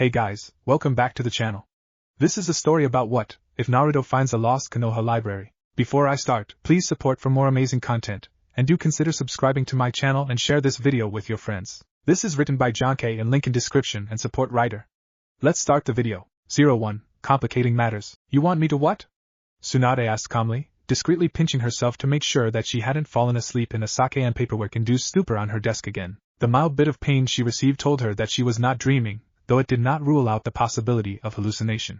Hey guys, welcome back to the channel. This is a story about what if Naruto finds a lost Konoha library. Before I start, please support for more amazing content, and do consider subscribing to my channel and share this video with your friends. This is written by Jonque and link in description and support writer. Let's start the video. 01. Complicating matters. You want me to what? Tsunade asked calmly, discreetly pinching herself to make sure that she hadn't fallen asleep in a sake and paperwork-induced stupor on her desk again. The mild bit of pain she received told her that she was not dreaming, though it did not rule out the possibility of hallucination.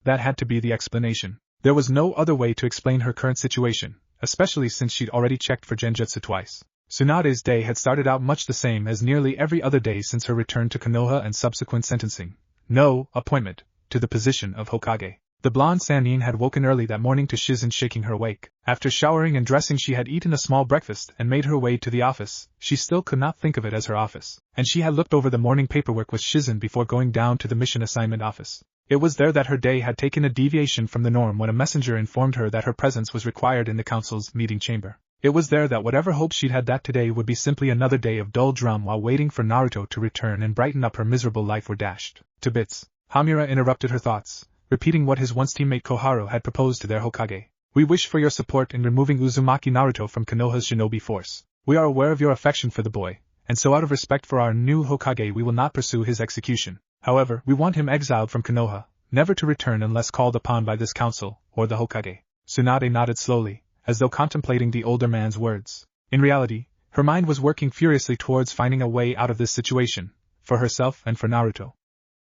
That had to be the explanation. There was no other way to explain her current situation, especially since she'd already checked for genjutsu twice. Tsunade's day had started out much the same as nearly every other day since her return to Konoha and subsequent sentencing. No appointment to the position of Hokage. The blonde Sannin had woken early that morning to Shizen shaking her awake. After showering and dressing, she had eaten a small breakfast and made her way to the office. She still could not think of it as her office, and she had looked over the morning paperwork with Shizen before going down to the mission assignment office. It was there that her day had taken a deviation from the norm when a messenger informed her that her presence was required in the council's meeting chamber. It was there that whatever hope she'd had that today would be simply another day of dull drum while waiting for Naruto to return and brighten up her miserable life were dashed to bits. Hamura interrupted her thoughts, repeating what his once teammate Koharu had proposed to their Hokage. We wish for your support in removing Uzumaki Naruto from Konoha's shinobi force. We are aware of your affection for the boy, and so out of respect for our new Hokage we will not pursue his execution. However, we want him exiled from Konoha, never to return unless called upon by this council, or the Hokage. Tsunade nodded slowly, as though contemplating the older man's words. In reality, her mind was working furiously towards finding a way out of this situation, for herself and for Naruto.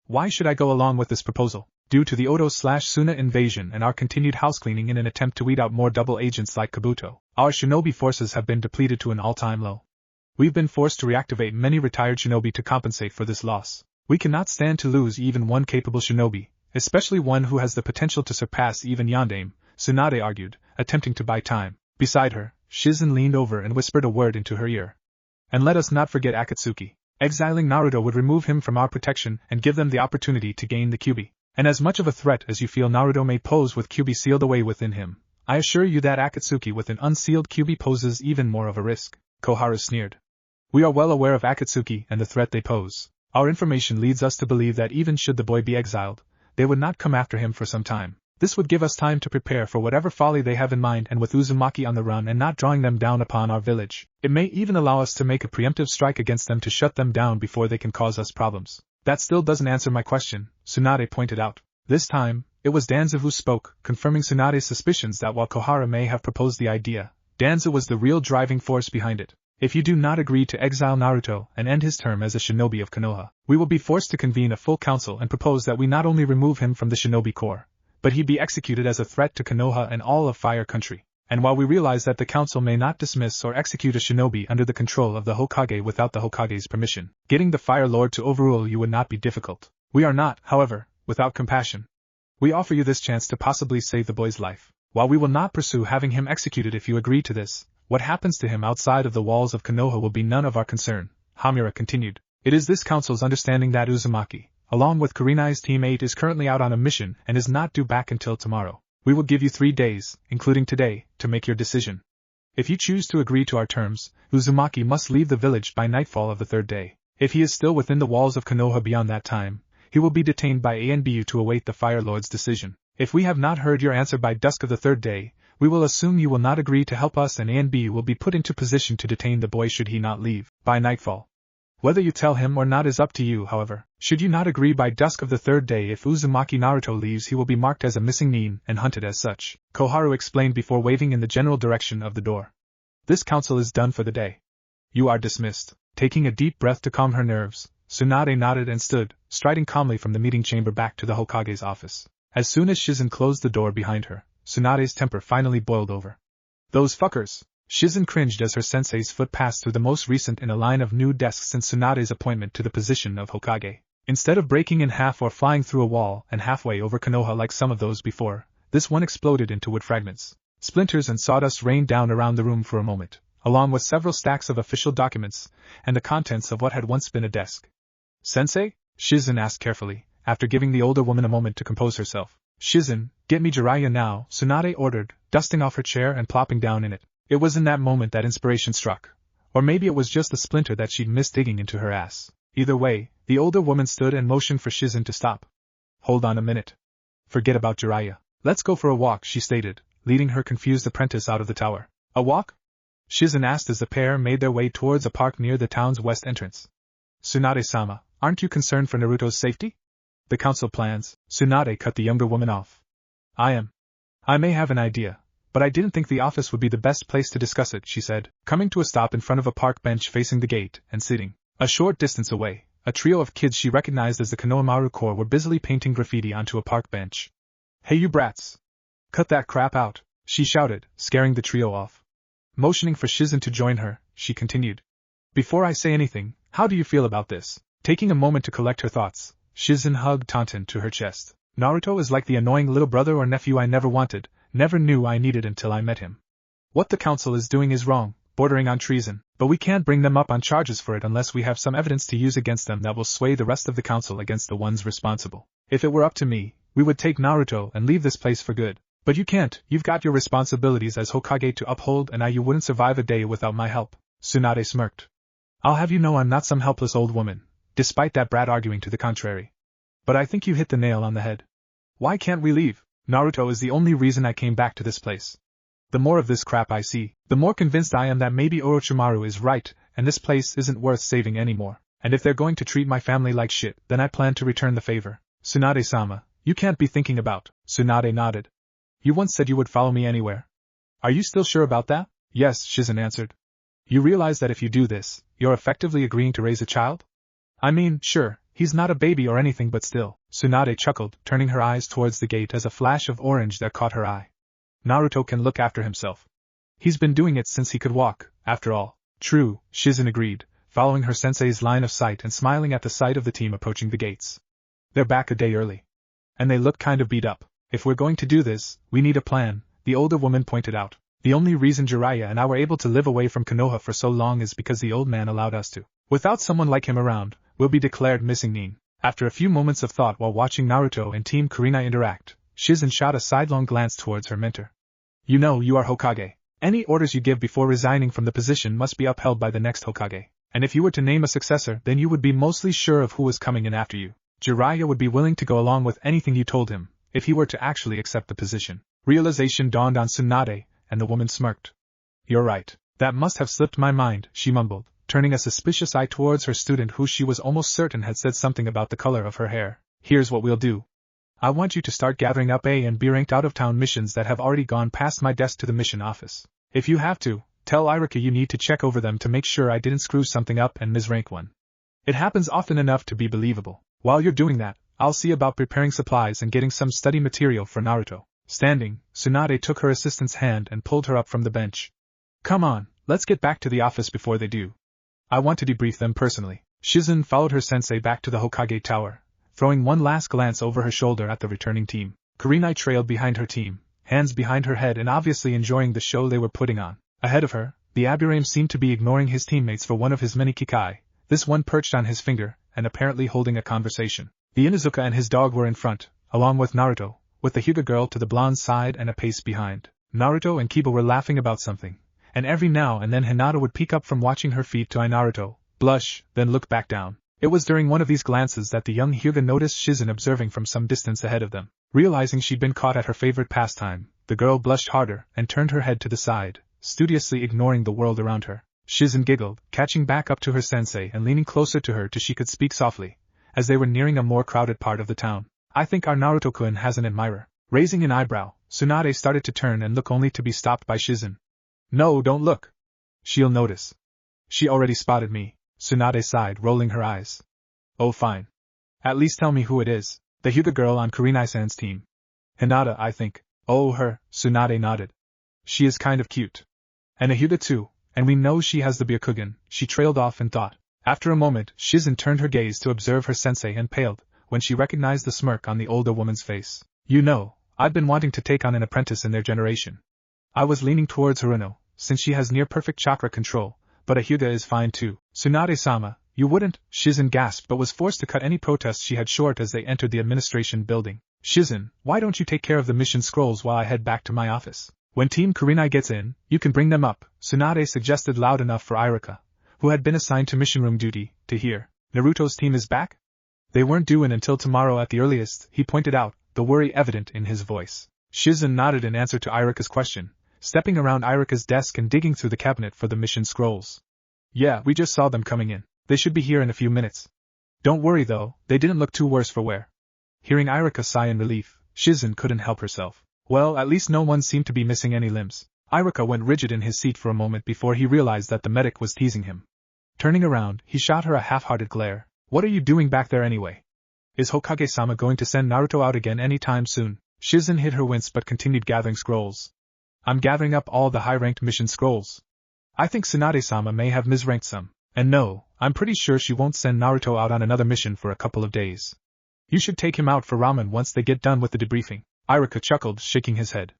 Why should I go along with this proposal? Due to the Oto/Suna invasion and our continued housecleaning in an attempt to weed out more double agents like Kabuto, our shinobi forces have been depleted to an all-time low. We've been forced to reactivate many retired shinobi to compensate for this loss. We cannot stand to lose even one capable shinobi, especially one who has the potential to surpass even Yondaime, Tsunade argued, attempting to buy time. Beside her, Shizen leaned over and whispered a word into her ear. And let us not forget Akatsuki. Exiling Naruto would remove him from our protection and give them the opportunity to gain the Kyuubi. And as much of a threat as you feel Naruto may pose with Kyuubi sealed away within him, I assure you that Akatsuki with an unsealed Kyuubi poses even more of a risk, Koharu sneered. We are well aware of Akatsuki and the threat they pose. Our information leads us to believe that even should the boy be exiled, they would not come after him for some time. This would give us time to prepare for whatever folly they have in mind, and with Uzumaki on the run and not drawing them down upon our village, it may even allow us to make a preemptive strike against them to shut them down before they can cause us problems. That still doesn't answer my question, Tsunade pointed out. This time, it was Danzo who spoke, confirming Tsunade's suspicions that while Koharu may have proposed the idea, Danzo was the real driving force behind it. If you do not agree to exile Naruto and end his term as a shinobi of Konoha, we will be forced to convene a full council and propose that we not only remove him from the shinobi corps, but he be executed as a threat to Konoha and all of Fire Country. And while we realize that the council may not dismiss or execute a shinobi under the control of the Hokage without the Hokage's permission, getting the Fire Lord to overrule you would not be difficult. We are not, however, without compassion. We offer you this chance to possibly save the boy's life. While we will not pursue having him executed if you agree to this, what happens to him outside of the walls of Konoha will be none of our concern, Hamura continued. It is this council's understanding that Uzumaki, along with Kurenai's teammate, is currently out on a mission and is not due back until tomorrow. We will give you 3 days, including today, to make your decision. If you choose to agree to our terms, Uzumaki must leave the village by nightfall of the 3rd day. If he is still within the walls of Konoha beyond that time, he will be detained by ANBU to await the Fire Lord's decision. If we have not heard your answer by dusk of the 3rd day, we will assume you will not agree to help us, and ANBU will be put into position to detain the boy should he not leave by nightfall. Whether you tell him or not is up to you, however. Should you not agree by dusk of the 3rd day, if Uzumaki Naruto leaves, he will be marked as a missing nin and hunted as such, Koharu explained before waving in the general direction of the door. This council is done for the day. You are dismissed. Taking a deep breath to calm her nerves, Tsunade nodded and stood, striding calmly from the meeting chamber back to the Hokage's office. As soon as Shizen closed the door behind her, Tsunade's temper finally boiled over. Those fuckers! Shizen cringed as her sensei's foot passed through the most recent in a line of new desks since Tsunade's appointment to the position of Hokage. Instead of breaking in half or flying through a wall and halfway over Konoha like some of those before, this one exploded into wood fragments. Splinters and sawdust rained down around the room for a moment, along with several stacks of official documents and the contents of what had once been a desk. Sensei? Shizen asked carefully, after giving the older woman a moment to compose herself. Shizen, get me Jiraiya now, Tsunade ordered, dusting off her chair and plopping down in it. It was in that moment that inspiration struck. Or maybe it was just the splinter that she'd missed digging into her ass. Either way, The older woman stood and motioned for Shizen to stop. Hold on a minute. Forget about Jiraiya. Let's go for a walk, she stated, leading her confused apprentice out of the tower. A walk? Shizen asked as the pair made their way towards a park near the town's west entrance. Tsunade-sama, aren't you concerned for Naruto's safety? The council plans. Tsunade cut the younger woman off. I am. I may have an idea, but I didn't think the office would be the best place to discuss it, she said, coming to a stop in front of a park bench facing the gate and sitting. A short distance away, a trio of kids she recognized as the Konohamaru Corps were busily painting graffiti onto a park bench. Hey you brats! Cut that crap out, she shouted, scaring the trio off. Motioning for Shizen to join her, she continued. Before I say anything, how do you feel about this? Taking a moment to collect her thoughts, Shizen hugged Tonton to her chest. Naruto is like the annoying little brother or nephew I never wanted, never knew I needed until I met him. What the council is doing is wrong, bordering on treason, but we can't bring them up on charges for it unless we have some evidence to use against them that will sway the rest of the council against the ones responsible. If it were up to me, we would take Naruto and leave this place for good. But you can't, you've got your responsibilities as Hokage to uphold and you wouldn't survive a day without my help. Tsunade smirked. I'll have you know I'm not some helpless old woman, despite that brat arguing to the contrary. But I think you hit the nail on the head. Why can't we leave? Naruto is the only reason I came back to this place. The more of this crap I see, the more convinced I am that maybe Orochimaru is right, and this place isn't worth saving anymore. And if they're going to treat my family like shit, then I plan to return the favor. Tsunade-sama, you can't be thinking about. Tsunade nodded. You once said you would follow me anywhere. Are you still sure about that? Yes, Shizen answered. You realize that if you do this, you're effectively agreeing to raise a child? I mean, sure, he's not a baby or anything but still. Tsunade chuckled, turning her eyes towards the gate as a flash of orange that caught her eye. Naruto can look after himself. He's been doing it since he could walk, after all. True, Shizen agreed, following her sensei's line of sight and smiling at the sight of the team approaching the gates. They're back a day early. And they look kind of beat up. If we're going to do this, we need a plan, the older woman pointed out. The only reason Jiraiya and I were able to live away from Konoha for so long is because the old man allowed us to. Without someone like him around, we'll be declared missing nin. After a few moments of thought while watching Naruto and Team Kurenai interact, Shizen shot a sidelong glance towards her mentor. You know you are Hokage. Any orders you give before resigning from the position must be upheld by the next Hokage. And if you were to name a successor, then you would be mostly sure of who was coming in after you. Jiraiya would be willing to go along with anything you told him, if he were to actually accept the position. Realization dawned on Tsunade, and the woman smirked. You're right. That must have slipped my mind, she mumbled, turning a suspicious eye towards her student who she was almost certain had said something about the color of her hair. Here's what we'll do. I want you to start gathering up A and B ranked out-of-town missions that have already gone past my desk to the mission office. If you have to, tell Irika you need to check over them to make sure I didn't screw something up and misrank one. It happens often enough to be believable. While you're doing that, I'll see about preparing supplies and getting some study material for Naruto. Standing, Tsunade took her assistant's hand and pulled her up from the bench. Come on, let's get back to the office before they do. I want to debrief them personally. Shizen followed her sensei back to the Hokage Tower, throwing one last glance over her shoulder at the returning team. Kurenai trailed behind her team, hands behind her head and obviously enjoying the show they were putting on. Ahead of her, the Aburame seemed to be ignoring his teammates for one of his many kikai, this one perched on his finger, and apparently holding a conversation. The Inuzuka and his dog were in front, along with Naruto, with the Hyuga girl to the blonde's side and a pace behind. Naruto and Kiba were laughing about something, and every now and then Hinata would peek up from watching her feet to eye Naruto, blush, then look back down. It was during one of these glances that the young Hyuga noticed Shizen observing from some distance ahead of them. Realizing she'd been caught at her favorite pastime, the girl blushed harder and turned her head to the side, studiously ignoring the world around her. Shizen giggled, catching back up to her sensei and leaning closer to her till she could speak softly, as they were nearing a more crowded part of the town. I think our Naruto-kun has an admirer. Raising an eyebrow, Tsunade started to turn and look only to be stopped by Shizen. No, don't look. She'll notice. She already spotted me, Tsunade sighed, rolling her eyes. Oh fine. At least tell me who it is. The Hyuga girl on Kurenai-san's team. Hinata, I think. Oh her, Tsunade nodded. She is kind of cute. And a Hyuga too, and we know she has the Byakugan, she trailed off in thought. After a moment, Shizen turned her gaze to observe her sensei and paled, when she recognized the smirk on the older woman's face. You know, I've been wanting to take on an apprentice in their generation. I was leaning towards Haruno, since she has near-perfect chakra control, but a Hyuga is fine too. Tsunade-sama, you wouldn't, Shizen gasped but was forced to cut any protests she had short as they entered the administration building. Shizen, why don't you take care of the mission scrolls while I head back to my office? When Team Kurenai gets in, you can bring them up, Tsunade suggested loud enough for Irika, who had been assigned to mission room duty, to hear. Naruto's team is back? They weren't due in until tomorrow at the earliest, he pointed out, the worry evident in his voice. Shizen nodded in answer to Irika's question, stepping around Irika's desk and digging through the cabinet for the mission scrolls. Yeah, we just saw them coming in. They should be here in a few minutes. Don't worry though, they didn't look too worse for wear. Hearing Irika sigh in relief, Shizen couldn't help herself. Well, at least no one seemed to be missing any limbs. Irika went rigid in his seat for a moment before he realized that the medic was teasing him. Turning around, he shot her a half-hearted glare. What are you doing back there anyway? Is Hokage-sama going to send Naruto out again any time soon? Shizen hid her wince but continued gathering scrolls. I'm gathering up all the high-ranked mission scrolls. I think Tsunade-sama may have misranked some. And no, I'm pretty sure she won't send Naruto out on another mission for a couple of days. You should take him out for ramen once they get done with the debriefing. Irika chuckled, shaking his head.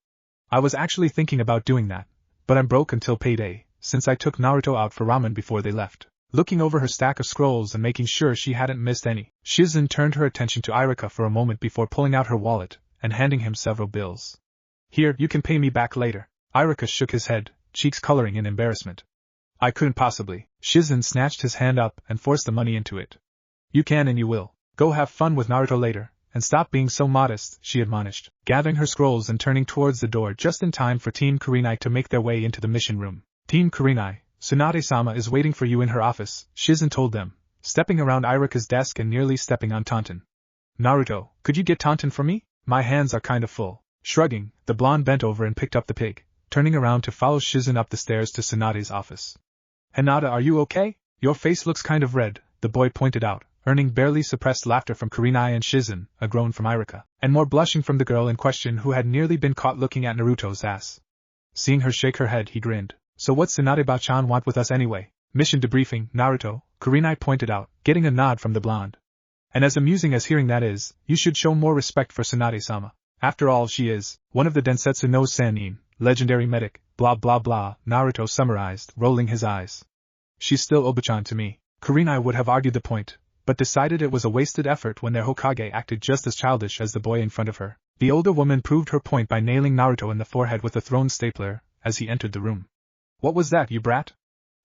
I was actually thinking about doing that, but I'm broke until payday, since I took Naruto out for ramen before they left. Looking over her stack of scrolls and making sure she hadn't missed any, Shizen turned her attention to Irika for a moment before pulling out her wallet and handing him several bills. Here, you can pay me back later. Irika shook his head, cheeks coloring in embarrassment. I couldn't possibly. Shizen snatched his hand up and forced the money into it. You can and you will. Go have fun with Naruto later, and stop being so modest, she admonished, gathering her scrolls and turning towards the door just in time for Team Kurenai to make their way into the mission room. Team Kurenai, Tsunade-sama is waiting for you in her office, Shizen told them, stepping around Irika's desk and nearly stepping on Taunton. Naruto, could you get Taunton for me? My hands are kind of full. Shrugging, the blonde bent over and picked up the pig, turning around to follow Shizen up the stairs to Tsunade's office. Hinata, are you okay? Your face looks kind of red, the boy pointed out, earning barely suppressed laughter from Kurenai and Shizen, a groan from Irika, and more blushing from the girl in question who had nearly been caught looking at Naruto's ass. Seeing her shake her head, he grinned. So what's Tsunade-ba-chan want with us anyway? Mission debriefing, Naruto, Kurenai pointed out, getting a nod from the blonde. And as amusing as hearing that is, you should show more respect for Tsunade-sama. After all, she is one of the Densetsu no Sannin, legendary medic, blah blah blah, Naruto summarized, rolling his eyes. She's still Oba-chan to me. Kurenai would have argued the point, but decided it was a wasted effort when their Hokage acted just as childish as the boy in front of her. The older woman proved her point by nailing Naruto in the forehead with a thrown stapler as he entered the room. What was that, you brat?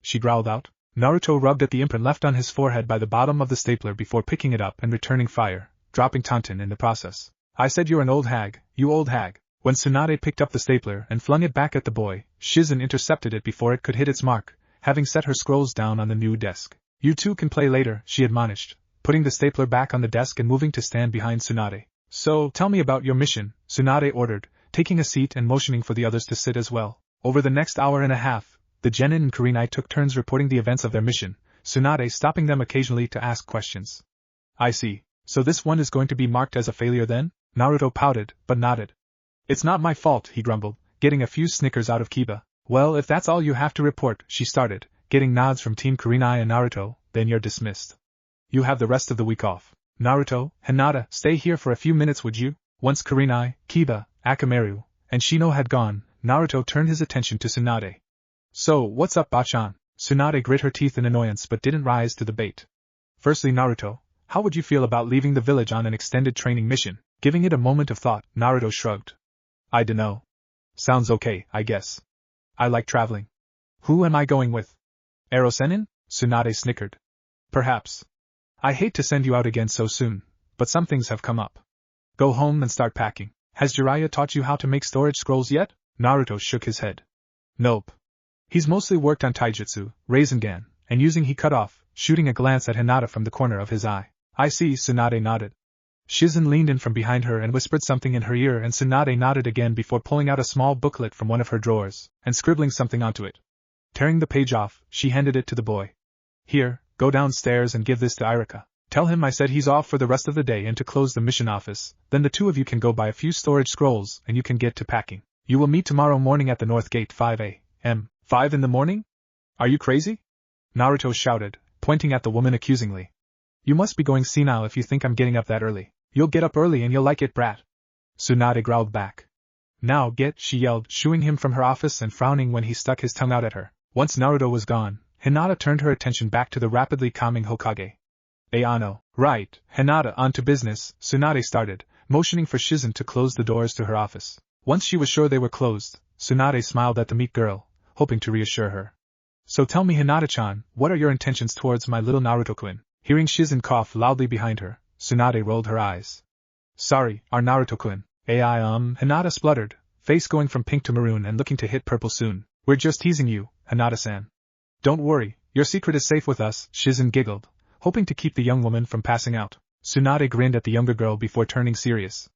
She growled out. Naruto rubbed at the imprint left on his forehead by the bottom of the stapler before picking it up and returning fire, dropping Taunton in the process. I said you're an old hag, you old hag. When Tsunade picked up the stapler and flung it back at the boy, Shizen intercepted it before it could hit its mark, having set her scrolls down on the new desk. You two can play later, she admonished, putting the stapler back on the desk and moving to stand behind Tsunade. So, tell me about your mission, Tsunade ordered, taking a seat and motioning for the others to sit as well. Over the next hour and a half, the genin and Kurenai took turns reporting the events of their mission, Tsunade stopping them occasionally to ask questions. I see. So this one is going to be marked as a failure then? Naruto pouted, but nodded. It's not my fault, he grumbled, getting a few snickers out of Kiba. Well, if that's all you have to report, she started, getting nods from Team Kurenai and Naruto, then you're dismissed. You have the rest of the week off. Naruto, Hinata, stay here for a few minutes would you? Once Kurenai, Kiba, Akamaru, and Shino had gone, Naruto turned his attention to Tsunade. So, what's up, Bachan? Tsunade grit her teeth in annoyance but didn't rise to the bait. Firstly, Naruto, how would you feel about leaving the village on an extended training mission? Giving it a moment of thought, Naruto shrugged. I dunno. Sounds okay, I guess. I like traveling. Who am I going with? Ero-sennin? Tsunade snickered. Perhaps. I hate to send you out again so soon, but some things have come up. Go home and start packing. Has Jiraiya taught you how to make storage scrolls yet? Naruto shook his head. Nope. He's mostly worked on taijutsu, Rasengan, and using he cut off, shooting a glance at Hinata from the corner of his eye. I see, Tsunade nodded. Shizen leaned in from behind her and whispered something in her ear and Tsunade nodded again before pulling out a small booklet from one of her drawers, and scribbling something onto it. Tearing the page off, she handed it to the boy. Here, go downstairs and give this to Irika. Tell him I said he's off for the rest of the day and to close the mission office, then the two of you can go buy a few storage scrolls and you can get to packing. You will meet tomorrow morning at the North Gate 5 a.m. 5 in the morning? Are you crazy? Naruto shouted, pointing at the woman accusingly. You must be going senile if you think I'm getting up that early. You'll get up early and you'll like it, brat. Tsunade growled back. Now get, she yelled, shooing him from her office and frowning when he stuck his tongue out at her. Once Naruto was gone, Hinata turned her attention back to the rapidly calming Hokage. Ayano. Right, Hinata, on to business, Tsunade started, motioning for Shizen to close the doors to her office. Once she was sure they were closed, Tsunade smiled at the meek girl, hoping to reassure her. So tell me, Hinata-chan, what are your intentions towards my little Naruto-kun? Hearing Shizen cough loudly behind her, Tsunade rolled her eyes. Sorry, our Naruto-kun. Hinata spluttered, face going from pink to maroon and looking to hit purple soon. We're just teasing you, Hinata-san. Don't worry, your secret is safe with us, Shizen giggled, hoping to keep the young woman from passing out. Tsunade grinned at the younger girl before turning serious.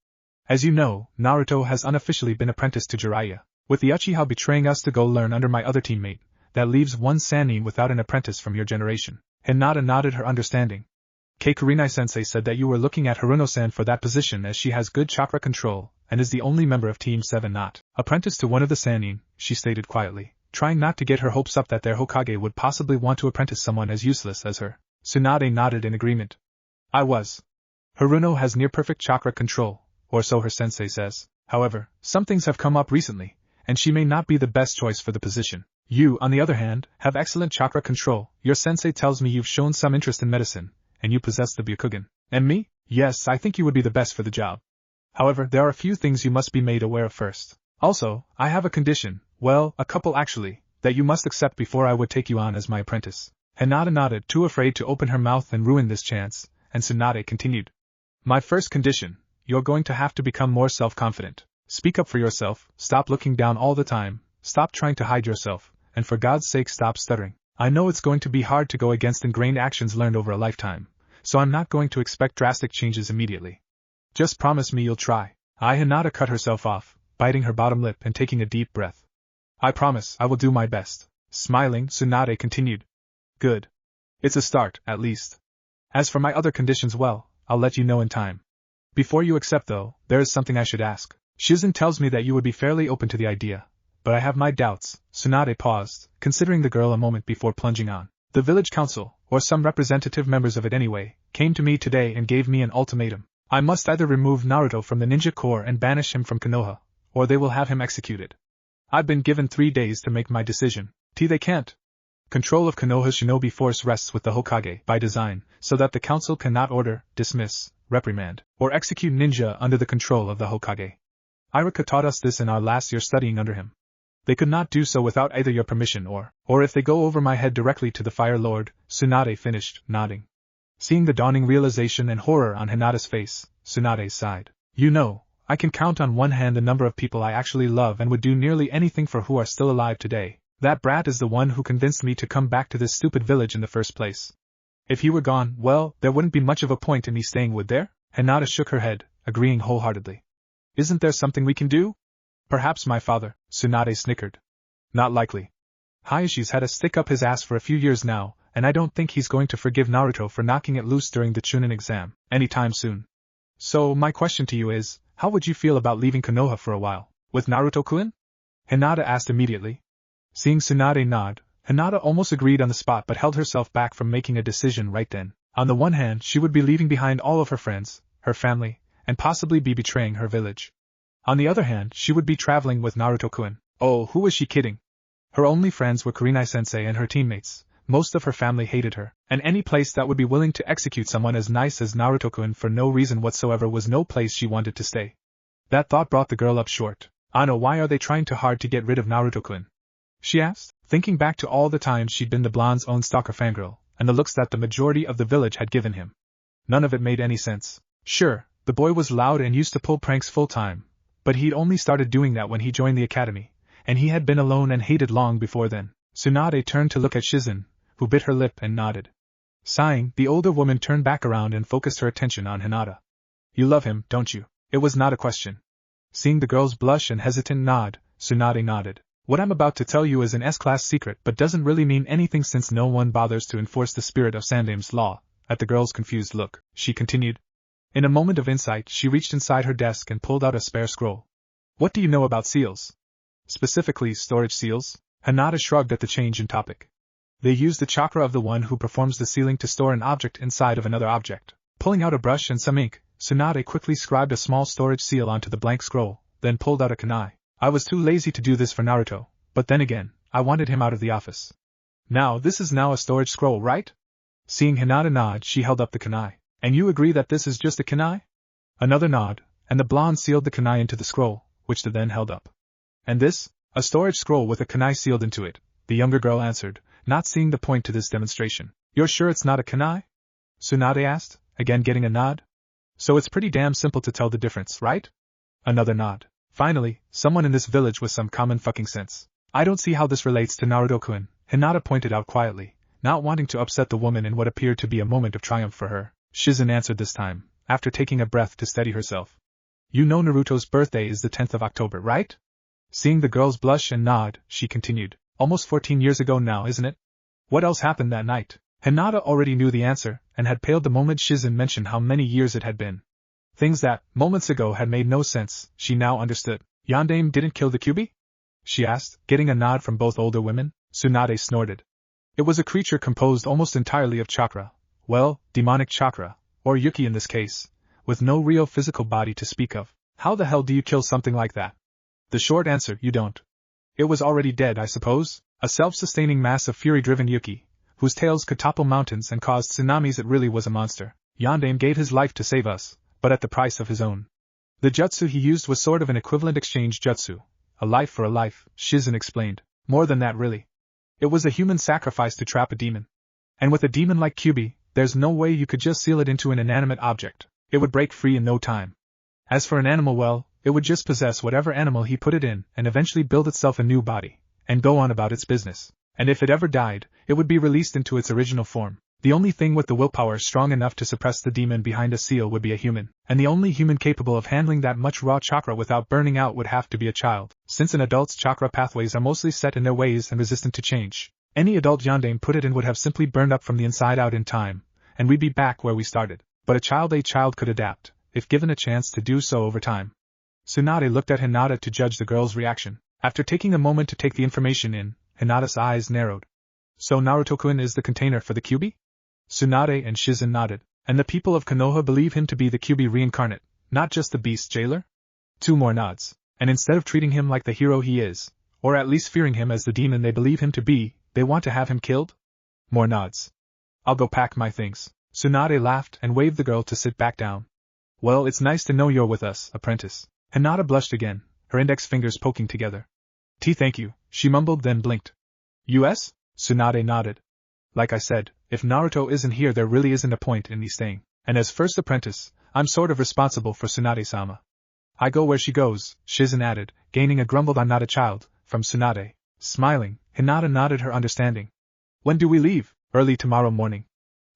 As you know, Naruto has unofficially been apprenticed to Jiraiya. With the Uchiha betraying us to go learn under my other teammate, that leaves one Sannin without an apprentice from your generation. Hinata nodded her understanding. Kurinai-sensei said that you were looking at Haruno-san for that position as she has good chakra control, and is the only member of Team 7 not apprenticed to one of the Sannin, she stated quietly, trying not to get her hopes up that their Hokage would possibly want to apprentice someone as useless as her. Tsunade nodded in agreement. I was. Haruno has near-perfect chakra control, or so her sensei says. However, some things have come up recently, and she may not be the best choice for the position. You, on the other hand, have excellent chakra control. Your sensei tells me you've shown some interest in medicine, and you possess the Byakugan. And me? Yes, I think you would be the best for the job. However, there are a few things you must be made aware of first. Also, I have a condition, well, a couple actually, that you must accept before I would take you on as my apprentice. Hinata nodded, too afraid to open her mouth and ruin this chance, and Tsunade continued. My first condition, you're going to have to become more self-confident. Speak up for yourself, stop looking down all the time, stop trying to hide yourself, and for God's sake stop stuttering. I know it's going to be hard to go against ingrained actions learned over a lifetime, so I'm not going to expect drastic changes immediately. Just promise me you'll try. Hinata cut herself off, biting her bottom lip and taking a deep breath. I promise I will do my best. Smiling, Tsunade continued. Good. It's a start, at least. As for my other conditions, well, I'll let you know in time. Before you accept though, there is something I should ask. Shizen tells me that you would be fairly open to the idea, but I have my doubts. Tsunade paused, considering the girl a moment before plunging on. The village council, or some representative members of it anyway, came to me today and gave me an ultimatum. I must either remove Naruto from the ninja corps and banish him from Konoha, or they will have him executed. I've been given 3 days to make my decision. They can't. Control of Konoha's shinobi force rests with the Hokage by design, so that the council cannot order, dismiss, reprimand, or execute ninja under the control of the Hokage. Iruka taught us this in our last year studying under him. They could not do so without either your permission or if they go over my head directly to the Fire Lord, Tsunade finished, nodding. Seeing the dawning realization and horror on Hinata's face, Tsunade sighed. You know, I can count on one hand the number of people I actually love and would do nearly anything for who are still alive today. That brat is the one who convinced me to come back to this stupid village in the first place. If he were gone, well, there wouldn't be much of a point in me staying, would there? Hinata shook her head, agreeing wholeheartedly. Isn't there something we can do? Perhaps my father, Tsunade snickered. Not likely. Hayashi's had a stick up his ass for a few years now, and I don't think he's going to forgive Naruto for knocking it loose during the Chunin exam, anytime soon. So, my question to you is, how would you feel about leaving Konoha for a while, with Naruto-kun? Hinata asked immediately. Seeing Tsunade nod, Hinata almost agreed on the spot but held herself back from making a decision right then. On the one hand, she would be leaving behind all of her friends, her family, and possibly be betraying her village. On the other hand, she would be traveling with Naruto-kun. Oh, who was she kidding? Her only friends were Kurinai-sensei and her teammates. Most of her family hated her, and any place that would be willing to execute someone as nice as Naruto-kun for no reason whatsoever was no place she wanted to stay. That thought brought the girl up short. Ano, why are they trying too hard to get rid of Naruto-kun? She asked, thinking back to all the times she'd been the blonde's own stalker fangirl, and the looks that the majority of the village had given him. None of it made any sense. Sure, the boy was loud and used to pull pranks full-time, but he'd only started doing that when he joined the academy, and he had been alone and hated long before then. Tsunade turned to look at Shizen, who bit her lip and nodded. Sighing, the older woman turned back around and focused her attention on Hinata. You love him, don't you? It was not a question. Seeing the girl's blush and hesitant nod, Tsunade nodded. What I'm about to tell you is an S-class secret but doesn't really mean anything since no one bothers to enforce the spirit of Sandame's law. At the girl's confused look, she continued. In a moment of insight, she reached inside her desk and pulled out a spare scroll. What do you know about seals? Specifically, storage seals? Hinata shrugged at the change in topic. They use the chakra of the one who performs the sealing to store an object inside of another object. Pulling out a brush and some ink, Tsunade quickly scribed a small storage seal onto the blank scroll, then pulled out a kunai. I was too lazy to do this for Naruto, but then again, I wanted him out of the office. Now this is now a storage scroll, right? Seeing Hinata nod, she held up the kunai. And you agree that this is just a kunai? Another nod, and the blonde sealed the kunai into the scroll, which the then held up. And this? A storage scroll with a kunai sealed into it, the younger girl answered, not seeing the point to this demonstration. You're sure it's not a kunai? Tsunade asked, again getting a nod. So it's pretty damn simple to tell the difference, right? Another nod. Finally, someone in this village with some common fucking sense. I don't see how this relates to Naruto-kun, Hinata pointed out quietly, not wanting to upset the woman in what appeared to be a moment of triumph for her. Shizen answered this time, after taking a breath to steady herself. You know Naruto's birthday is the 10th of October, right? Seeing the girls blush and nod, she continued, almost 14 years ago now, isn't it? What else happened that night? Hinata already knew the answer, and had paled the moment Shizen mentioned how many years it had been. Things that, moments ago, had made no sense, she now understood. Yondaime didn't kill the Kyuubi? She asked, getting a nod from both older women. Tsunade snorted. It was a creature composed almost entirely of chakra, well, demonic chakra, or yuki in this case, with no real physical body to speak of. How the hell do you kill something like that? The short answer, you don't. It was already dead, I suppose, a self-sustaining mass of fury-driven yuki, whose tails could topple mountains and cause tsunamis. It really was a monster. Yondaime gave his life to save us, but at the price of his own. The jutsu he used was sort of an equivalent exchange jutsu, a life for a life, Shizen explained. More than that, really. It was a human sacrifice to trap a demon. And with a demon like Kyuubi, there's no way you could just seal it into an inanimate object. It would break free in no time. As for an animal, well, it would just possess whatever animal he put it in and eventually build itself a new body, and go on about its business. And if it ever died, it would be released into its original form. The only thing with the willpower strong enough to suppress the demon behind a seal would be a human, and the only human capable of handling that much raw chakra without burning out would have to be a child, since an adult's chakra pathways are mostly set in their ways and resistant to change. Any adult Yondaime put it in would have simply burned up from the inside out in time, and we'd be back where we started. But a child could adapt, if given a chance to do so over time. Tsunade looked at Hinata to judge the girl's reaction. After taking a moment to take the information in, Hinata's eyes narrowed. So Naruto-kun is the container for the Kyuubi? Tsunade and Shizen nodded. And the people of Konoha believe him to be the Kyuubi reincarnate, not just the beast jailer? Two more nods. And instead of treating him like the hero he is, or at least fearing him as the demon they believe him to be, they want to have him killed? More nods. I'll go pack my things. Tsunade laughed and waved the girl to sit back down. Well, it's nice to know you're with us, apprentice. Hinata blushed again, her index fingers poking together. Thank you, she mumbled then blinked. US? Tsunade nodded. Like I said, if Naruto isn't here there really isn't a point in me staying, and as first apprentice, I'm sort of responsible for Tsunade-sama. I go where she goes, Shizen added, gaining a grumbled I'm not a child, from Tsunade. Smiling, Hinata nodded her understanding. When do we leave? Early tomorrow morning.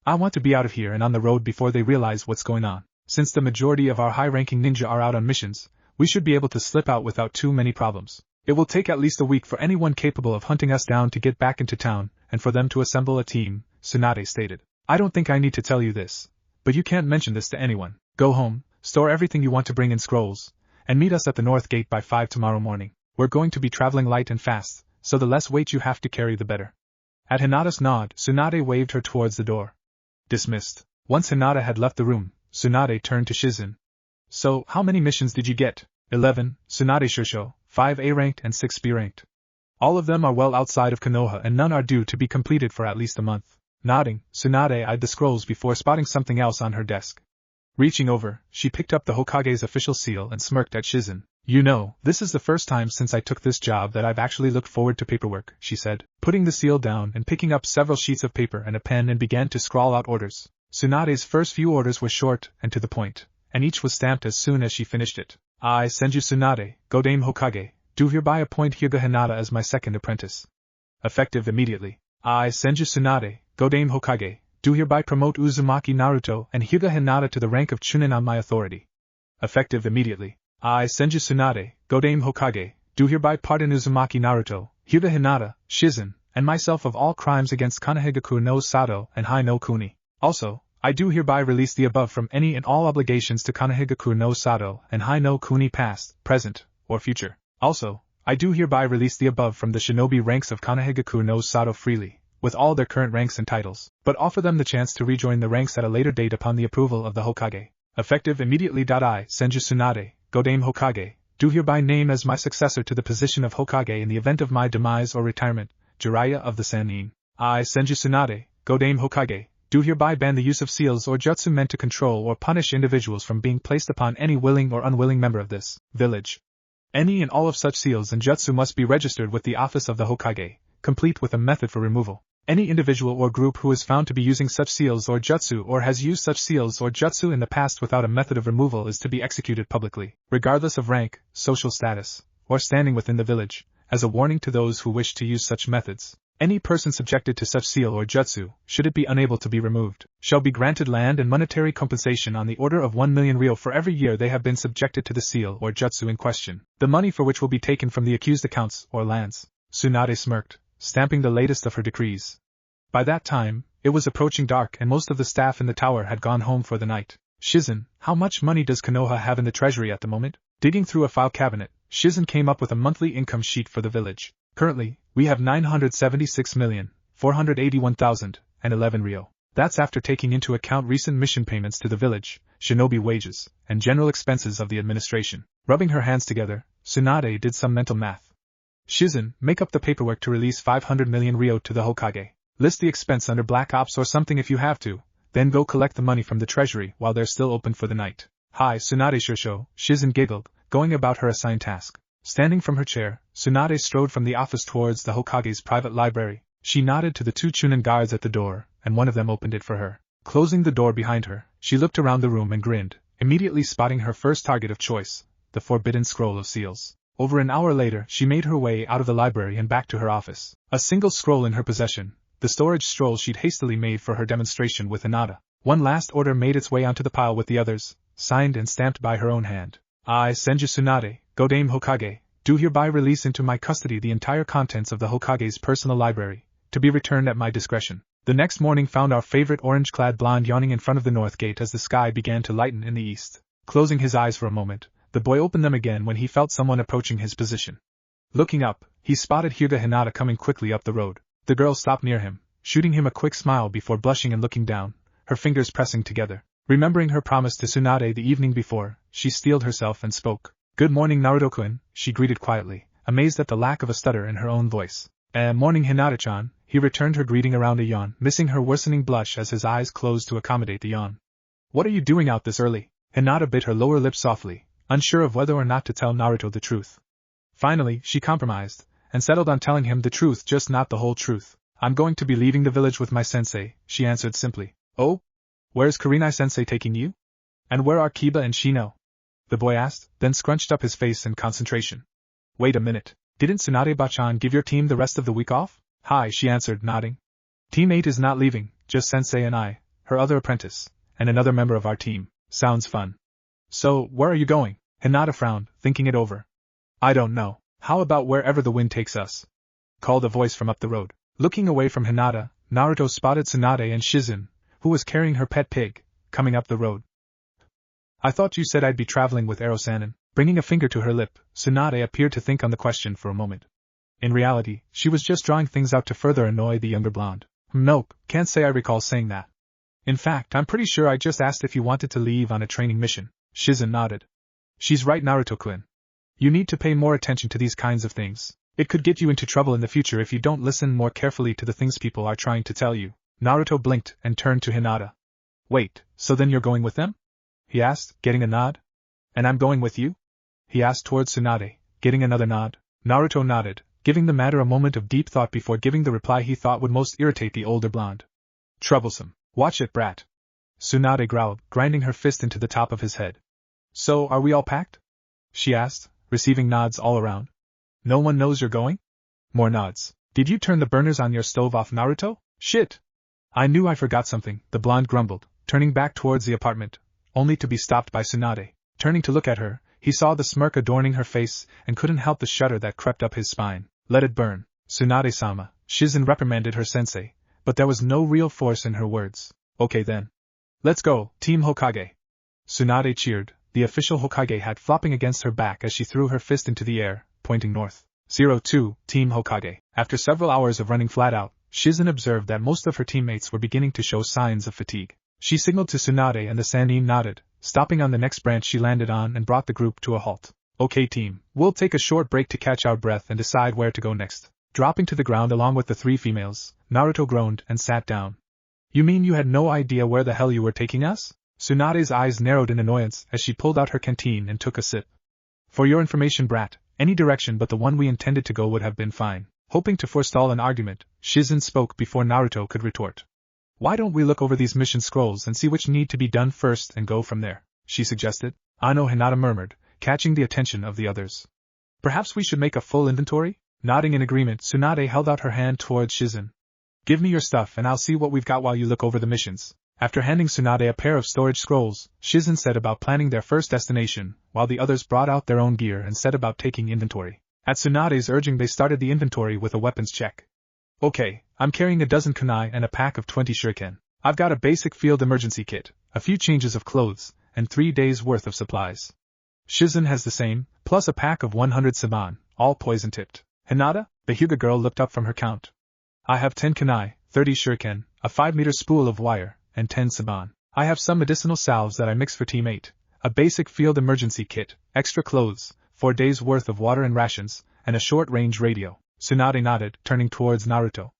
I want to be out of here and on the road before they realize what's going on. Since the majority of our high-ranking ninja are out on missions, we should be able to slip out without too many problems. It will take at least a week for anyone capable of hunting us down to get back into town, and for them to assemble a team, Tsunade stated. I don't think I need to tell you this, but you can't mention this to anyone. Go home, store everything you want to bring in scrolls, and meet us at the north gate by 5 tomorrow morning. We're going to be traveling light and fast, so the less weight you have to carry the better. At Hinata's nod, Tsunade waved her towards the door. Dismissed. Once Hinata had left the room, Tsunade turned to Shizen. So, how many missions did you get? 11, Tsunade Shusho, 5 A-ranked and 6 B-ranked. All of them are well outside of Konoha and none are due to be completed for at least a month. Nodding, Tsunade eyed the scrolls before spotting something else on her desk. Reaching over, she picked up the Hokage's official seal and smirked at Shizen. You know, this is the first time since I took this job that I've actually looked forward to paperwork, she said, putting the seal down and picking up several sheets of paper and a pen and began to scrawl out orders. Tsunade's first few orders were short and to the point, and each was stamped as soon as she finished it. I, Senju Tsunade, Godame Hokage, do hereby appoint Hyuga Hinata as my second apprentice. Effective immediately. I, Senju Tsunade, Godame Hokage, do hereby promote Uzumaki Naruto and Hyuga Hinata to the rank of Chunin on my authority. Effective immediately. I, Senju Tsunade, Godame Hokage, do hereby pardon Uzumaki Naruto, Hyuga Hinata, Shizen, and myself of all crimes against Konohagaku no Sato and Hai no Kuni. Also, I do hereby release the above from any and all obligations to Konohagaku no Sato and Hai no Kuni past, present, or future. Also, I do hereby release the above from the shinobi ranks of Konohagaku no Sato freely, with all their current ranks and titles, but offer them the chance to rejoin the ranks at a later date upon the approval of the Hokage. Effective immediately. I, Senju Tsunade, Godame Hokage, do hereby name as my successor to the position of Hokage in the event of my demise or retirement, Jiraiya of the Sannin. I, Senju Tsunade, Godame Hokage, do hereby ban the use of seals or jutsu meant to control or punish individuals from being placed upon any willing or unwilling member of this village. Any and all of such seals and jutsu must be registered with the office of the Hokage, complete with a method for removal. Any individual or group who is found to be using such seals or jutsu or has used such seals or jutsu in the past without a method of removal is to be executed publicly, regardless of rank, social status, or standing within the village, as a warning to those who wish to use such methods. Any person subjected to such seal or jutsu, should it be unable to be removed, shall be granted land and monetary compensation on the order of 1 million ryo for every year they have been subjected to the seal or jutsu in question, the money for which will be taken from the accused accounts or lands. Tsunade smirked, stamping the latest of her decrees. By that time, it was approaching dark and most of the staff in the tower had gone home for the night. Shizen, how much money does Konoha have in the treasury at the moment? Digging through a file cabinet, Shizen came up with a monthly income sheet for the village. Currently, we have 976,481,011 ryo. That's after taking into account recent mission payments to the village, shinobi wages, and general expenses of the administration. Rubbing her hands together, Tsunade did some mental math. Shizen, make up the paperwork to release 500 million ryo to the Hokage. List the expense under Black Ops or something if you have to, then go collect the money from the treasury while they're still open for the night. Hi Tsunade Shosho, Shizen giggled, going about her assigned task. Standing from her chair, Tsunade strode from the office towards the Hokage's private library. She nodded to the 2 Chunin guards at the door, and one of them opened it for her. Closing the door behind her, she looked around the room and grinned, immediately spotting her first target of choice, the forbidden scroll of seals. Over an hour later, she made her way out of the library and back to her office. A single scroll in her possession, the storage scroll she'd hastily made for her demonstration with Hinata. One last order made its way onto the pile with the others, signed and stamped by her own hand. I, Senju Tsunade, Godame Hokage, do hereby release into my custody the entire contents of the Hokage's personal library, to be returned at my discretion. The next morning found our favorite orange-clad blonde yawning in front of the north gate as the sky began to lighten in the east. Closing his eyes for a moment, the boy opened them again when he felt someone approaching his position. Looking up, he spotted Hyuga Hinata coming quickly up the road. The girl stopped near him, shooting him a quick smile before blushing and looking down, her fingers pressing together. Remembering her promise to Tsunade the evening before, she steeled herself and spoke. Good morning Naruto-kun, she greeted quietly, amazed at the lack of a stutter in her own voice. Morning Hinata-chan, he returned her greeting around a yawn, missing her worsening blush as his eyes closed to accommodate the yawn. What are you doing out this early? Hinata bit her lower lip softly, unsure of whether or not to tell Naruto the truth. Finally, she compromised, and settled on telling him the truth, just not the whole truth. I'm going to be leaving the village with my sensei, she answered simply. Oh? Where's Kurenai-sensei taking you? And where are Kiba and Shino? The boy asked, then scrunched up his face in concentration. Wait a minute, didn't Tsunade-bachan give your team the rest of the week off? Hi, she answered, nodding. Team 8 is not leaving, just sensei and I, her other apprentice, and another member of our team. Sounds fun. So, where are you going? Hinata frowned, thinking it over. I don't know. How about wherever the wind takes us? Called a voice from up the road. Looking away from Hinata, Naruto spotted Tsunade and Shizen, who was carrying her pet pig, coming up the road. I thought you said I'd be traveling with Ero-sanin. Bringing a finger to her lip, Tsunade appeared to think on the question for a moment. In reality, she was just drawing things out to further annoy the younger blonde. Nope, can't say I recall saying that. In fact, I'm pretty sure I just asked if you wanted to leave on a training mission. Shizen nodded. She's right, Naruto-kun. You need to pay more attention to these kinds of things. It could get you into trouble in the future if you don't listen more carefully to the things people are trying to tell you. Naruto blinked and turned to Hinata. Wait, so then you're going with them? He asked, getting a nod. And I'm going with you? He asked towards Tsunade, getting another nod. Naruto nodded, giving the matter a moment of deep thought before giving the reply he thought would most irritate the older blonde. Troublesome. Watch it, brat. Tsunade growled, grinding her fist into the top of his head. So, are we all packed? She asked, receiving nods all around. No one knows you're going? More nods. Did you turn the burners on your stove off, Naruto? Shit! I knew I forgot something, the blonde grumbled, turning back towards the apartment, only to be stopped by Tsunade. Turning to look at her, he saw the smirk adorning her face and couldn't help the shudder that crept up his spine. Let it burn, Tsunade-sama, Shizen reprimanded her sensei, but there was no real force in her words. Okay then. Let's go, Team Hokage. Tsunade cheered, the official Hokage hat flopping against her back as she threw her fist into the air, pointing north. 02, Team Hokage. After several hours of running flat out, Shizen observed that most of her teammates were beginning to show signs of fatigue. She signaled to Tsunade and the Sannin nodded, stopping on the next branch she landed on and brought the group to a halt. Okay team, we'll take a short break to catch our breath and decide where to go next. Dropping to the ground along with the 3 females, Naruto groaned and sat down. You mean you had no idea where the hell you were taking us? Tsunade's eyes narrowed in annoyance as she pulled out her canteen and took a sip. For your information, brat, any direction but the one we intended to go would have been fine. Hoping to forestall an argument, Shizen spoke before Naruto could retort. Why don't we look over these mission scrolls and see which need to be done first and go from there, she suggested. Ano Hinata murmured, catching the attention of the others. Perhaps we should make a full inventory? Nodding in agreement, Tsunade held out her hand towards Shizen. Give me your stuff and I'll see what we've got while you look over the missions. After handing Tsunade a pair of storage scrolls, Shizen set about planning their first destination, while the others brought out their own gear and set about taking inventory. At Tsunade's urging, they started the inventory with a weapons check. Okay, I'm carrying a dozen kunai and a pack of 20 shuriken. I've got a basic field emergency kit, a few changes of clothes, and 3 days' worth of supplies. Shizen has the same, plus a pack of 100 saban, all poison-tipped. Hinata, the Hyuga girl, looked up from her count. I have 10 kunai, 30 shuriken, a 5-meter spool of wire, and 10 saban. I have some medicinal salves that I mix for Team 8, a basic field emergency kit, extra clothes, 4 days' worth of water and rations, and a short-range radio. Tsunade nodded, turning towards Naruto.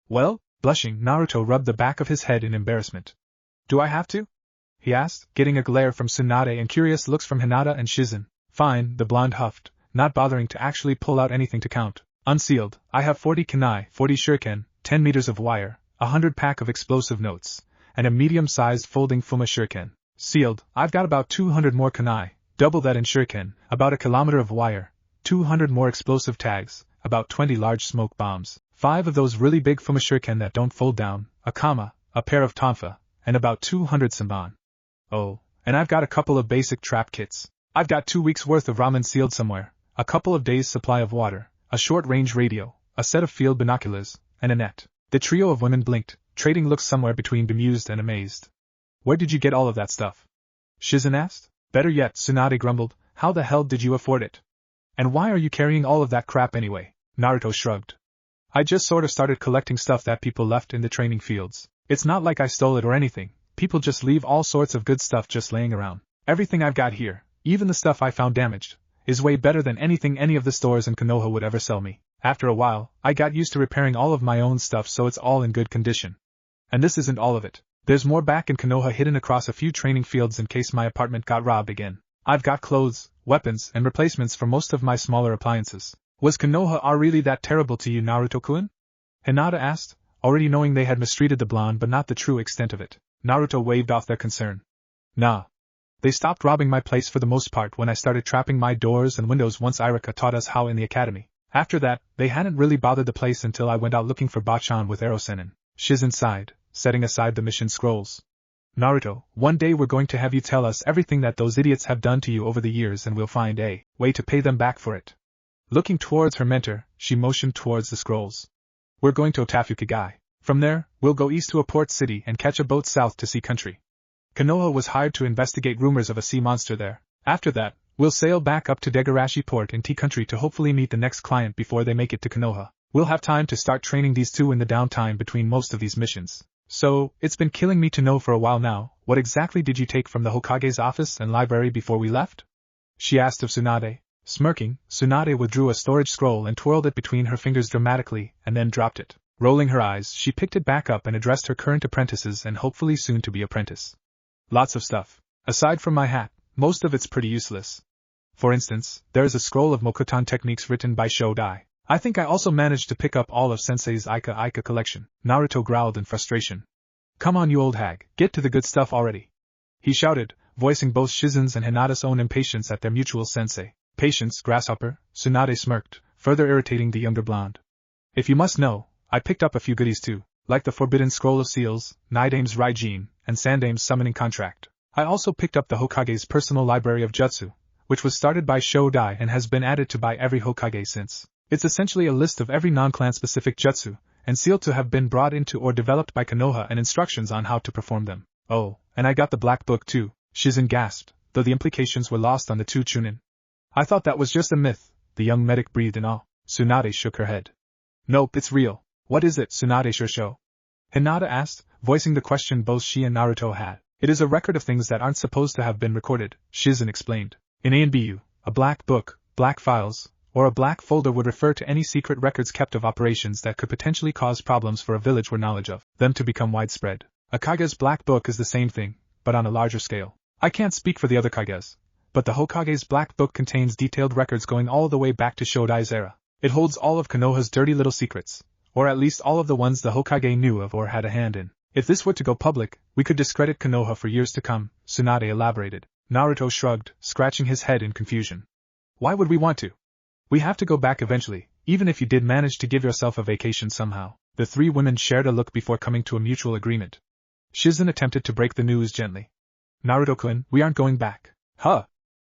Well? Blushing, Naruto rubbed the back of his head in embarrassment. Do I have to? He asked, getting a glare from Tsunade and curious looks from Hinata and Shizen. Fine, the blonde huffed, not bothering to actually pull out anything to count. Unsealed, I have 40 kunai, 40 shuriken, 10 meters of wire, 100 pack of explosive notes, and a medium-sized folding fuma shuriken. Sealed, I've got about 200 more kunai, double that in shuriken, about a kilometer of wire, 200 more explosive tags, about 20 large smoke bombs, 5 of those really big fuma shuriken that don't fold down, a kama, a pair of tonfa, and about 200 samban. Oh, and I've got a couple of basic trap kits. I've got 2 weeks' worth of ramen sealed somewhere, a couple of days' supply of water, a short-range radio, a set of field binoculars, and a net. The trio of women blinked, trading looks somewhere between bemused and amazed. Where did you get all of that stuff? Shizen asked. Better yet, Tsunade grumbled, how the hell did you afford it? And why are you carrying all of that crap anyway? Naruto shrugged. I just sort of started collecting stuff that people left in the training fields. It's not like I stole it or anything, people just leave all sorts of good stuff just laying around. Everything I've got here, even the stuff I found damaged, is way better than anything any of the stores in Konoha would ever sell me. After a while, I got used to repairing all of my own stuff, so it's all in good condition. And this isn't all of it. There's more back in Konoha hidden across a few training fields in case my apartment got robbed again. I've got clothes, weapons, and replacements for most of my smaller appliances. Was Konoha really that terrible to you, Naruto-kun? Hinata asked, already knowing they had mistreated the blonde but not the true extent of it. Naruto waved off their concern. Nah. They stopped robbing my place for the most part when I started trapping my doors and windows once Irika taught us how in the academy. After that, they hadn't really bothered the place until I went out looking for Bachan with Erosenin. Shizen sighed, setting aside the mission scrolls. Naruto, one day we're going to have you tell us everything that those idiots have done to you over the years, and we'll find a way to pay them back for it. Looking towards her mentor, she motioned towards the scrolls. We're going to Otafukigai. From there, we'll go east to a port city and catch a boat south to Sea Country. Konoha was hired to investigate rumors of a sea monster there. After that, we'll sail back up to Degarashi Port in Tea Country to hopefully meet the next client before they make it to Konoha. We'll have time to start training these two in the downtime between most of these missions. So, it's been killing me to know for a while now, what exactly did you take from the Hokage's office and library before we left? She asked of Tsunade. Smirking, Tsunade withdrew a storage scroll and twirled it between her fingers dramatically, and then dropped it. Rolling her eyes, she picked it back up and addressed her current apprentices and hopefully soon-to-be apprentice. Lots of stuff. Aside from my hat, most of it's pretty useless. For instance, there is a scroll of Mokutan techniques written by Shodai. I think I also managed to pick up all of Sensei's Ika collection. Naruto growled in frustration. Come on, you old hag, get to the good stuff already. He shouted, voicing both Shizen's and Hinata's own impatience at their mutual sensei. Patience, grasshopper, Tsunade smirked, further irritating the younger blonde. If you must know, I picked up a few goodies too, like the Forbidden Scroll of Seals, Nidame's Raijin, and Sandame's Summoning Contract. I also picked up the Hokage's personal library of jutsu, which was started by Shodai and has been added to by every Hokage since. It's essentially a list of every non-clan specific jutsu, and sealed to have been brought into or developed by Konoha and instructions on how to perform them. Oh, and I got the Black Book too, Shizen gasped, though the implications were lost on the two Chunin. I thought that was just a myth, the young medic breathed in awe. Tsunade shook her head. Nope, it's real. What is it, Tsunade Shursho? Hinata asked, voicing the question both she and Naruto had. It is a record of things that aren't supposed to have been recorded, Shizen explained. In ANBU, a black book, black files, or a black folder would refer to any secret records kept of operations that could potentially cause problems for a village where knowledge of them to become widespread. A Kage's black book is the same thing, but on a larger scale. I can't speak for the other Kages, but the Hokage's Black Book contains detailed records going all the way back to Shodai's era. It holds all of Konoha's dirty little secrets, or at least all of the ones the Hokage knew of or had a hand in. If this were to go public, we could discredit Konoha for years to come, Tsunade elaborated. Naruto shrugged, scratching his head in confusion. Why would we want to? We have to go back eventually, even if you did manage to give yourself a vacation somehow. The three women shared a look before coming to a mutual agreement. Shizen attempted to break the news gently. Naruto-kun, we aren't going back. Huh?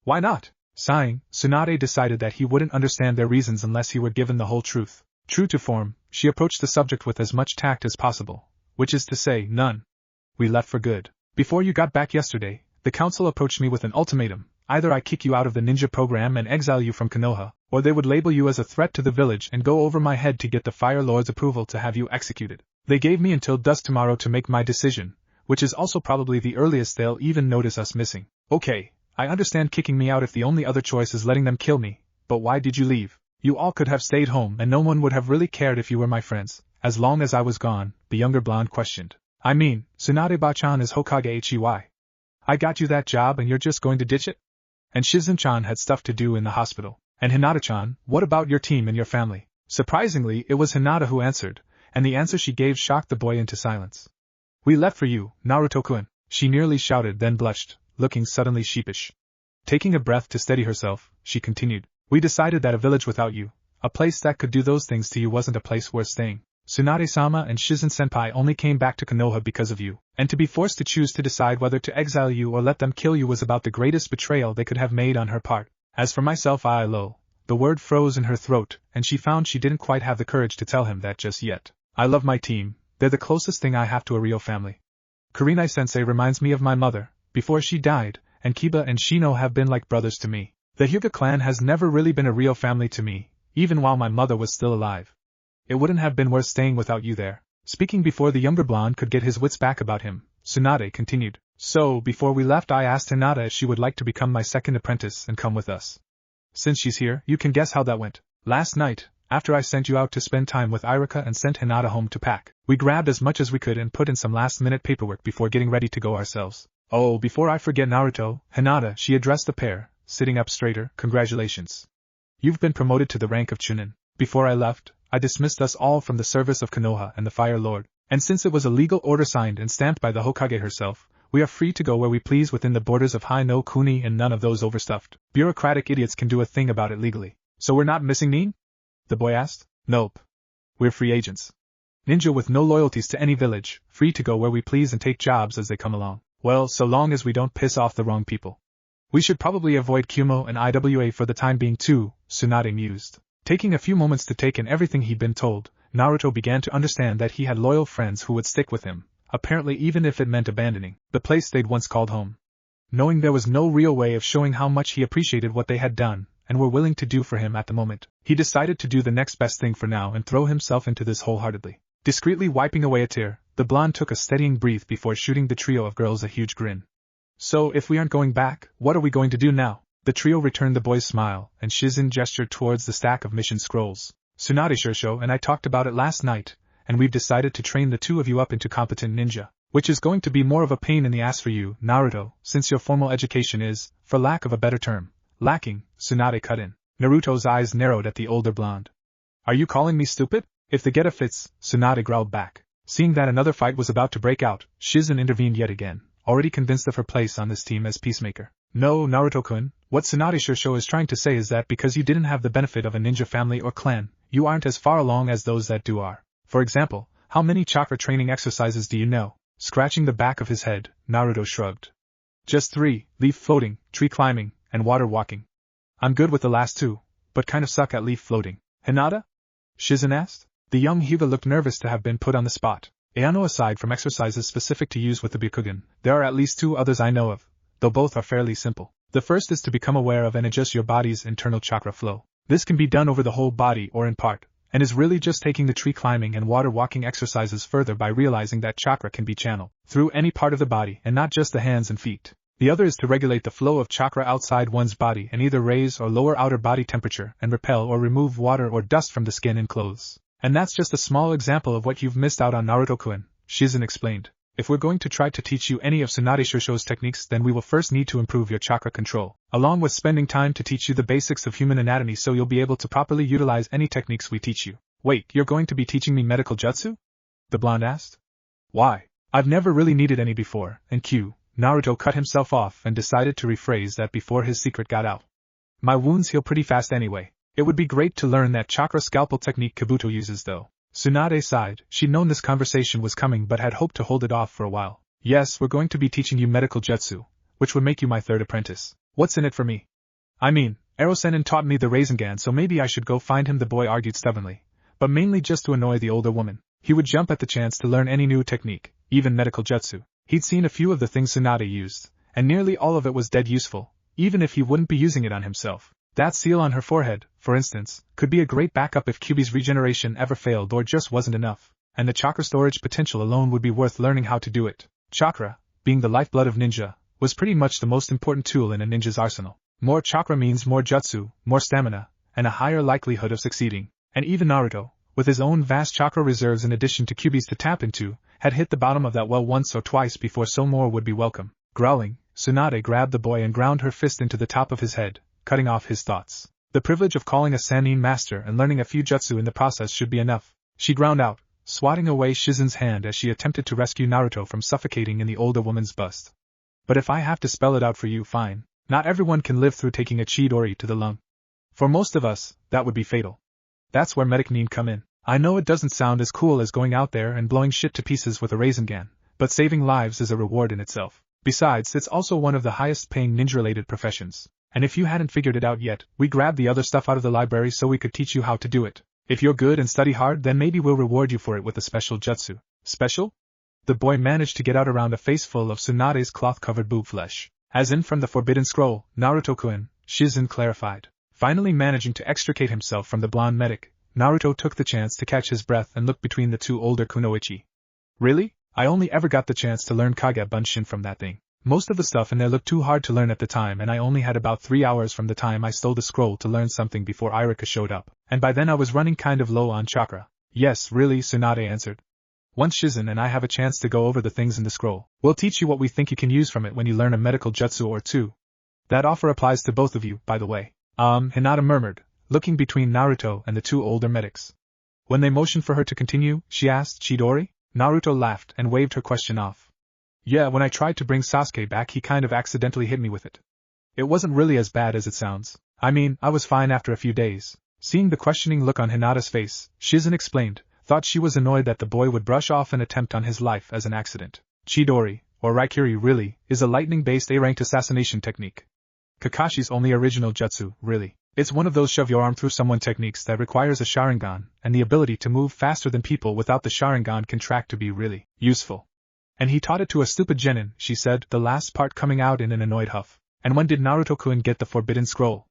Why not? Sighing, Tsunade decided that he wouldn't understand their reasons unless he were given the whole truth. True to form, she approached the subject with as much tact as possible, which is to say, none. We left for good. Before you got back yesterday, the council approached me with an ultimatum. Either I kick you out of the ninja program and exile you from Konoha, or they would label you as a threat to the village and go over my head to get the Fire Lord's approval to have you executed. They gave me until dusk tomorrow to make my decision, which is also probably the earliest they'll even notice us missing. Okay, I understand kicking me out if the only other choice is letting them kill me, but why did you leave? You all could have stayed home and no one would have really cared if you were my friends, as long as I was gone, the younger blonde questioned. I mean, Tsunade-ba-chan is Hokage Hei. I got you that job and you're just going to ditch it? And Shizen-chan had stuff to do in the hospital. And Hinata-chan, what about your team and your family? Surprisingly, it was Hinata who answered, and the answer she gave shocked the boy into silence. We left for you, Naruto-kun, she nearly shouted, then blushed, looking suddenly sheepish. Taking a breath to steady herself, she continued. We decided that a village without you, a place that could do those things to you, wasn't a place worth staying. Tsunade-sama and Shizen-senpai only came back to Konoha because of you, and to be forced to choose to decide whether to exile you or let them kill you was about the greatest betrayal they could have made on her part. As for myself, the word froze in her throat, and she found she didn't quite have the courage to tell him that just yet. I love my team, they're the closest thing I have to a real family. Kurenai-sensei reminds me of my mother, before she died, and Kiba and Shino have been like brothers to me. The Hyuga clan has never really been a real family to me, even while my mother was still alive. It wouldn't have been worth staying without you there. Speaking before the younger blonde could get his wits back about him, Tsunade continued. So, before we left, I asked Hinata if she would like to become my second apprentice and come with us. Since she's here, you can guess how that went. Last night, after I sent you out to spend time with Irika and sent Hinata home to pack, we grabbed as much as we could and put in some last-minute paperwork before getting ready to go ourselves. Oh, before I forget, Naruto, Hinata, she addressed the pair, sitting up straighter, congratulations. You've been promoted to the rank of Chunin. Before I left, I dismissed us all from the service of Konoha and the Fire Lord, and since it was a legal order signed and stamped by the Hokage herself, we are free to go where we please within the borders of Hai no Kuni, and none of those overstuffed, bureaucratic idiots can do a thing about it legally. So we're not missing Nin? The boy asked. Nope. We're free agents. Ninja with no loyalties to any village, free to go where we please and take jobs as they come along. Well, so long as we don't piss off the wrong people. We should probably avoid Kumo and IWA for the time being too, Tsunade mused. Taking a few moments to take in everything he'd been told, Naruto began to understand that he had loyal friends who would stick with him, apparently even if it meant abandoning the place they'd once called home. Knowing there was no real way of showing how much he appreciated what they had done, and were willing to do for him at the moment, he decided to do the next best thing for now and throw himself into this wholeheartedly. Discreetly wiping away a tear, the blonde took a steadying breath before shooting the trio of girls a huge grin. So if we aren't going back, what are we going to do now? The trio returned the boy's smile, and Shizen gestured towards the stack of mission scrolls. Tsunade Shirsho and I talked about it last night, and we've decided to train the two of you up into competent ninja, which is going to be more of a pain in the ass for you, Naruto, since your formal education is, for lack of a better term, lacking, Tsunade cut in. Naruto's eyes narrowed at the older blonde. Are you calling me stupid? If the get-a fits, Tsunade growled back. Seeing that another fight was about to break out, Shizen intervened yet again, already convinced of her place on this team as peacemaker. No, Naruto-kun, what Tsunade Shirsho is trying to say is that because you didn't have the benefit of a ninja family or clan, you aren't as far along as those that do are. For example, how many chakra training exercises do you know? Scratching the back of his head, Naruto shrugged. Just 3, leaf floating, tree climbing, and water walking. I'm good with the last 2, but kind of suck at leaf floating. Hinata? Shizen asked. The young Hyuga looked nervous to have been put on the spot. Ayano, aside from exercises specific to use with the Byakugan, there are at least 2 others I know of, though both are fairly simple. The first is to become aware of and adjust your body's internal chakra flow. This can be done over the whole body or in part, and is really just taking the tree climbing and water walking exercises further by realizing that chakra can be channeled through any part of the body and not just the hands and feet. The other is to regulate the flow of chakra outside one's body and either raise or lower outer body temperature and repel or remove water or dust from the skin and clothes. And that's just a small example of what you've missed out on, Naruto-kun, Shizen explained. If we're going to try to teach you any of Tsunade Shosho's techniques, then we will first need to improve your chakra control, along with spending time to teach you the basics of human anatomy so you'll be able to properly utilize any techniques we teach you. Wait, you're going to be teaching me medical jutsu? The blonde asked. Why? I've never really needed any before, and Naruto cut himself off and decided to rephrase that before his secret got out. My wounds heal pretty fast anyway. It would be great to learn that chakra scalpel technique Kabuto uses though. Tsunade sighed. She'd known this conversation was coming but had hoped to hold it off for a while. Yes, we're going to be teaching you medical jutsu, which would make you my third apprentice. What's in it for me? I mean, Ero-sennin taught me the Rasengan, so maybe I should go find him, the boy argued stubbornly. But mainly just to annoy the older woman. He would jump at the chance to learn any new technique, even medical jutsu. He'd seen a few of the things Tsunade used, and nearly all of it was dead useful, even if he wouldn't be using it on himself. That seal on her forehead, for instance, could be a great backup if Kyuubi's regeneration ever failed or just wasn't enough, and the chakra storage potential alone would be worth learning how to do it. Chakra, being the lifeblood of ninja, was pretty much the most important tool in a ninja's arsenal. More chakra means more jutsu, more stamina, and a higher likelihood of succeeding. And even Naruto, with his own vast chakra reserves in addition to Kyuubi's to tap into, had hit the bottom of that well once or twice before some more would be welcome. Growling, Tsunade grabbed the boy and ground her fist into the top of his head, cutting off his thoughts. The privilege of calling a Sannin master and learning a few jutsu in the process should be enough. She ground out, swatting away Shizen's hand as she attempted to rescue Naruto from suffocating in the older woman's bust. But if I have to spell it out for you, fine. Not everyone can live through taking a Chidori to the lung. For most of us, that would be fatal. That's where medic nin come in. I know it doesn't sound as cool as going out there and blowing shit to pieces with a Rasengan, but saving lives is a reward in itself. Besides, it's also one of the highest paying ninja-related professions. And if you hadn't figured it out yet, we grabbed the other stuff out of the library so we could teach you how to do it. If you're good and study hard, then maybe we'll reward you for it with a special jutsu. Special? The boy managed to get out around a face full of Tsunade's cloth-covered boob flesh. As in from the Forbidden Scroll, Naruto-kun, Shizen clarified. Finally managing to extricate himself from the blonde medic, Naruto took the chance to catch his breath and look between the two older kunoichi. Really? I only ever got the chance to learn Kage Bunshin from that thing. Most of the stuff in there looked too hard to learn at the time, and I only had about 3 hours from the time I stole the scroll to learn something before Irika showed up, and by then I was running kind of low on chakra. Yes, really, Tsunade answered. Once Shizen and I have a chance to go over the things in the scroll, we'll teach you what we think you can use from it when you learn a medical jutsu or two. That offer applies to both of you, by the way. Hinata murmured, looking between Naruto and the two older medics. When they motioned for her to continue, she asked, Chidori? Naruto laughed and waved her question off. Yeah, when I tried to bring Sasuke back, he kind of accidentally hit me with it. It wasn't really as bad as it sounds. I mean, I was fine after a few days. Seeing the questioning look on Hinata's face, Shizen explained, thought she was annoyed that the boy would brush off an attempt on his life as an accident. Chidori, or Raikiri really, is a lightning-based A-ranked assassination technique. Kakashi's only original jutsu, really. It's one of those shove your arm through someone techniques that requires a Sharingan, and the ability to move faster than people without the Sharingan can track to be really useful. And he taught it to a stupid genin, she said, the last part coming out in an annoyed huff. And when did Naruto-kun get the Forbidden Scroll?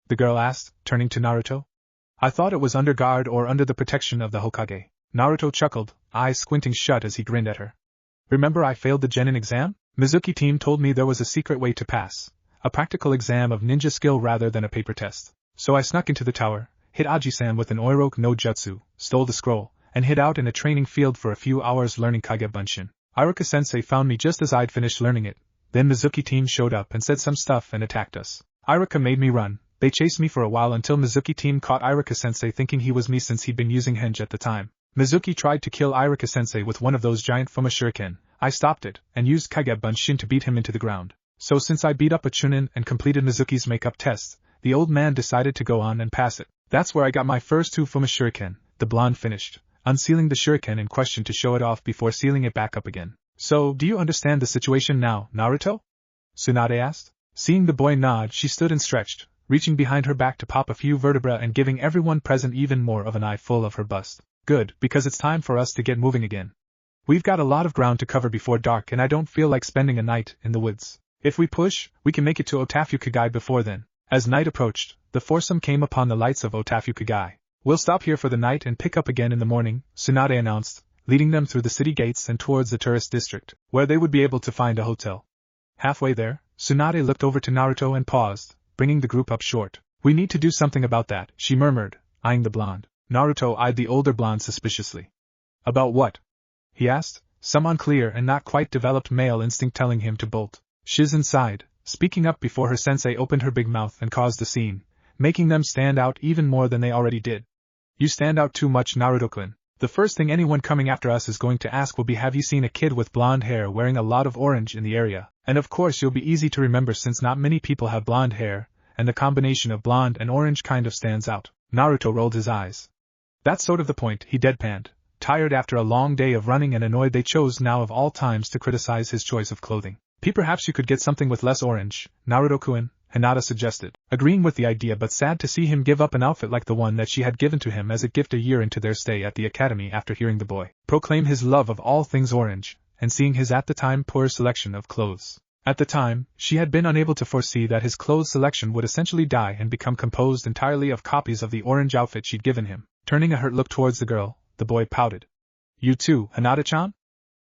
The girl asked, turning to Naruto. I thought it was under guard or under the protection of the Hokage. Naruto chuckled, eyes squinting shut as he grinned at her. Remember I failed the genin exam? Mizuki team told me there was a secret way to pass. A practical exam of ninja skill rather than a paper test. So I snuck into the tower, hit Aji-san with an Oiroku no Jutsu, stole the scroll, and hid out in a training field for a few hours learning Kage Bunshin. Iruka-sensei found me just as I'd finished learning it. Then Mizuki team showed up and said some stuff and attacked us. Iruka made me run. They chased me for a while until Mizuki team caught Iruka-sensei thinking he was me since he'd been using henge at the time. Mizuki tried to kill Iruka-sensei with one of those giant Fuma shuriken. I stopped it, and used Kage Bunshin to beat him into the ground. So since I beat up a Chunin and completed Mizuki's makeup test, the old man decided to go on and pass it. That's where I got my first 2 Fuma shuriken, the blonde finished, unsealing the shuriken in question to show it off before sealing it back up again. So, do you understand the situation now, Naruto? Tsunade asked. Seeing the boy nod, she stood and stretched, reaching behind her back to pop a few vertebrae and giving everyone present even more of an eye full of her bust. Good, because it's time for us to get moving again. We've got a lot of ground to cover before dark and I don't feel like spending a night in the woods. If we push, we can make it to Otafukugai before then. As night approached, the foursome came upon the lights of Otafukugai. We'll stop here for the night and pick up again in the morning, Tsunade announced, leading them through the city gates and towards the tourist district, where they would be able to find a hotel. Halfway there, Tsunade looked over to Naruto and paused, bringing the group up short. We need to do something about that, she murmured, eyeing the blonde. Naruto eyed the older blonde suspiciously. About what? He asked, some unclear and not quite developed male instinct telling him to bolt. Shizen sighed, speaking up before her sensei opened her big mouth and caused a scene, making them stand out even more than they already did. You stand out too much, Naruto-kun. The first thing anyone coming after us is going to ask will be, have you seen a kid with blonde hair wearing a lot of orange in the area? And of course you'll be easy to remember since not many people have blonde hair, and the combination of blonde and orange kind of stands out. Naruto rolled his eyes. That's sort of the point, he deadpanned, tired after a long day of running and annoyed they chose now of all times to criticize his choice of clothing. Perhaps you could get something with less orange, Naruto-kun, Hinata suggested, agreeing with the idea but sad to see him give up an outfit like the one that she had given to him as a gift a year into their stay at the academy after hearing the boy proclaim his love of all things orange, and seeing his at the time poor selection of clothes. At the time, she had been unable to foresee that his clothes selection would essentially die and become composed entirely of copies of the orange outfit she'd given him. Turning a hurt look towards the girl, the boy pouted. You too, Hinata-chan?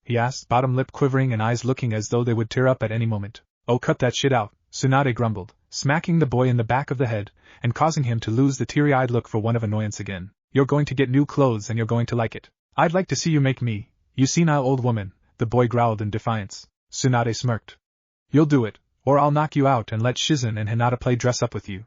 He asked, bottom lip quivering and eyes looking as though they would tear up at any moment. Oh, cut that shit out, Tsunade grumbled, smacking the boy in the back of the head, and causing him to lose the teary-eyed look for one of annoyance again. You're going to get new clothes and you're going to like it. I'd like to see you make me, you senile old woman, the boy growled in defiance. Tsunade smirked. You'll do it, or I'll knock you out and let Shizen and Hinata play dress-up with you.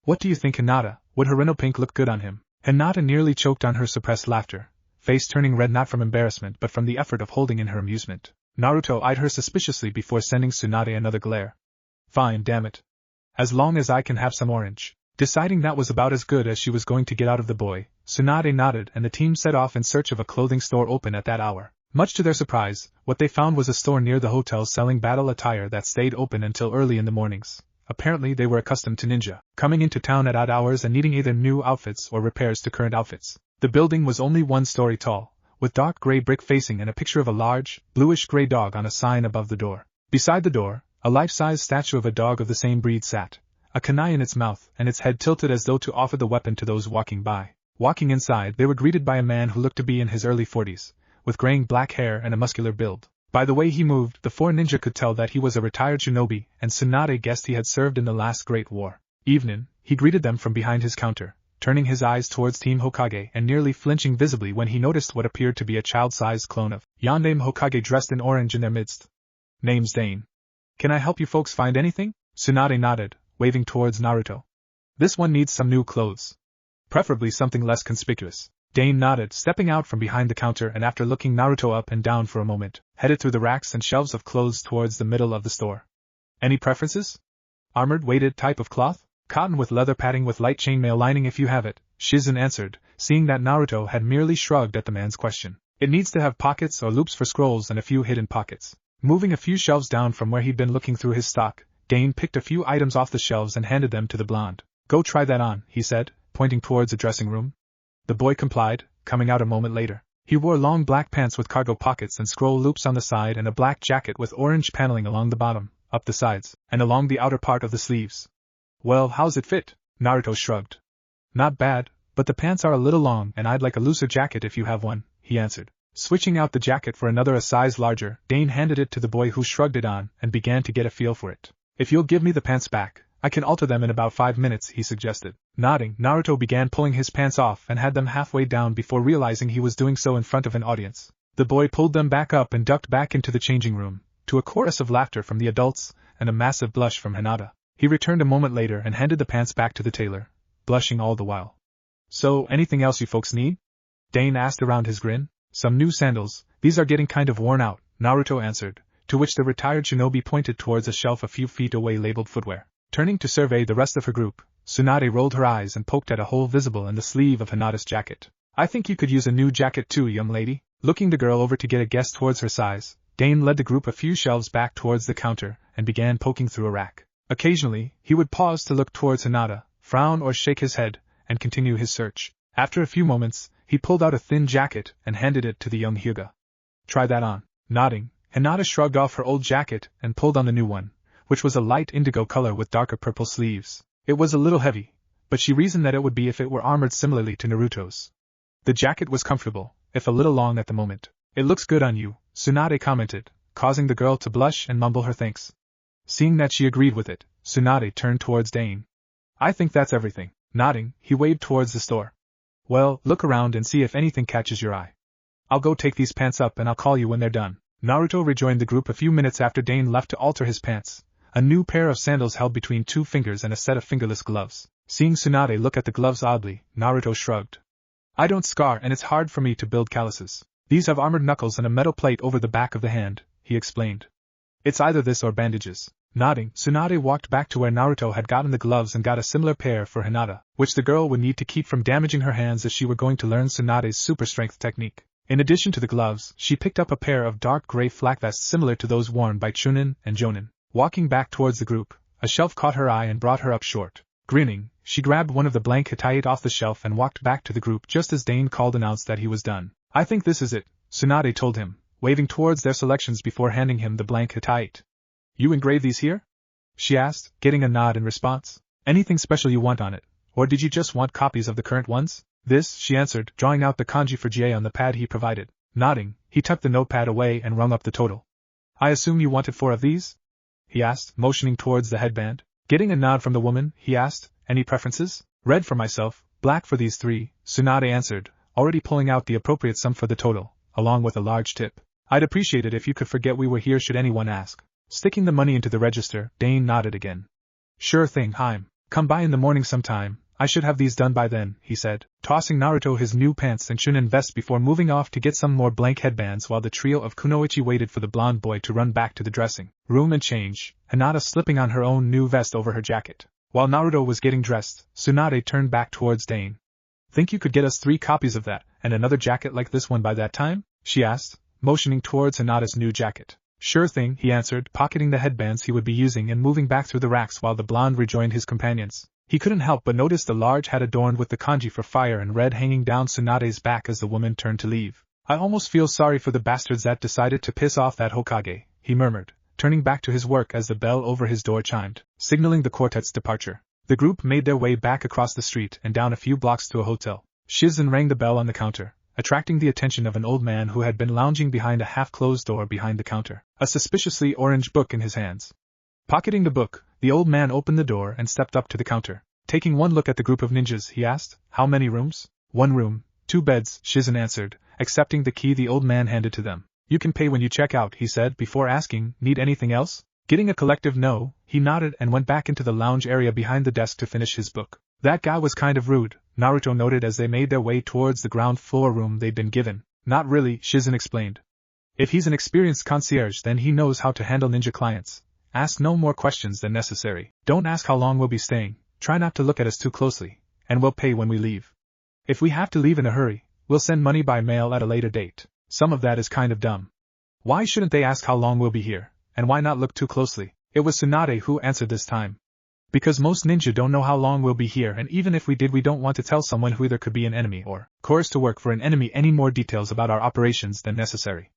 What do you think, Hinata? Would her Reno pink look good on him? Hinata nearly choked on her suppressed laughter, face turning red not from embarrassment but from the effort of holding in her amusement. Naruto eyed her suspiciously before sending Tsunade another glare. Fine, damn it. As long as I can have some orange. Deciding that was about as good as she was going to get out of the boy, Tsunade nodded and the team set off in search of a clothing store open at that hour. Much to their surprise, what they found was a store near the hotel selling battle attire that stayed open until early in the mornings. Apparently they were accustomed to ninja coming into town at odd hours and needing either new outfits or repairs to current outfits. The building was only 1 story tall, with dark gray brick facing and a picture of a large, bluish-gray dog on a sign above the door. Beside the door, a life-size statue of a dog of the same breed sat, a kunai in its mouth and its head tilted as though to offer the weapon to those walking by. Walking inside, they were greeted by a man who looked to be in his early 40s, with graying black hair and a muscular build. By the way he moved, the 4 ninja could tell that he was a retired shinobi, and Tsunade guessed he had served in the last Great War. Evening, he greeted them from behind his counter, turning his eyes towards Team Hokage and nearly flinching visibly when he noticed what appeared to be a child-sized clone of Yondaime Hokage dressed in orange in their midst. Name's Dane. Can I help you folks find anything? Tsunade nodded, waving towards Naruto. This one needs some new clothes. Preferably something less conspicuous. Dane nodded, stepping out from behind the counter and after looking Naruto up and down for a moment, headed through the racks and shelves of clothes towards the middle of the store. Any preferences? Armored weighted type of cloth? Cotton with leather padding with light chainmail lining if you have it, Shizen answered, seeing that Naruto had merely shrugged at the man's question. It needs to have pockets or loops for scrolls and a few hidden pockets. Moving a few shelves down from where he'd been looking through his stock, Dane picked a few items off the shelves and handed them to the blonde. Go try that on, he said, pointing towards a dressing room. The boy complied, coming out a moment later. He wore long black pants with cargo pockets and scroll loops on the side and a black jacket with orange paneling along the bottom, up the sides, and along the outer part of the sleeves. Well, how's it fit? Naruto shrugged. Not bad, but the pants are a little long and I'd like a looser jacket if you have one, he answered. Switching out the jacket for another a size larger, Dane handed it to the boy who shrugged it on and began to get a feel for it. If you'll give me the pants back, I can alter them in about 5 minutes, he suggested. Nodding, Naruto began pulling his pants off and had them halfway down before realizing he was doing so in front of an audience. The boy pulled them back up and ducked back into the changing room, to a chorus of laughter from the adults and a massive blush from Hinata. He returned a moment later and handed the pants back to the tailor, blushing all the while. So, anything else you folks need? Dane asked around his grin. Some new sandals, these are getting kind of worn out, Naruto answered, to which the retired shinobi pointed towards a shelf a few feet away labeled footwear. Turning to survey the rest of her group, Tsunade rolled her eyes and poked at a hole visible in the sleeve of Hinata's jacket. I think you could use a new jacket too, young lady. Looking the girl over to get a guess towards her size, Dane led the group a few shelves back towards the counter and began poking through a rack. Occasionally, he would pause to look towards Hinata, frown or shake his head, and continue his search. After a few moments, he pulled out a thin jacket and handed it to the young Hyuga. Try that on. Nodding, Hinata shrugged off her old jacket and pulled on the new one, which was a light indigo color with darker purple sleeves. It was a little heavy, but she reasoned that it would be if it were armored similarly to Naruto's. The jacket was comfortable, if a little long at the moment. It looks good on you, Tsunade commented, causing the girl to blush and mumble her thanks. Seeing that she agreed with it, Tsunade turned towards Dane. I think that's everything. Nodding, he waved towards the store. Well, look around and see if anything catches your eye. I'll go take these pants up and I'll call you when they're done. Naruto rejoined the group a few minutes after Dane left to alter his pants, a new pair of sandals held between 2 fingers and a set of fingerless gloves. Seeing Tsunade look at the gloves oddly, Naruto shrugged. I don't scar and it's hard for me to build calluses. These have armored knuckles and a metal plate over the back of the hand, he explained. It's either this or bandages. Nodding, Tsunade walked back to where Naruto had gotten the gloves and got a similar pair for Hinata, which the girl would need to keep from damaging her hands if she were going to learn Tsunade's super strength technique. In addition to the gloves, she picked up a pair of dark gray flak vests similar to those worn by Chunin and Jonin. Walking back towards the group, a shelf caught her eye and brought her up short. Grinning, she grabbed one of the blank attire off the shelf and walked back to the group just as Dane announced that he was done. I think this is it, Tsunade told him, waving towards their selections before handing him the blank attire. You engrave these here? She asked, getting a nod in response. Anything special you want on it, or did you just want copies of the current ones? This, she answered, drawing out the kanji for Jie on the pad he provided. Nodding, he tucked the notepad away and rung up the total. I assume you wanted 4 of these? He asked, motioning towards the headband. Getting a nod from the woman, he asked, any preferences? Red for myself, black for these 3, Tsunade answered, already pulling out the appropriate sum for the total, along with a large tip. I'd appreciate it if you could forget we were here should anyone ask. Sticking the money into the register, Dane nodded again. Sure thing, Haim. Come by in the morning sometime. I should have these done by then, he said, tossing Naruto his new pants and Chunin vest before moving off to get some more blank headbands while the trio of kunoichi waited for the blonde boy to run back to the dressing room and change, Hinata slipping on her own new vest over her jacket. While Naruto was getting dressed, Tsunade turned back towards Dane. Think you could get us 3 copies of that, and another jacket like this one by that time? She asked, motioning towards Hinata's new jacket. Sure thing, he answered, pocketing the headbands he would be using and moving back through the racks while the blonde rejoined his companions. He couldn't help but notice the large hat adorned with the kanji for fire and red hanging down Tsunade's back as the woman turned to leave. I almost feel sorry for the bastards that decided to piss off that Hokage, he murmured, turning back to his work as the bell over his door chimed, signaling the quartet's departure. The group made their way back across the street and down a few blocks to a hotel. Shizen rang the bell on the counter, attracting the attention of an old man who had been lounging behind a half-closed door behind the counter, a suspiciously orange book in his hands. Pocketing the book, the old man opened the door and stepped up to the counter. Taking one look at the group of ninjas, he asked, how many rooms? 1 room, 2 beds, Shizen answered, accepting the key the old man handed to them. You can pay when you check out, he said before asking, need anything else? Getting a collective no, he nodded and went back into the lounge area behind the desk to finish his book. That guy was kind of rude, Naruto noted as they made their way towards the ground floor room they'd been given. Not really, Shizen explained. If he's an experienced concierge then he knows how to handle ninja clients. Ask no more questions than necessary. Don't ask how long we'll be staying, try not to look at us too closely, and we'll pay when we leave. If we have to leave in a hurry, we'll send money by mail at a later date. Some of that is kind of dumb. Why shouldn't they ask how long we'll be here, and why not look too closely? It was Tsunade who answered this time. Because most ninja don't know how long we'll be here, and even if we did we don't want to tell someone who either could be an enemy or coerced to work for an enemy any more details about our operations than necessary.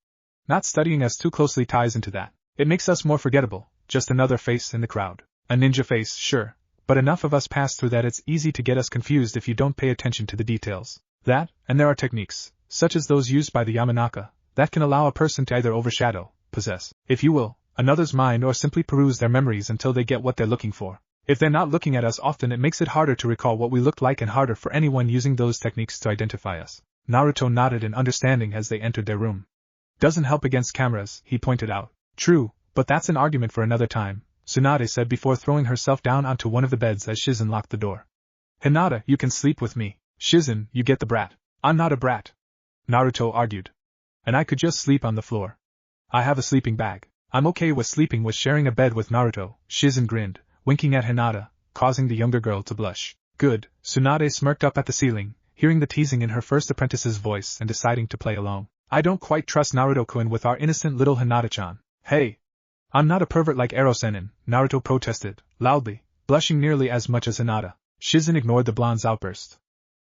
Not studying us too closely ties into that. It makes us more forgettable, just another face in the crowd. A ninja face, sure, but enough of us pass through that it's easy to get us confused if you don't pay attention to the details. That, and there are techniques, such as those used by the Yamanaka, that can allow a person to either overshadow, possess, if you will, another's mind or simply peruse their memories until they get what they're looking for. If they're not looking at us often it makes it harder to recall what we looked like and harder for anyone using those techniques to identify us. Naruto nodded in understanding as they entered their room. Doesn't help against cameras, he pointed out. True, but that's an argument for another time, Tsunade said before throwing herself down onto one of the beds as Shizen locked the door. Hinata, you can sleep with me. Shizen, you get the brat. I'm not a brat, Naruto argued. And I could just sleep on the floor. I have a sleeping bag. I'm okay with sleeping with sharing a bed with Naruto, Shizen grinned, winking at Hinata, causing the younger girl to blush. Good, Tsunade smirked up at the ceiling, hearing the teasing in her first apprentice's voice and deciding to play along. I don't quite trust Naruto-kun with our innocent little Hinata-chan. Hey! I'm not a pervert like Ero-senin, Naruto protested, loudly, blushing nearly as much as Hinata. Shizen ignored the blonde's outburst.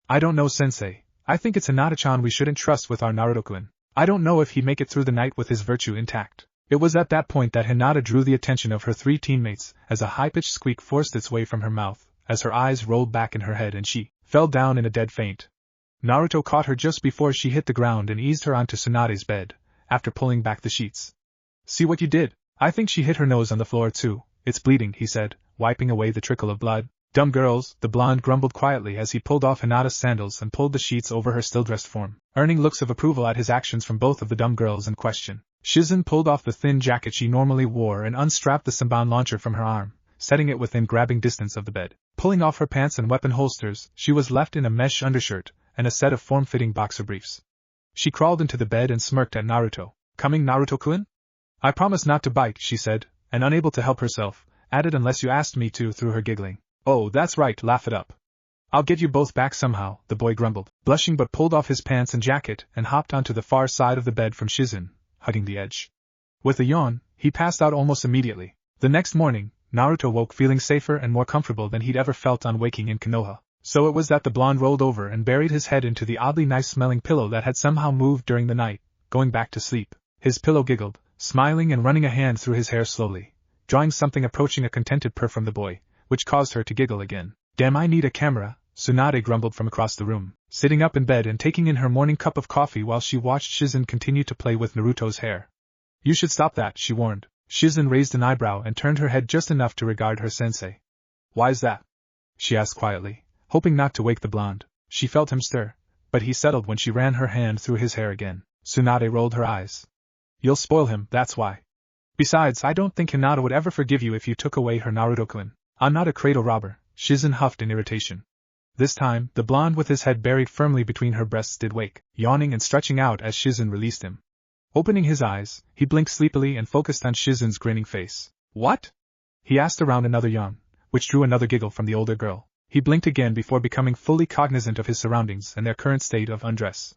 I don't know, sensei. I think it's Hinata-chan we shouldn't trust with our Naruto-kun. I don't know if he'd make it through the night with his virtue intact. It was at that point that Hinata drew the attention of her 3 teammates, as a high-pitched squeak forced its way from her mouth, as her eyes rolled back in her head and she fell down in a dead faint. Naruto caught her just before she hit the ground and eased her onto Tsunade's bed, after pulling back the sheets. See what you did? I think she hit her nose on the floor too. It's bleeding, he said, wiping away the trickle of blood. Dumb girls, the blonde grumbled quietly as he pulled off Hinata's sandals and pulled the sheets over her still-dressed form. earning looks of approval at his actions from both of the dumb girls in question. Shizen pulled off the thin jacket she normally wore and unstrapped the Samban launcher from her arm, setting it within grabbing distance of the bed. Pulling off her pants and weapon holsters, she was left in a mesh undershirt and a set of form-fitting boxer briefs. She crawled into the bed and smirked at Naruto. "Coming, Naruto-kun? I promise not to bite," she said, and unable to help herself, added, "unless you asked me to," through her giggling. "Oh, that's right, laugh it up. I'll get you both back somehow," the boy grumbled, blushing, but pulled off his pants and jacket and hopped onto the far side of the bed from Shizen, hugging the edge. With a yawn, he passed out almost immediately. The next morning, Naruto woke feeling safer and more comfortable than he'd ever felt on waking in Konoha. So it was that the blonde rolled over and buried his head into the oddly nice-smelling pillow that had somehow moved during the night, going back to sleep. His pillow giggled, smiling and running a hand through his hair slowly, drawing something approaching a contented purr from the boy, which caused her to giggle again. "Damn, I need a camera," Tsunade grumbled from across the room, sitting up in bed and taking in her morning cup of coffee while she watched Shizen continue to play with Naruto's hair. "You should stop that," she warned. Shizen raised an eyebrow and turned her head just enough to regard her sensei. "Why's that?" she asked quietly, hoping not to wake the blonde. She felt him stir, but he settled when she ran her hand through his hair again. Tsunade rolled her eyes. "You'll spoil him, that's why. Besides, I don't think Hinata would ever forgive you if you took away her Naruto-kun." "I'm not a cradle robber," Shizen huffed in irritation. This time, the blonde with his head buried firmly between her breasts did wake, yawning and stretching out as Shizen released him. Opening his eyes, he blinked sleepily and focused on Shizen's grinning face. "What?" he asked around another yawn, which drew another giggle from the older girl. He blinked again before becoming fully cognizant of his surroundings and their current state of undress.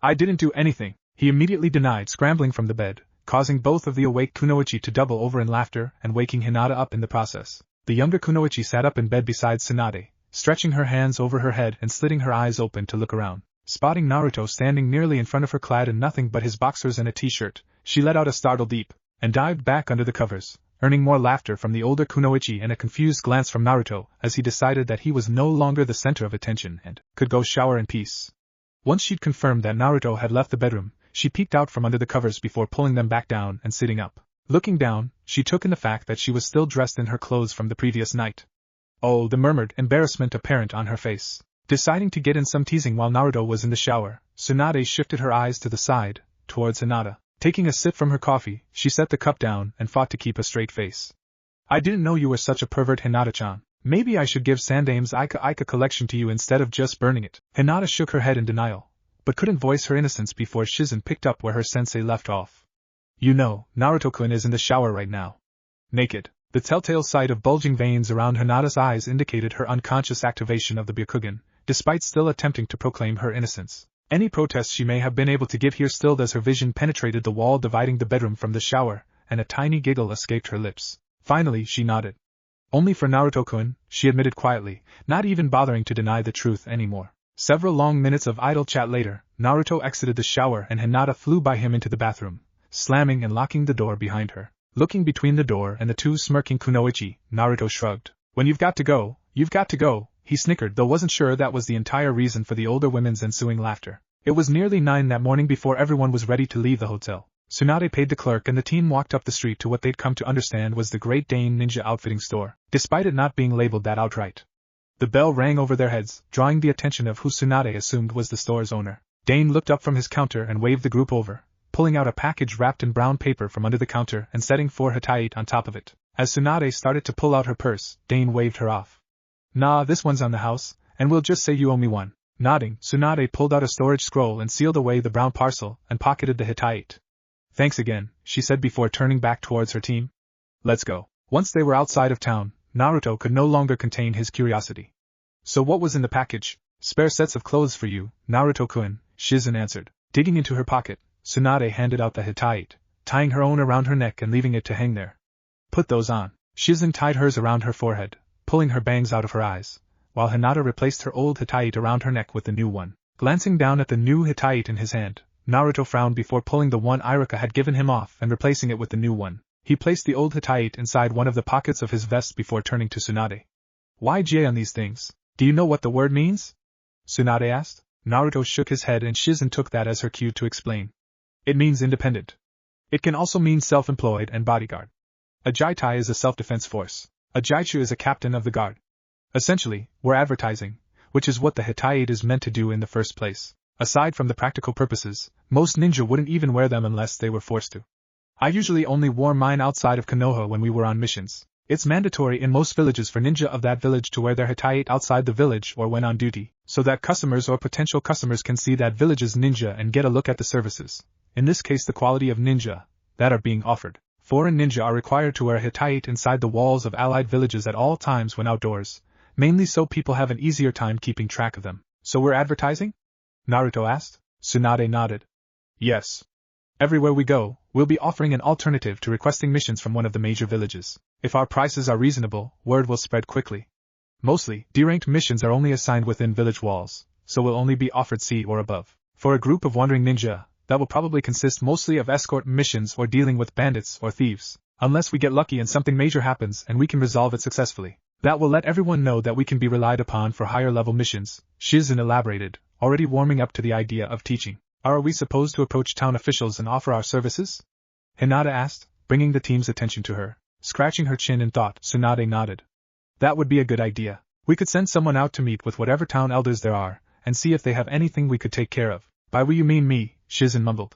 "I didn't do anything," he immediately denied, scrambling from the bed, causing both of the awake kunoichi to double over in laughter and waking Hinata up in the process. The younger kunoichi sat up in bed beside Tsunade, stretching her hands over her head and slitting her eyes open to look around. Spotting Naruto standing nearly in front of her clad in nothing but his boxers and a t-shirt, she let out a startled leap and dived back under the covers, earning more laughter from the older kunoichi and a confused glance from Naruto as he decided that he was no longer the center of attention and could go shower in peace. Once she'd confirmed that Naruto had left the bedroom, she peeked out from under the covers before pulling them back down and sitting up. Looking down, she took in the fact that she was still dressed in her clothes from the previous night. "Oh," the murmured, embarrassment apparent on her face. Deciding to get in some teasing while Naruto was in the shower, Tsunade shifted her eyes to the side, towards Hinata. Taking a sip from her coffee, she set the cup down and fought to keep a straight face. "I didn't know you were such a pervert, Hinata-chan. Maybe I should give Sandame's Aika collection to you instead of just burning it." Hinata shook her head in denial, but couldn't voice her innocence before Shizen picked up where her sensei left off. "You know, Naruto-kun is in the shower right now. Naked." The telltale sight of bulging veins around Hinata's eyes indicated her unconscious activation of the Byakugan, despite still attempting to proclaim her innocence. Any protest she may have been able to give here stilled as her vision penetrated the wall dividing the bedroom from the shower, and a tiny giggle escaped her lips. Finally, she nodded. "Only for Naruto-kun," she admitted quietly, not even bothering to deny the truth anymore. Several long minutes of idle chat later, Naruto exited the shower and Hinata flew by him into the bathroom, slamming and locking the door behind her. Looking between the door and the two smirking kunoichi, Naruto shrugged. "When you've got to go, you've got to go," he snickered, though wasn't sure that was the entire reason for the older women's ensuing laughter. It was nearly 9 that morning before everyone was ready to leave the hotel. Tsunade paid the clerk and the team walked up the street to what they'd come to understand was the Great Dane Ninja Outfitting Store, despite it not being labeled that outright. The bell rang over their heads, drawing the attention of who Tsunade assumed was the store's owner. Dane looked up from his counter and waved the group over, pulling out a package wrapped in brown paper from under the counter and setting 4 hitite on top of it. As Tsunade started to pull out her purse, Dane waved her off. "Nah, this one's on the house, and we'll just say you owe me one." Nodding, Tsunade pulled out a storage scroll and sealed away the brown parcel and pocketed the hitite. "Thanks again," she said before turning back towards her team. "Let's go." Once they were outside of town, Naruto could no longer contain his curiosity. "So what was in the package?" "Spare sets of clothes for you, Naruto-kun," Shizen answered. Digging into her pocket, Tsunade handed out the hitite, tying her own around her neck and leaving it to hang there. "Put those on." Shizen tied hers around her forehead, pulling her bangs out of her eyes, while Hinata replaced her old hitite around her neck with the new one. Glancing down at the new hitite in his hand, Naruto frowned before pulling the one Iruka had given him off and replacing it with the new one. He placed the old hitite inside one of the pockets of his vest before turning to Tsunade. "Why J on these things? Do you know what the word means?" Tsunade asked. Naruto shook his head and Shizen took that as her cue to explain. "It means independent. It can also mean self-employed and bodyguard. A Jaitai is a self-defense force. A Jaichu is a captain of the guard. Essentially, we're advertising, which is what the hitite is meant to do in the first place." Aside from the practical purposes, most ninja wouldn't even wear them unless they were forced to. I usually only wore mine outside of Konoha when we were on missions. It's mandatory in most villages for ninja of that village to wear their attire outside the village or when on duty, so that customers or potential customers can see that village's ninja and get a look at the services. In this case, the quality of ninja that are being offered. Foreign ninja are required to wear a attire inside the walls of allied villages at all times when outdoors, mainly so people have an easier time keeping track of them. So we're advertising? Naruto asked. Tsunade nodded. Yes. Everywhere we go, we'll be offering an alternative to requesting missions from one of the major villages. If our prices are reasonable, word will spread quickly. Mostly, D-ranked missions are only assigned within village walls, so will only be offered C or above. For a group of wandering ninja, that will probably consist mostly of escort missions or dealing with bandits or thieves, unless we get lucky and something major happens and we can resolve it successfully. That will let everyone know that we can be relied upon for higher level missions, Shizen elaborated, already warming up to the idea of teaching. Are we supposed to approach town officials and offer our services? Hinata asked, bringing the team's attention to her. Scratching her chin in thought, Tsunade nodded. That would be a good idea. We could send someone out to meet with whatever town elders there are, and see if they have anything we could take care of. By we you mean me, Shizen mumbled.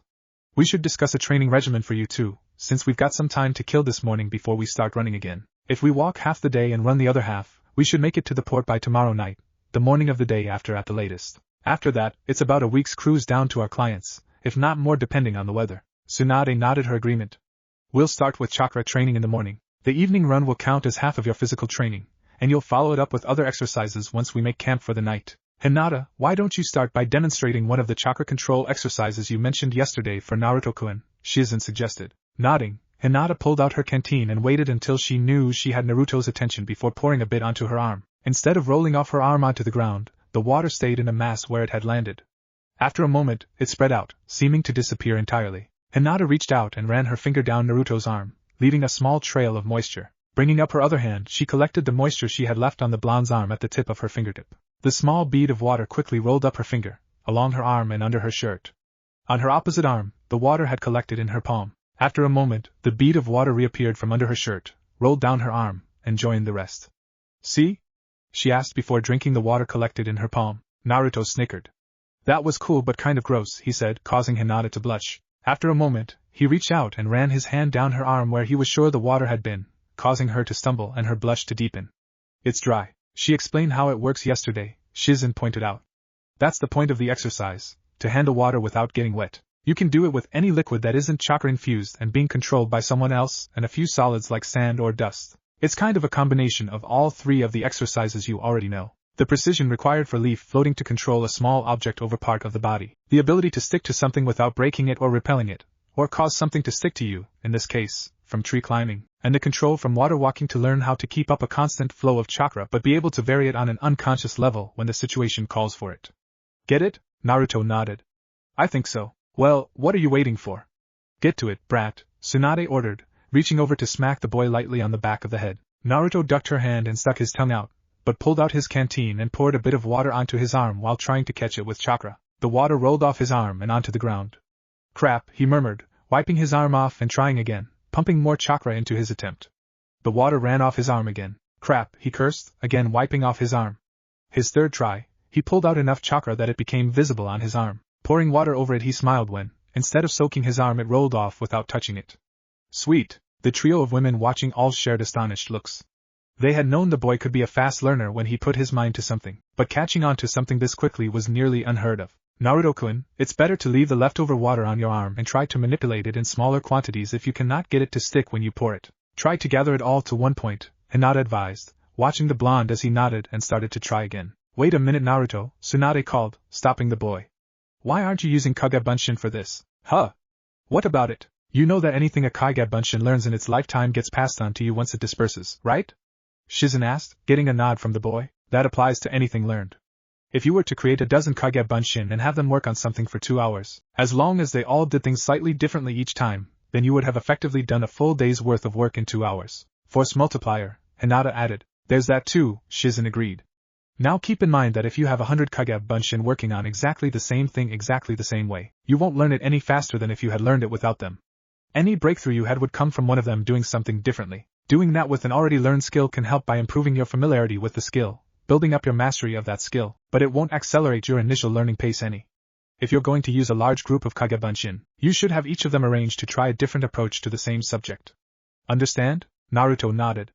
We should discuss a training regimen for you too, since we've got some time to kill this morning before we start running again. If we walk half the day and run the other half, we should make it to the port by tomorrow night, the morning of the day after at the latest. After that, it's about a week's cruise down to our clients, if not more depending on the weather. Tsunade nodded her agreement. We'll start with chakra training in the morning. The evening run will count as half of your physical training, and you'll follow it up with other exercises once we make camp for the night. Hinata, why don't you start by demonstrating one of the chakra control exercises you mentioned yesterday for Naruto-kun, Shizen suggested. Nodding, Hinata pulled out her canteen and waited until she knew she had Naruto's attention before pouring a bit onto her arm. Instead of rolling off her arm onto the ground, the water stayed in a mass where it had landed. After a moment, it spread out, seeming to disappear entirely. Hinata reached out and ran her finger down Naruto's arm, leaving a small trail of moisture. Bringing up her other hand, she collected the moisture she had left on the blonde's arm at the tip of her fingertip. The small bead of water quickly rolled up her finger, along her arm and under her shirt. On her opposite arm, the water had collected in her palm. After a moment, the bead of water reappeared from under her shirt, rolled down her arm, and joined the rest. See? She asked before drinking the water collected in her palm. Naruto snickered. That was cool but kind of gross, he said, causing Hinata to blush. After a moment, he reached out and ran his hand down her arm where he was sure the water had been, causing her to stumble and her blush to deepen. It's dry. She explained how it works yesterday, Shizen pointed out. That's the point of the exercise, to handle water without getting wet. You can do it with any liquid that isn't chakra infused and being controlled by someone else, and a few solids like sand or dust. It's kind of a combination of all three of the exercises you already know. The precision required for leaf floating to control a small object over part of the body. The ability to stick to something without breaking it or repelling it, or cause something to stick to you, in this case, from tree climbing. And the control from water walking to learn how to keep up a constant flow of chakra but be able to vary it on an unconscious level when the situation calls for it. Get it? Naruto nodded. I think so. Well, what are you waiting for? Get to it, brat, Tsunade ordered, reaching over to smack the boy lightly on the back of the head. Naruto ducked her hand and stuck his tongue out, but pulled out his canteen and poured a bit of water onto his arm while trying to catch it with chakra. The water rolled off his arm and onto the ground. Crap, he murmured, wiping his arm off and trying again, pumping more chakra into his attempt. The water ran off his arm again. Crap, he cursed, again wiping off his arm. His third try, he pulled out enough chakra that it became visible on his arm. Pouring water over it, he smiled when, instead of soaking his arm, it rolled off without touching it. Sweet. The trio of women watching all shared astonished looks. They had known the boy could be a fast learner when he put his mind to something, but catching on to something this quickly was nearly unheard of. Naruto-kun, it's better to leave the leftover water on your arm and try to manipulate it in smaller quantities if you cannot get it to stick when you pour it. Try to gather it all to one point, Hinata advised, watching the blonde as he nodded and started to try again. Wait a minute, Naruto, Tsunade called, stopping the boy. Why aren't you using Kage Bunshin for this? Huh? What about it? You know that anything a Kage Bunshin learns in its lifetime gets passed on to you once it disperses, right? Shizen asked, getting a nod from the boy. That applies to anything learned. If you were to create a dozen Kage Bunshin and have them work on something for 2 hours, as long as they all did things slightly differently each time, then you would have effectively done a full day's worth of work in 2 hours. Force multiplier, Hinata added. There's that too, Shizen agreed. Now keep in mind that if you have 100 Kage Bunshin working on exactly the same thing exactly the same way, you won't learn it any faster than if you had learned it without them. Any breakthrough you had would come from one of them doing something differently. Doing that with an already learned skill can help by improving your familiarity with the skill, building up your mastery of that skill, but it won't accelerate your initial learning pace any. If you're going to use a large group of Kagebunshin, you should have each of them arranged to try a different approach to the same subject. Understand? Naruto nodded.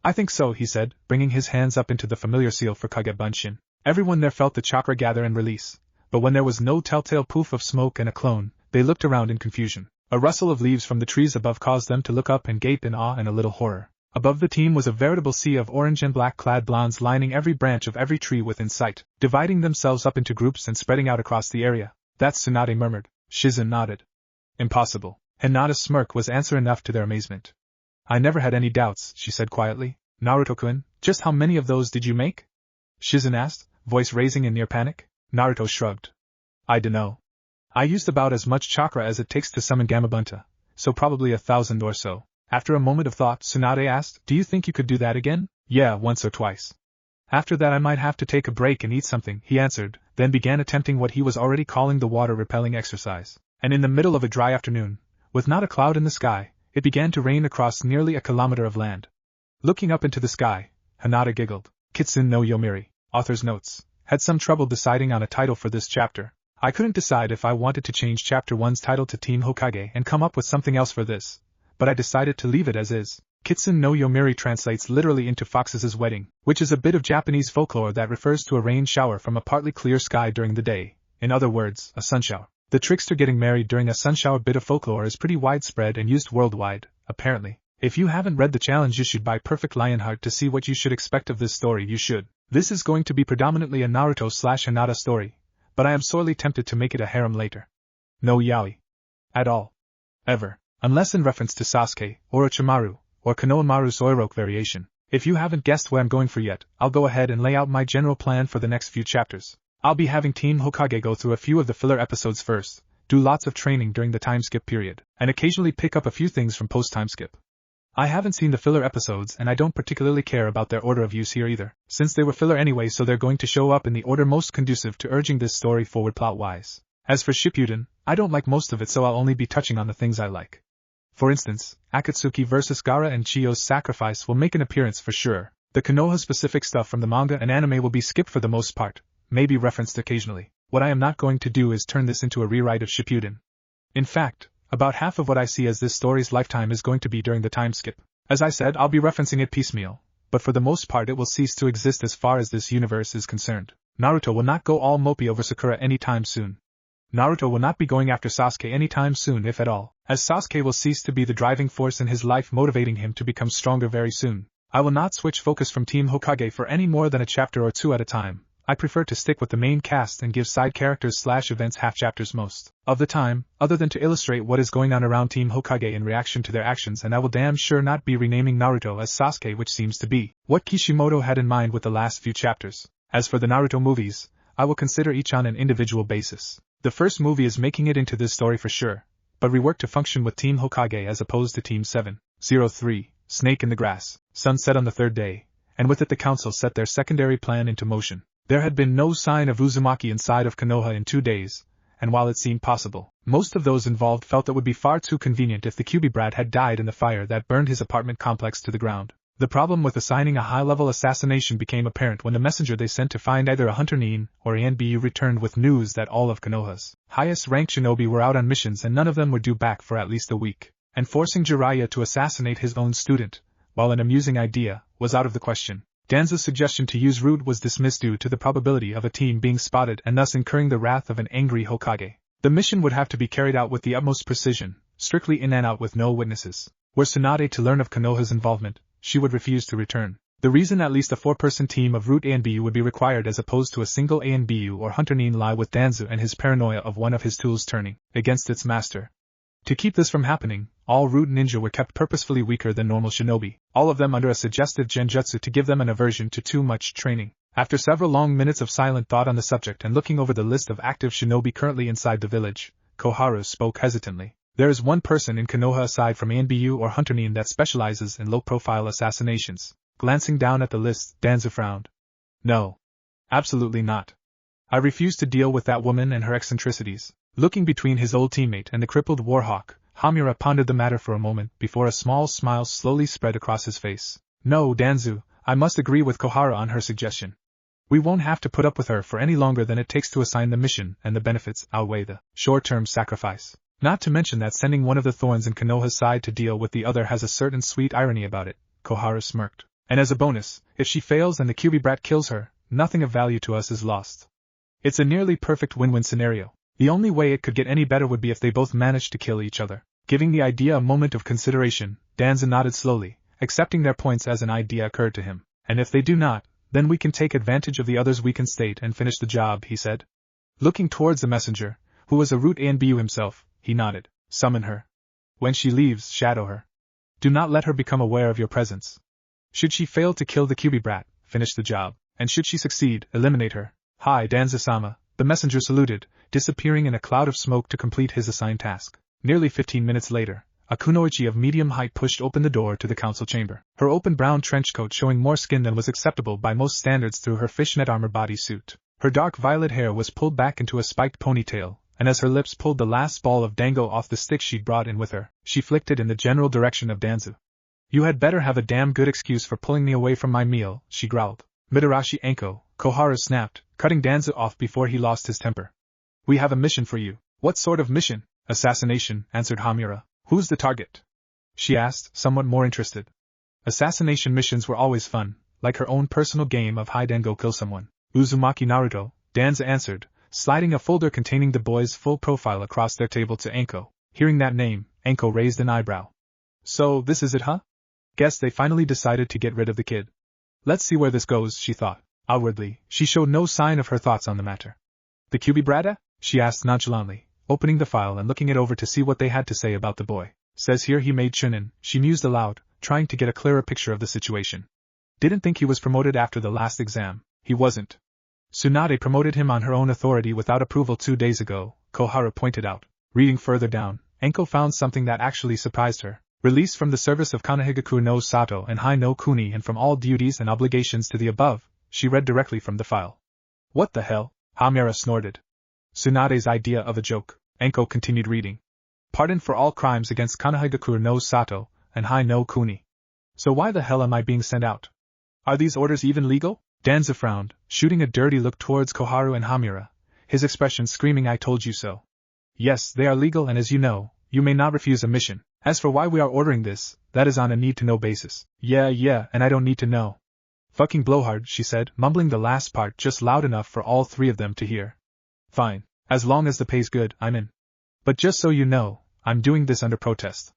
I think so, he said, bringing his hands up into the familiar seal for Kagebunshin. Everyone there felt the chakra gather and release, but when there was no telltale poof of smoke and a clone, they looked around in confusion. A rustle of leaves from the trees above caused them to look up and gape in awe and a little horror. Above the team was a veritable sea of orange and black-clad blondes lining every branch of every tree within sight, dividing themselves up into groups and spreading out across the area. That's Tsunade murmured. Shizen nodded. Impossible. Hinata's smirk was answer enough to their amazement. I never had any doubts, she said quietly. Naruto-kun, just how many of those did you make? Shizen asked, voice raising in near panic. Naruto shrugged. I dunno. I used about as much chakra as it takes to summon Gamabunta, so probably 1,000 or so. After a moment of thought, Tsunade asked, do you think you could do that again? Yeah, once or twice. After that I might have to take a break and eat something, he answered, then began attempting what he was already calling the water-repelling exercise. And in the middle of a dry afternoon, with not a cloud in the sky, it began to rain across nearly a kilometer of land. Looking up into the sky, Hinata giggled. Kitsune no Yomiri, author's notes, had some trouble deciding on a title for this chapter. I couldn't decide if I wanted to change Chapter 1's title to Team Hokage and come up with something else for this, but I decided to leave it as is. Kitsune no Yomiri translates literally into Fox's wedding, which is a bit of Japanese folklore that refers to a rain shower from a partly clear sky during the day, in other words, a sunshower. The trickster getting married during a sunshower bit of folklore is pretty widespread and used worldwide, apparently. If you haven't read the challenge issued by Perfect Lionheart to see what you should expect of this story, you should. This is going to be predominantly a Naruto/Hinata story, but I am sorely tempted to make it a harem later. No yaoi. At all. Ever. Unless in reference to Sasuke, Orochimaru, or Konohamaru's Oiroke variation. If you haven't guessed what I'm going for yet, I'll go ahead and lay out my general plan for the next few chapters. I'll be having Team Hokage go through a few of the filler episodes first, do lots of training during the time skip period, and occasionally pick up a few things from post-time skip. I haven't seen the filler episodes and I don't particularly care about their order of use here either, since they were filler anyway, so they're going to show up in the order most conducive to urging this story forward plot-wise. As for Shippuden, I don't like most of it, so I'll only be touching on the things I like. For instance, Akatsuki vs. Gaara and Chiyo's sacrifice will make an appearance for sure. The Konoha-specific stuff from the manga and anime will be skipped for the most part, maybe referenced occasionally. What I am not going to do is turn this into a rewrite of Shippuden. In fact, about half of what I see as this story's lifetime is going to be during the time skip. As I said, I'll be referencing it piecemeal, but for the most part it will cease to exist as far as this universe is concerned. Naruto will not go all mopey over Sakura anytime soon. Naruto will not be going after Sasuke anytime soon, if at all, as Sasuke will cease to be the driving force in his life, motivating him to become stronger very soon. I will not switch focus from Team Hokage for any more than a chapter or two at a time. I prefer to stick with the main cast and give side characters/events half-chapters most of the time, other than to illustrate what is going on around Team Hokage in reaction to their actions, and I will damn sure not be renaming Naruto as Sasuke, which seems to be what Kishimoto had in mind with the last few chapters. As for the Naruto movies, I will consider each on an individual basis. The first movie is making it into this story for sure, but reworked to function with Team Hokage as opposed to Team 703, Snake in the Grass. Sun set on the third day, and with it the council set their secondary plan into motion. There had been no sign of Uzumaki inside of Konoha in 2 days, and while it seemed possible, most of those involved felt it would be far too convenient if the Kyuubi brat had died in the fire that burned his apartment complex to the ground. The problem with assigning a high-level assassination became apparent when the messenger they sent to find either a Hunter Nin or Anbu returned with news that all of Konoha's highest-ranked shinobi were out on missions and none of them were due back for at least a week, and forcing Jiraiya to assassinate his own student, while an amusing idea, was out of the question. Danzo's suggestion to use Root was dismissed due to the probability of a team being spotted and thus incurring the wrath of an angry Hokage. The mission would have to be carried out with the utmost precision, strictly in and out with no witnesses. Were Tsunade to learn of Konoha's involvement, she would refuse to return. The reason at least a 4-person team of Root Anbu would be required as opposed to a single Anbu or Hunter Nin lie with Danzo and his paranoia of one of his tools turning against its master. To keep this from happening, all Root ninja were kept purposefully weaker than normal shinobi, all of them under a suggestive genjutsu to give them an aversion to too much training. After several long minutes of silent thought on the subject and looking over the list of active shinobi currently inside the village, Koharu spoke hesitantly. There is one person in Konoha aside from Anbu or Hunter Nin that specializes in low-profile assassinations. Glancing down at the list, Danzo frowned. No. Absolutely not. I refuse to deal with that woman and her eccentricities. Looking between his old teammate and the crippled warhawk, Hamura pondered the matter for a moment before a small smile slowly spread across his face. No, Danzo, I must agree with Koharu on her suggestion. We won't have to put up with her for any longer than it takes to assign the mission, and the benefits outweigh the short-term sacrifice. Not to mention that sending one of the thorns in Konoha's side to deal with the other has a certain sweet irony about it, Koharu smirked. And as a bonus, if she fails and the Kyuubi brat kills her, nothing of value to us is lost. It's a nearly perfect win-win scenario. The only way it could get any better would be if they both managed to kill each other. Giving the idea a moment of consideration, Danza nodded slowly, accepting their points as an idea occurred to him. And if they do not, then we can take advantage of the other's weakened state and finish the job, he said. Looking towards the messenger, who was a root ANBU himself, he nodded. Summon her. When she leaves, shadow her. Do not let her become aware of your presence. Should she fail to kill the Kyuubi brat, finish the job, and should she succeed, eliminate her. Hi, Danza-sama, the messenger saluted, disappearing in a cloud of smoke to complete his assigned task. Nearly 15 minutes later, a kunoichi of medium height pushed open the door to the council chamber, her open brown trench coat showing more skin than was acceptable by most standards through her fishnet armor bodysuit. Her dark violet hair was pulled back into a spiked ponytail, and as her lips pulled the last ball of dango off the stick she'd brought in with her, she flicked it in the general direction of Danzu. You had better have a damn good excuse for pulling me away from my meal, she growled. Mitarashi Anko, Koharu snapped, cutting Danzu off before he lost his temper. We have a mission for you. What sort of mission? Assassination, answered Hamura. Who's the target? She asked, somewhat more interested. Assassination missions were always fun, like her own personal game of hide and go kill someone. Uzumaki Naruto, Danza answered, sliding a folder containing the boy's full profile across their table to Anko. Hearing that name, Anko raised an eyebrow. So, this is it, huh? Guess they finally decided to get rid of the kid. Let's see where this goes, she thought. Outwardly, she showed no sign of her thoughts on the matter. The Kyuubi brata? She asked nonchalantly, opening the file and looking it over to see what they had to say about the boy. Says here he made chunin, she mused aloud, trying to get a clearer picture of the situation. Didn't think he was promoted after the last exam. He wasn't. Tsunade promoted him on her own authority without approval 2 days ago, Koharu pointed out. Reading further down, Anko found something that actually surprised her. Released from the service of Konohagakure no Sato and Hai no Kuni and from all duties and obligations to the above, she read directly from the file. What the hell? Hamura snorted. Tsunade's idea of a joke. Anko continued reading. Pardon for all crimes against Konohagakure no Sato and Hai no Kuni. So why the hell am I being sent out? Are these orders even legal? Danza frowned, shooting a dirty look towards Koharu and Hamura, his expression screaming I told you so. Yes, they are legal and as you know, you may not refuse a mission. As for why we are ordering this, that is on a need-to-know basis. Yeah, and I don't need to know. Fucking blowhard, she said, mumbling the last part just loud enough for all three of them to hear. Fine. As long as the pay's good, I'm in. But just so you know, I'm doing this under protest.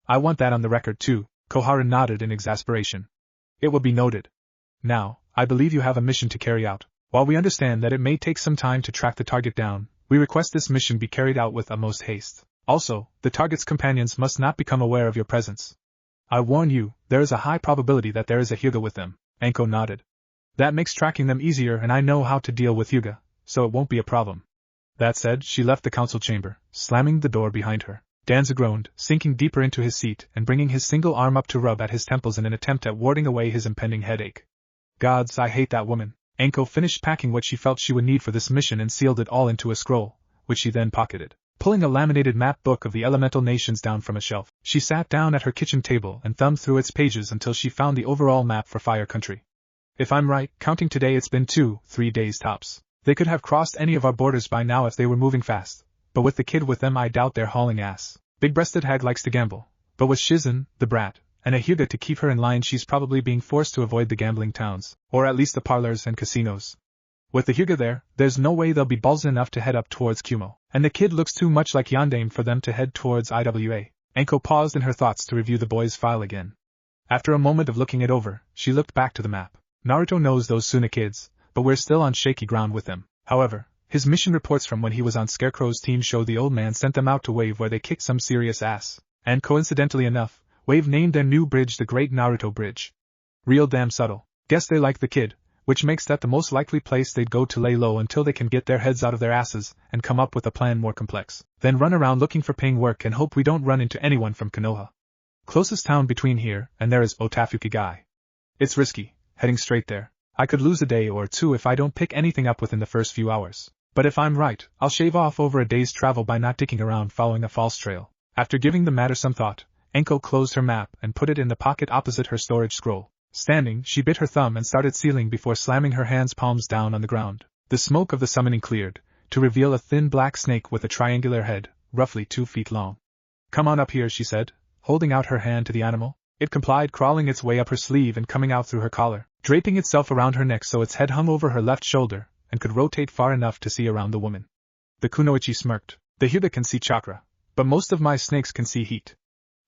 I want that on the record too, Koharu nodded in exasperation. It will be noted. Now, I believe you have a mission to carry out. While we understand that it may take some time to track the target down, we request this mission be carried out with utmost haste. Also, the target's companions must not become aware of your presence. I warn you, there is a high probability that there is a Hyuga with them. Anko nodded. That makes tracking them easier and I know how to deal with Hyuga, so it won't be a problem. That said, she left the council chamber, slamming the door behind her. Danza groaned, sinking deeper into his seat and bringing his single arm up to rub at his temples in an attempt at warding away his impending headache. Gods, I hate that woman. Anko finished packing what she felt she would need for this mission and sealed it all into a scroll, which she then pocketed. Pulling a laminated map book of the elemental nations down from a shelf, she sat down at her kitchen table and thumbed through its pages until she found the overall map for Fire Country. If I'm right, counting today it's been 2-3 days tops. They could have crossed any of our borders by now if they were moving fast, but with the kid with them I doubt they're hauling ass. Big-breasted hag likes to gamble, but with Shizen, the brat, and a Hyuga to keep her in line she's probably being forced to avoid the gambling towns, or at least the parlors and casinos. With the Hyuga there, there's no way they'll be ballsy enough to head up towards Kumo, and the kid looks too much like Yondaime for them to head towards IWA. Anko paused in her thoughts to review the boy's file again. After a moment of looking it over, she looked back to the map. Naruto knows those Suna kids, but we're still on shaky ground with them. However, his mission reports from when he was on Scarecrow's team show the old man sent them out to Wave where they kicked some serious ass, and coincidentally enough, Wave named their new bridge the Great Naruto Bridge. Real damn subtle. Guess they like the kid, which makes that the most likely place they'd go to lay low until they can get their heads out of their asses and come up with a plan more complex. Then run around looking for paying work and hope we don't run into anyone from Konoha. Closest town between here and there is Otafuki-gai. It's risky, heading straight there. I could lose a day or two if I don't pick anything up within the first few hours. But if I'm right, I'll shave off over a day's travel by not dicking around following a false trail. After giving the matter some thought, Anko closed her map and put it in the pocket opposite her storage scroll. Standing, she bit her thumb and started sealing before slamming her hands palms down on the ground. The smoke of the summoning cleared, to reveal a thin black snake with a triangular head, roughly 2 feet long. "Come on up here," she said, holding out her hand to the animal. It complied, crawling its way up her sleeve and coming out through her collar, draping itself around her neck so its head hung over her left shoulder, and could rotate far enough to see around the woman. The kunoichi smirked. "The Hyuga can see chakra, but most of my snakes can see heat.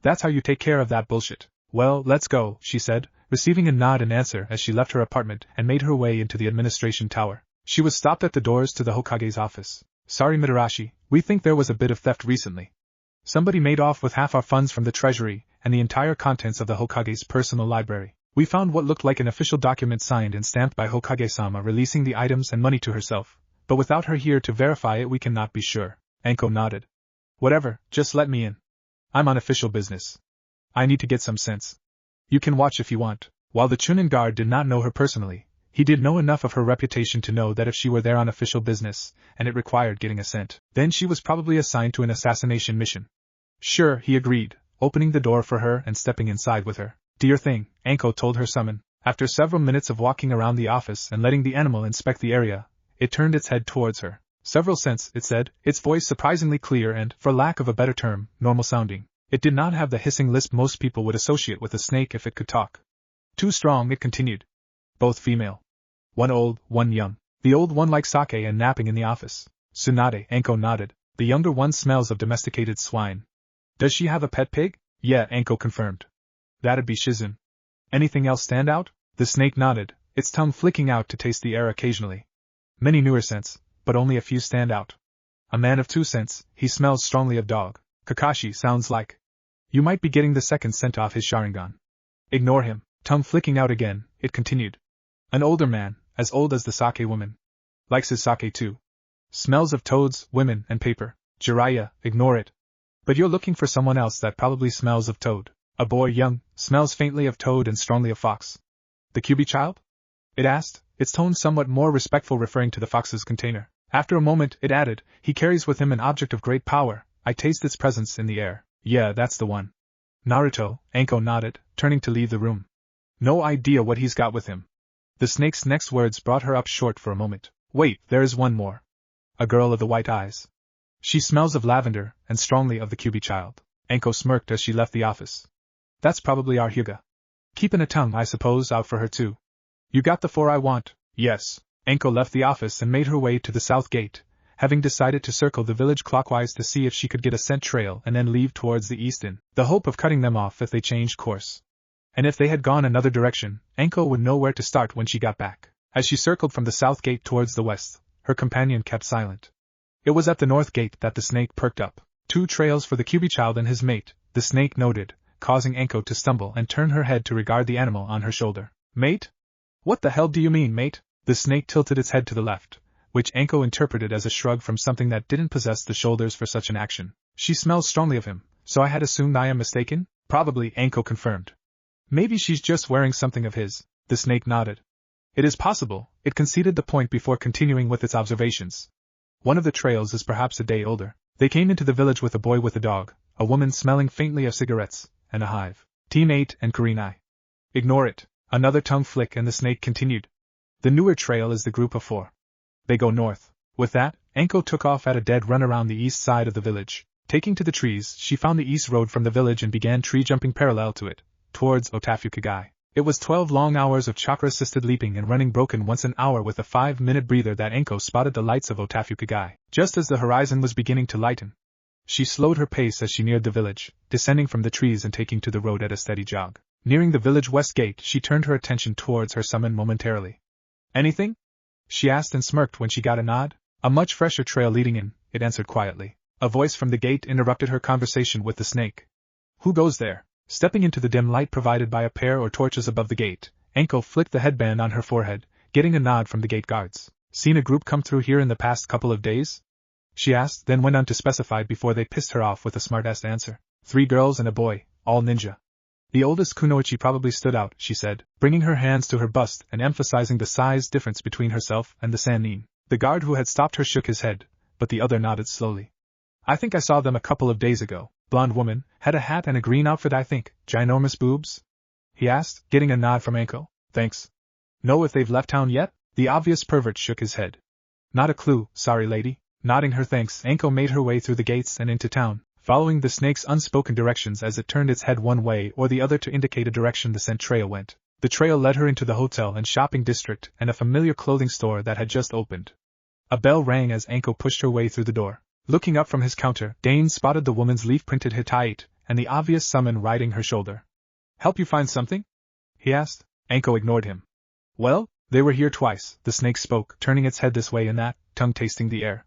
That's how you take care of that bullshit." "Well, let's go," she said, receiving a nod in answer as she left her apartment and made her way into the administration tower. She was stopped at the doors to the Hokage's office. "Sorry, Mitarashi, we think there was a bit of theft recently. Somebody made off with half our funds from the treasury and the entire contents of the Hokage's personal library. We found what looked like an official document signed and stamped by Hokage-sama releasing the items and money to herself, but without her here to verify it we cannot be sure." Anko nodded. "Whatever, just let me in. I'm on official business. I need to get some sense. You can watch if you want." While the Chunin guard did not know her personally, he did know enough of her reputation to know that if she were there on official business, and it required getting assent, then she was probably assigned to an assassination mission. "Sure," he agreed, opening the door for her and stepping inside with her. "Do your thing," Anko told her summon. After several minutes of walking around the office and letting the animal inspect the area, it turned its head towards her. "Several cents," it said, its voice surprisingly clear and, for lack of a better term, normal sounding. It did not have the hissing lisp most people would associate with a snake if it could talk. "Too strong," it continued. "Both female. One old, one young. The old one likes sake and napping in the office." "Tsunade," Anko nodded. "The younger one smells of domesticated swine." "Does she have a pet pig?" "Yeah," Anko confirmed. "That'd be Shizun." "Anything else stand out?" The snake nodded, its tongue flicking out to taste the air occasionally. "Many newer scents, but only a few stand out. A man of 2 cents, he smells strongly of dog. Kakashi sounds like. You might be getting the second scent off his Sharingan." "Ignore him." Tongue flicking out again, it continued. "An older man, as old as the sake woman. Likes his sake too. Smells of toads, women, and paper." "Jiraiya, ignore it." "But you're looking for someone else that probably smells of toad." "A boy young, smells faintly of toad and strongly of fox." "The Kyubi child?" it asked, its tone somewhat more respectful, referring to the fox's container. After a moment, it added, "He carries with him an object of great power. I taste its presence in the air." "Yeah, that's the one." "Naruto," Anko nodded, turning to leave the room. "No idea what he's got with him." The snake's next words brought her up short for a moment. "Wait, there is one more. A girl of the white eyes. She smells of lavender, and strongly of the Kyubi child." Anko smirked as she left the office. "That's probably our Hyuga. Keeping a tongue, I suppose, out for her too." "You got the 4 I want?" "Yes." Anko left the office and made her way to the south gate, having decided to circle the village clockwise to see if she could get a scent trail and then leave towards the east in the hope of cutting them off if they changed course. And if they had gone another direction, Anko would know where to start when she got back. As she circled from the south gate towards the west, her companion kept silent. It was at the north gate that the snake perked up. 2 trails for the Kyubi child and his mate, the snake noted, causing Anko to stumble and turn her head to regard the animal on her shoulder. "Mate? What the hell do you mean, mate?" The snake tilted its head to the left, which Anko interpreted as a shrug from something that didn't possess the shoulders for such an action. "She smells strongly of him, so I had assumed I am mistaken?" "Probably," Anko confirmed. "Maybe she's just wearing something of his." The snake nodded. "It is possible," it conceded the point before continuing with its observations. "One of the trails is perhaps a day older. They came into the village with a boy with a dog, a woman smelling faintly of cigarettes, and a hive. Team 8 and Kurenai." "Ignore it." Another tongue flick and the snake continued. "The newer trail is the group of 4. They go north." With that, Anko took off at a dead run around the east side of the village. Taking to the trees, she found the east road from the village and began tree jumping parallel to it, towards Otafukagai. It was 12 long hours of chakra-assisted leaping and running, broken once an hour with a 5-minute breather, that Anko spotted the lights of Otafukagai, just as the horizon was beginning to lighten. She slowed her pace as she neared the village, descending from the trees and taking to the road at a steady jog. Nearing the village west gate, she turned her attention towards her summon momentarily. "Anything?" she asked and smirked when she got a nod. "A much fresher trail leading in," it answered quietly. A voice from the gate interrupted her conversation with the snake. "Who goes there?" Stepping into the dim light provided by a pair of torches above the gate, Anko flicked the headband on her forehead, getting a nod from the gate guards. "Seen a group come through here in the past couple of days?" she asked, then went on to specify before they pissed her off with a smart-ass answer. 3 girls and a boy, all ninja. The oldest kunoichi probably stood out, she said, bringing her hands to her bust and emphasizing the size difference between herself and the sannin. The guard who had stopped her shook his head, but the other nodded slowly. "I think I saw them a couple of days ago. Blonde woman, had a hat and a green outfit, I think. Ginormous boobs?" he asked, getting a nod from Anko. Thanks. Know if they've left town yet? The obvious pervert shook his head. Not a clue, sorry lady. Nodding her thanks, Anko made her way through the gates and into town, following the snake's unspoken directions as it turned its head one way or the other to indicate a direction the scent trail went. The trail led her into the hotel and shopping district and a familiar clothing store that had just opened. A bell rang as Anko pushed her way through the door. Looking up from his counter, Dane spotted the woman's leaf-printed attire and the obvious summon riding her shoulder. Help you find something? He asked. Anko ignored him. Well, they were here twice, the snake spoke, turning its head this way and that, tongue tasting the air.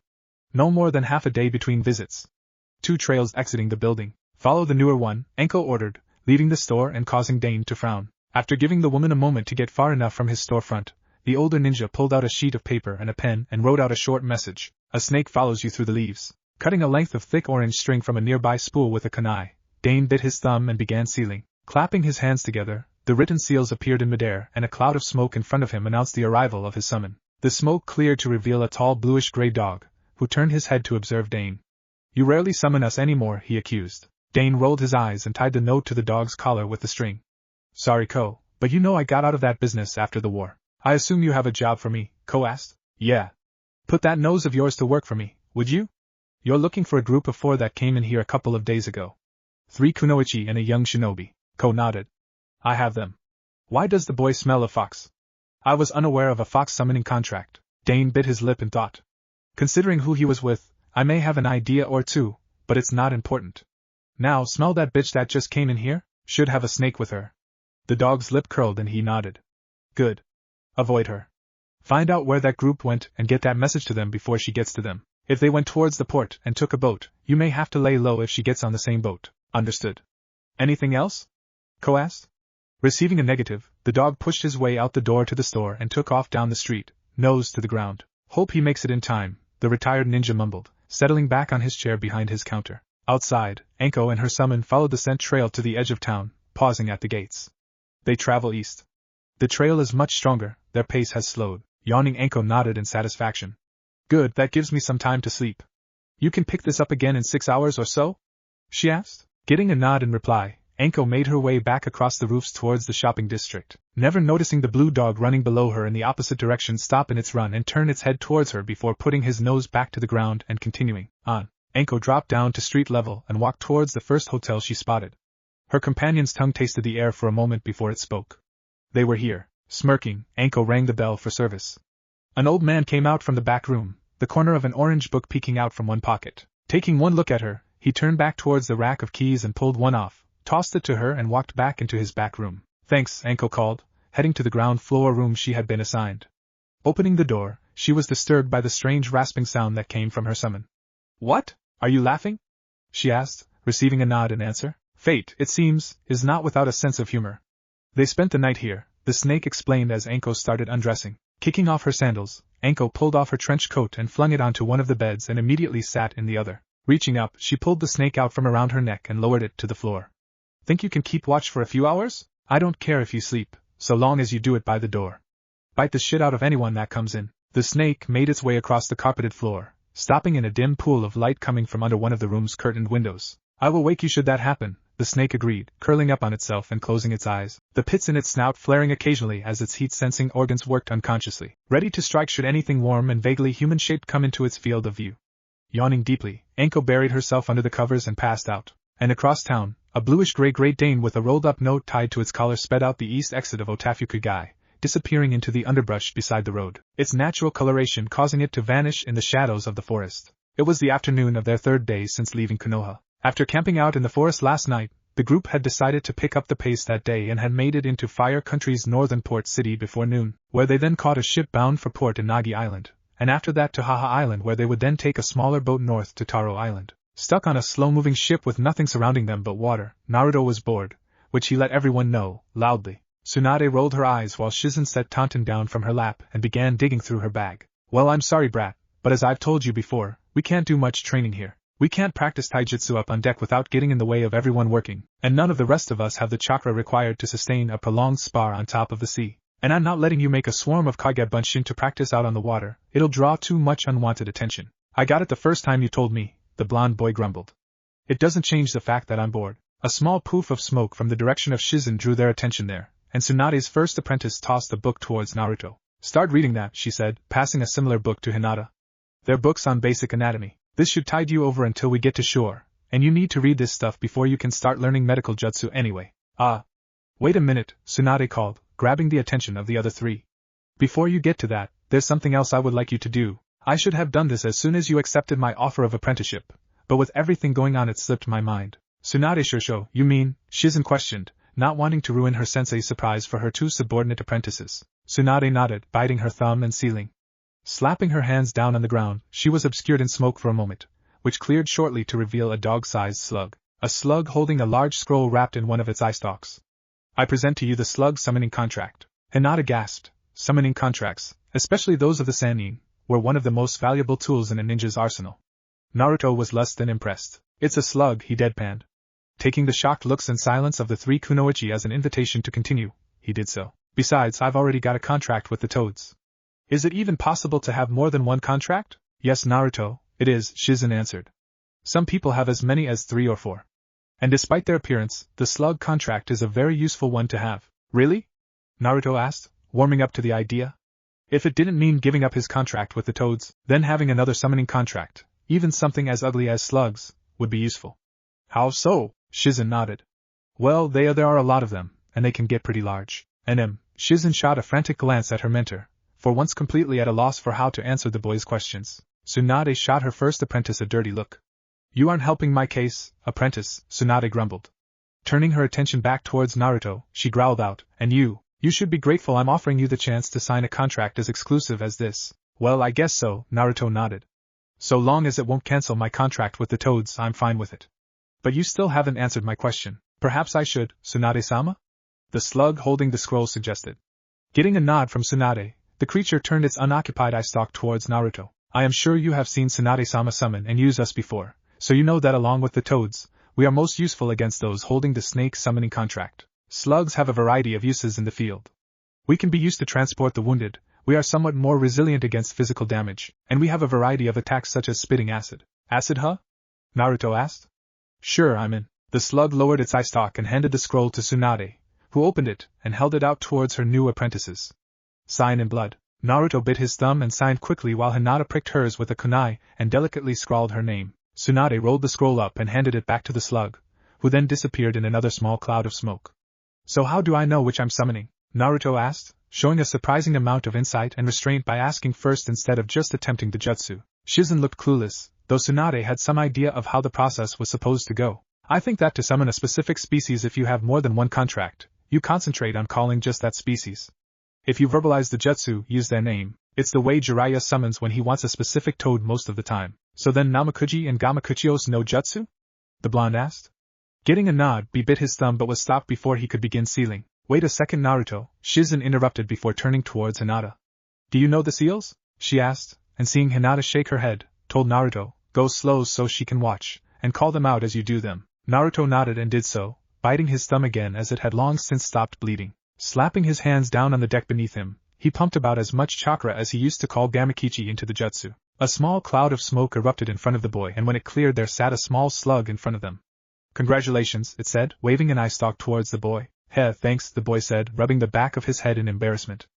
No more than half a day between visits. 2 trails exiting the building. Follow the newer one, Anko ordered, leaving the store and causing Dane to frown. After giving the woman a moment to get far enough from his storefront, the older ninja pulled out a sheet of paper and a pen and wrote out a short message. A snake follows you through the leaves. Cutting a length of thick orange string from a nearby spool with a kunai, Dane bit his thumb and began sealing. Clapping his hands together, the written seals appeared in midair and a cloud of smoke in front of him announced the arrival of his summon. The smoke cleared to reveal a tall bluish-gray dog, who turned his head to observe Dane. You rarely summon us anymore, he accused. Dane rolled his eyes and tied the note to the dog's collar with the string. Sorry, Ko, but you know I got out of that business after the war. I assume you have a job for me, Ko asked. Yeah. Put that nose of yours to work for me, would you? You're looking for a group of 4 that came in here a couple of days ago. 3 kunoichi and a young shinobi. Ko nodded. I have them. Why does the boy smell of fox? I was unaware of a fox summoning contract. Dane bit his lip and thought. Considering who he was with, I may have an idea or two, but it's not important. Now smell that bitch that just came in here? Should have a snake with her. The dog's lip curled and he nodded. Good. Avoid her. Find out where that group went and get that message to them before she gets to them. If they went towards the port and took a boat, you may have to lay low if she gets on the same boat. Understood. Anything else? Ko asked. Receiving a negative, the dog pushed his way out the door to the store and took off down the street, nose to the ground. Hope he makes it in time, the retired ninja mumbled, settling back on his chair behind his counter. Outside, Anko and her summon followed the scent trail to the edge of town, pausing at the gates. They travel east. The trail is much stronger, their pace has slowed. Yawning, Anko nodded in satisfaction. Good, that gives me some time to sleep. You can pick this up again in 6 hours or so? She asked. Getting a nod in reply, Anko made her way back across the roofs towards the shopping district, never noticing the blue dog running below her in the opposite direction stop in its run and turn its head towards her before putting his nose back to the ground and continuing on. Anko dropped down to street level and walked towards the first hotel she spotted. Her companion's tongue tasted the air for a moment before it spoke. They were here. Smirking, Anko rang the bell for service. An old man came out from the back room, the corner of an orange book peeking out from one pocket. Taking one look at her, he turned back towards the rack of keys and pulled one off, tossed it to her and walked back into his back room. Thanks, Anko called, heading to the ground floor room she had been assigned. Opening the door, she was disturbed by the strange rasping sound that came from her summon. What? Are you laughing? She asked, receiving a nod in answer. Fate, it seems, is not without a sense of humor. They spent the night here, the snake explained as Anko started undressing. Kicking off her sandals, Anko pulled off her trench coat and flung it onto one of the beds and immediately sat in the other. Reaching up, she pulled the snake out from around her neck and lowered it to the floor. Think you can keep watch for a few hours? I don't care if you sleep, so long as you do it by the door. Bite the shit out of anyone that comes in. The snake made its way across the carpeted floor, stopping in a dim pool of light coming from under one of the room's curtained windows. I will wake you should that happen, the snake agreed, curling up on itself and closing its eyes, the pits in its snout flaring occasionally as its heat-sensing organs worked unconsciously, ready to strike should anything warm and vaguely human-shaped come into its field of view. Yawning deeply, Anko buried herself under the covers and passed out, and across town, a bluish-gray Great Dane with a rolled-up note tied to its collar sped out the east exit of Otafukugai, disappearing into the underbrush beside the road, its natural coloration causing it to vanish in the shadows of the forest. It was the afternoon of their 3rd day since leaving Konoha. After camping out in the forest last night, the group had decided to pick up the pace that day and had made it into Fire Country's northern port city before noon, where they then caught a ship bound for port in Nagi Island, and after that to Haha Island where they would then take a smaller boat north to Taro Island. Stuck on a slow-moving ship with nothing surrounding them but water, Naruto was bored, which he let everyone know, loudly. Tsunade rolled her eyes while Shizen set Taunton down from her lap and began digging through her bag. Well, I'm sorry, brat, but as I've told you before, we can't do much training here. We can't practice taijutsu up on deck without getting in the way of everyone working, and none of the rest of us have the chakra required to sustain a prolonged spar on top of the sea. And I'm not letting you make a swarm of Kage Bunshin to practice out on the water, it'll draw too much unwanted attention. I got it the first time you told me, the blonde boy grumbled. It doesn't change the fact that I'm bored. A small poof of smoke from the direction of Shizen drew their attention there, and Tsunade's first apprentice tossed the book towards Naruto. Start reading that, she said, passing a similar book to Hinata. They're books on basic anatomy. This should tide you over until we get to shore, and you need to read this stuff before you can start learning medical jutsu anyway. Wait a minute, Tsunade called, grabbing the attention of the other three. Before you get to that, there's something else I would like you to do. I should have done this as soon as you accepted my offer of apprenticeship, but with everything going on it slipped my mind. Tsunade Shursho, you mean? Shizen questioned, not wanting to ruin her sensei's surprise for her two subordinate apprentices. Tsunade nodded, biting her thumb and sealing. Slapping her hands down on the ground, she was obscured in smoke for a moment, which cleared shortly to reveal a dog-sized slug. A slug holding a large scroll wrapped in one of its eye stalks. I present to you the slug summoning contract. Hinata gasped. Summoning contracts, especially those of the Sannin, were one of the most valuable tools in a ninja's arsenal. Naruto was less than impressed. It's a slug, he deadpanned. Taking the shocked looks and silence of the three kunoichi as an invitation to continue, he did so. Besides, I've already got a contract with the toads. Is it even possible to have more than one contract? Yes, Naruto, it is, Shizen answered. Some people have as many as 3 or 4. And despite their appearance, the slug contract is a very useful one to have. Really? Naruto asked, warming up to the idea. If it didn't mean giving up his contract with the toads, then having another summoning contract, even something as ugly as slugs, would be useful. How so? Shizen nodded. Well, there are a lot of them, and they can get pretty large. Shizen shot a frantic glance at her mentor, for once completely at a loss for how to answer the boy's questions. Tsunade shot her first apprentice a dirty look. You aren't helping my case, apprentice, Tsunade grumbled. Turning her attention back towards Naruto, she growled out, and you should be grateful I'm offering you the chance to sign a contract as exclusive as this. Well, I guess so, Naruto nodded. So long as it won't cancel my contract with the toads, I'm fine with it. But you still haven't answered my question. Perhaps I should, Tsunade-sama? The slug holding the scroll suggested. Getting a nod from Tsunade, the creature turned its unoccupied eye stalk towards Naruto. I am sure you have seen Tsunade-sama summon and use us before, so you know that along with the toads, we are most useful against those holding the snake summoning contract. Slugs have a variety of uses in the field. We can be used to transport the wounded, we are somewhat more resilient against physical damage, and we have a variety of attacks such as spitting acid. Acid, huh? Naruto asked. Sure, I'm in. The slug lowered its eye stalk and handed the scroll to Tsunade, who opened it and held it out towards her new apprentices. Sign in blood. Naruto bit his thumb and signed quickly while Hinata pricked hers with a kunai and delicately scrawled her name. Tsunade rolled the scroll up and handed it back to the slug, who then disappeared in another small cloud of smoke. So how do I know which I'm summoning? Naruto asked, showing a surprising amount of insight and restraint by asking first instead of just attempting the jutsu. Shizen looked clueless, though Tsunade had some idea of how the process was supposed to go. I think that to summon a specific species, if you have more than one contract, you concentrate on calling just that species. If you verbalize the jutsu, use their name. It's the way Jiraiya summons when he wants a specific toad most of the time. So then Namakuji and Gamakuchios no jutsu? The blonde asked. Getting a nod, B bit his thumb but was stopped before he could begin sealing. Wait a second, Naruto, Shizen interrupted before turning towards Hinata. Do you know the seals? She asked, and seeing Hinata shake her head, told Naruto, go slow so she can watch, and call them out as you do them. Naruto nodded and did so, biting his thumb again as it had long since stopped bleeding. Slapping his hands down on the deck beneath him, he pumped about as much chakra as he used to call Gamakichi into the jutsu. A small cloud of smoke erupted in front of the boy, and when it cleared there sat a small slug in front of them. Congratulations, it said, waving an eye stalk towards the boy. Heh, thanks, the boy said, rubbing the back of his head in embarrassment.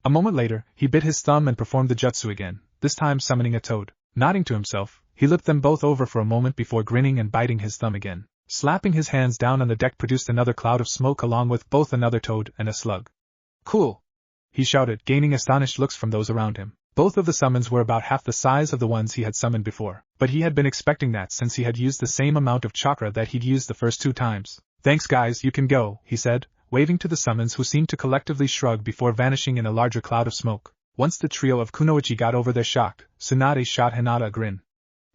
A moment later, he bit his thumb and performed the jutsu again, this time summoning a toad. Nodding to himself, he looked them both over for a moment before grinning and biting his thumb again. Slapping his hands down on the deck produced another cloud of smoke along with both another toad and a slug. Cool! He shouted, gaining astonished looks from those around him. Both of the summons were about half the size of the ones he had summoned before, but he had been expecting that since he had used the same amount of chakra that he'd used the first 2 times. Thanks guys, you can go, he said, waving to the summons who seemed to collectively shrug before vanishing in a larger cloud of smoke. Once the trio of kunoichi got over their shock, Tsunade shot Hinata a grin.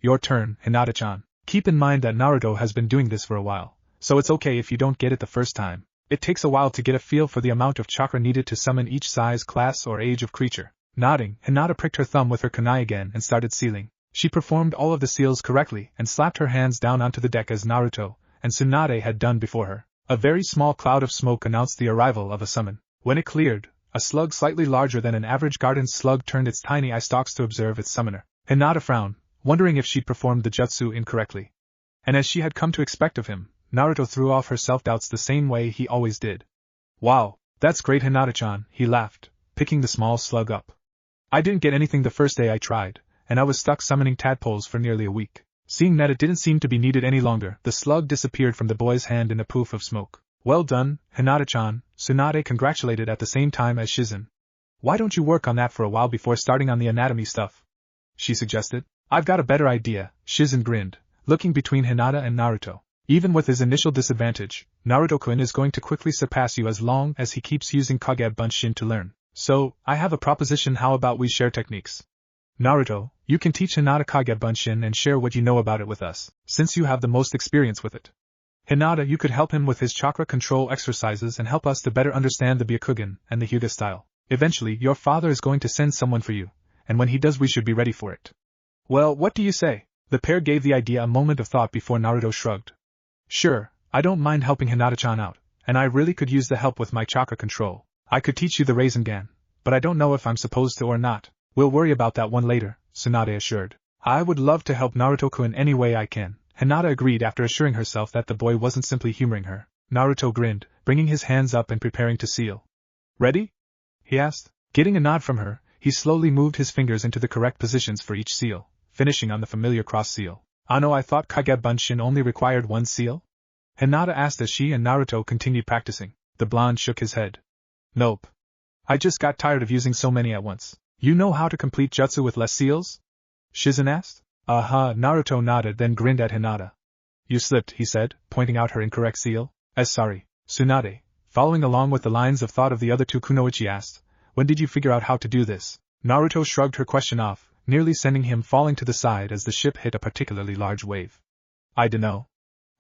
Your turn, Hinata-chan. Keep in mind that Naruto has been doing this for a while, so it's okay if you don't get it the first time. It takes a while to get a feel for the amount of chakra needed to summon each size, class, or age of creature. Nodding, Hinata pricked her thumb with her kunai again and started sealing. She performed all of the seals correctly and slapped her hands down onto the deck as Naruto and Tsunade had done before her. A very small cloud of smoke announced the arrival of a summon. When it cleared, a slug slightly larger than an average garden slug turned its tiny eye stalks to observe its summoner. Hinata frowned, wondering if she'd performed the jutsu incorrectly. And as she had come to expect of him, Naruto threw off her self-doubts the same way he always did. Wow, that's great Hinata-chan, he laughed, picking the small slug up. I didn't get anything the first day I tried, and I was stuck summoning tadpoles for nearly a week. Seeing that it didn't seem to be needed any longer, the slug disappeared from the boy's hand in a poof of smoke. Well done, Hinata-chan, Tsunade congratulated at the same time as Shizen. Why don't you work on that for a while before starting on the anatomy stuff? She suggested. I've got a better idea, Shizen grinned, looking between Hinata and Naruto. Even with his initial disadvantage, Naruto-kun is going to quickly surpass you as long as he keeps using Kage Bunshin to learn. So, I have a proposition, how about we share techniques? Naruto, you can teach Hinata Kage Bunshin and share what you know about it with us, since you have the most experience with it. Hinata, you could help him with his chakra control exercises and help us to better understand the Byakugan and the Hyuga style. Eventually, your father is going to send someone for you, and when he does we should be ready for it. Well, what do you say? The pair gave the idea a moment of thought before Naruto shrugged. Sure, I don't mind helping Hinata-chan out, and I really could use the help with my chakra control. I could teach you the Rasengan, but I don't know if I'm supposed to or not. We'll worry about that one later, Tsunade assured. I would love to help Naruto-kun any way I can, Hinata agreed after assuring herself that the boy wasn't simply humoring her. Naruto grinned, bringing his hands up and preparing to seal. Ready? He asked. Getting a nod from her, he slowly moved his fingers into the correct positions for each seal, finishing on the familiar cross seal. Ano, I thought Kage Bunshin only required one seal? Hinata asked as she and Naruto continued practicing. The blonde shook his head. Nope. I just got tired of using so many at once. You know how to complete jutsu with less seals? Shizen asked. Naruto nodded then grinned at Hinata. You slipped, he said, pointing out her incorrect seal. Sorry, Tsunade. Following along with the lines of thought of the other two, Kunoichi asked, when did you figure out how to do this? Naruto shrugged her question off, nearly sending him falling to the side as the ship hit a particularly large wave. I dunno.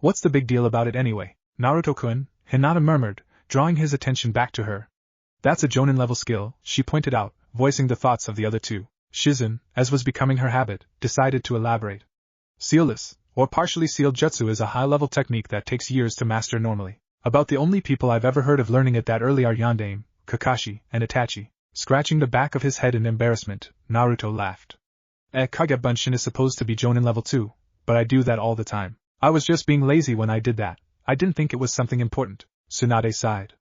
What's the big deal about it anyway? Naruto-kun, Hinata murmured, drawing his attention back to her. That's a Jonin-level skill, she pointed out, voicing the thoughts of the other two. Shizen, as was becoming her habit, decided to elaborate. Sealless, or partially sealed jutsu is a high-level technique that takes years to master normally. About the only people I've ever heard of learning it that early are Yondaime, Kakashi, and Itachi. Scratching the back of his head in embarrassment, Naruto laughed. Kage Bunshin is supposed to be Jonin level 2, but I do that all the time. I was just being lazy when I did that. I didn't think it was something important. Tsunade sighed.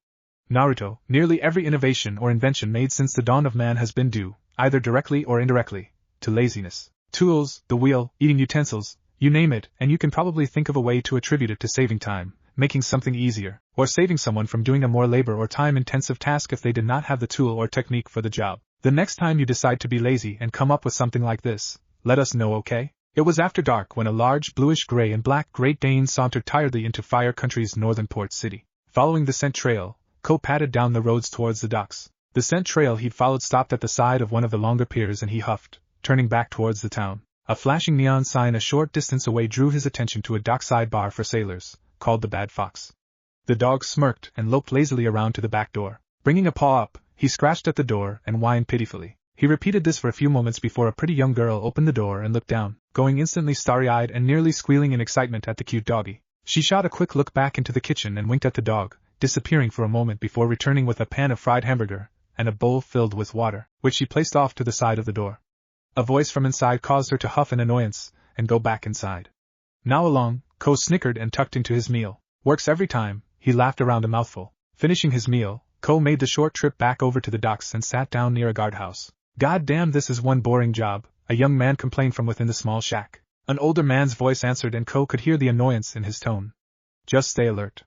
Naruto, nearly every innovation or invention made since the dawn of man has been due, either directly or indirectly, to laziness. Tools, the wheel, eating utensils, you name it, and you can probably think of a way to attribute it to saving time, making something easier, or saving someone from doing a more labor or time-intensive task if they did not have the tool or technique for the job. The next time you decide to be lazy and come up with something like this, let us know, okay? It was after dark when a large bluish-gray and black Great Dane sauntered tiredly into Fire Country's northern port city. Following the scent trail, Ko padded down the roads towards the docks. The scent trail he'd followed stopped at the side of one of the longer piers and he huffed, turning back towards the town. A flashing neon sign a short distance away drew his attention to a dockside bar for sailors, called the Bad Fox. The dog smirked and loped lazily around to the back door. Bringing a paw up, he scratched at the door and whined pitifully. He repeated this for a few moments before a pretty young girl opened the door and looked down, going instantly starry-eyed and nearly squealing in excitement at the cute doggy. She shot a quick look back into the kitchen and winked at the dog, disappearing for a moment before returning with a pan of fried hamburger and a bowl filled with water, which she placed off to the side of the door. A voice from inside caused her to huff in annoyance and go back inside. Now along, Ko snickered and tucked into his meal. Works every time, he laughed around a mouthful. Finishing his meal, Ko made the short trip back over to the docks and sat down near a guardhouse. God damn, this is one boring job, a young man complained from within the small shack. An older man's voice answered and Ko could hear the annoyance in his tone. Just stay alert.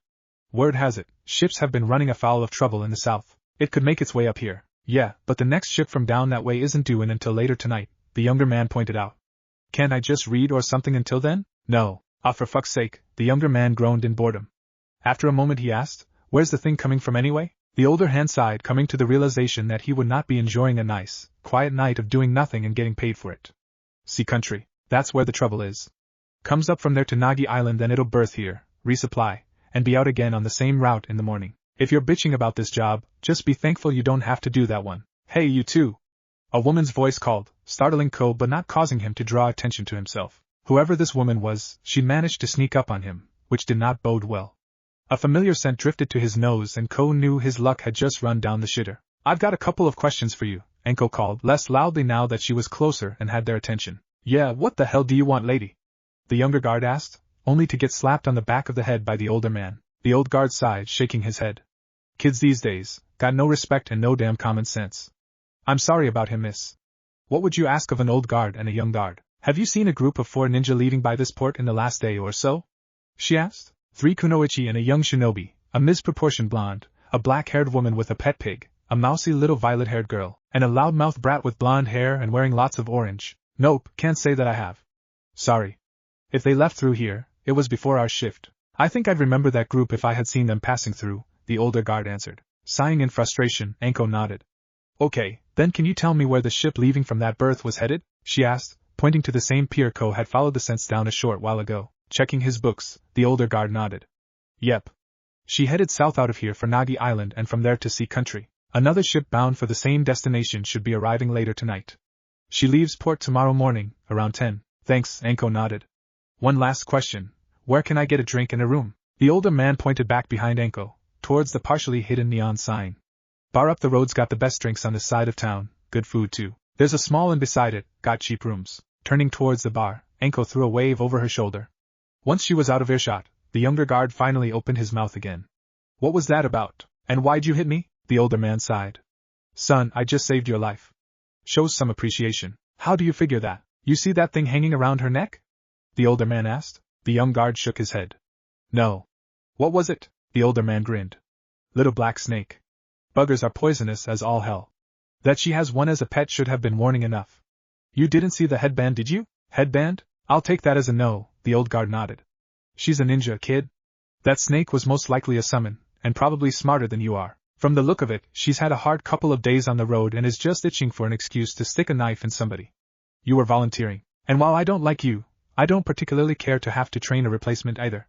Word has it, ships have been running afoul of trouble in the south. It could make its way up here. Yeah, but the next ship from down that way isn't due in until later tonight, the younger man pointed out. Can't I just read or something until then? No. For fuck's sake, the younger man groaned in boredom. After a moment he asked, where's the thing coming from anyway? The older hand sighed, coming to the realization that he would not be enjoying a nice, quiet night of doing nothing and getting paid for it. Sea country, that's where the trouble is. Comes up from there to Nagi Island, then it'll berth here, resupply, and be out again on the same route in the morning. If you're bitching about this job, just be thankful you don't have to do that one. Hey, you too! A woman's voice called, startling Ko but not causing him to draw attention to himself. Whoever this woman was, she managed to sneak up on him, which did not bode well. A familiar scent drifted to his nose and Ko knew his luck had just run down the shitter. I've got a couple of questions for you, Anko called, less loudly now that she was closer and had their attention. Yeah, what the hell do you want, lady? The younger guard asked, only to get slapped on the back of the head by the older man. The old guard sighed, shaking his head. Kids these days, got no respect and no damn common sense. I'm sorry about him, miss. What would you ask of an old guard and a young guard? Have you seen a group of 4 ninja leaving by this port in the last day or so? She asked. 3 kunoichi and a young shinobi, a misproportioned blonde, a black-haired woman with a pet pig, a mousy little violet-haired girl, and a loudmouth brat with blonde hair and wearing lots of orange. Nope, can't say that I have. Sorry. If they left through here, it was before our shift. I think I'd remember that group if I had seen them passing through, the older guard answered. Sighing in frustration, Anko nodded. Okay, then can you tell me where the ship leaving from that berth was headed? She asked, pointing to the same pier Ko had followed the scents down a short while ago. Checking his books, the older guard nodded. Yep. She headed south out of here for Nagi Island and from there to Sea Country. Another ship bound for the same destination should be arriving later tonight. She leaves port tomorrow morning, around 10. Thanks, Anko nodded. One last question. Where can I get a drink and a room? The older man pointed back behind Anko, towards the partially hidden neon sign. Bar up the road's got the best drinks on this side of town, good food too. There's a small inn beside it, got cheap rooms. Turning towards the bar, Anko threw a wave over her shoulder. Once she was out of earshot, the younger guard finally opened his mouth again. What was that about? And why'd you hit me? The older man sighed. Son, I just saved your life. Shows some appreciation. How do you figure that? You see that thing hanging around her neck? The older man asked. The young guard shook his head. No. What was it? The older man grinned. Little black snake. Buggers are poisonous as all hell. That she has one as a pet should have been warning enough. You didn't see the headband, did you? Headband? I'll take that as a no, the old guard nodded. She's a ninja, kid. That snake was most likely a summon, and probably smarter than you are. From the look of it, she's had a hard couple of days on the road and is just itching for an excuse to stick a knife in somebody. You were volunteering, and while I don't like you, I don't particularly care to have to train a replacement either.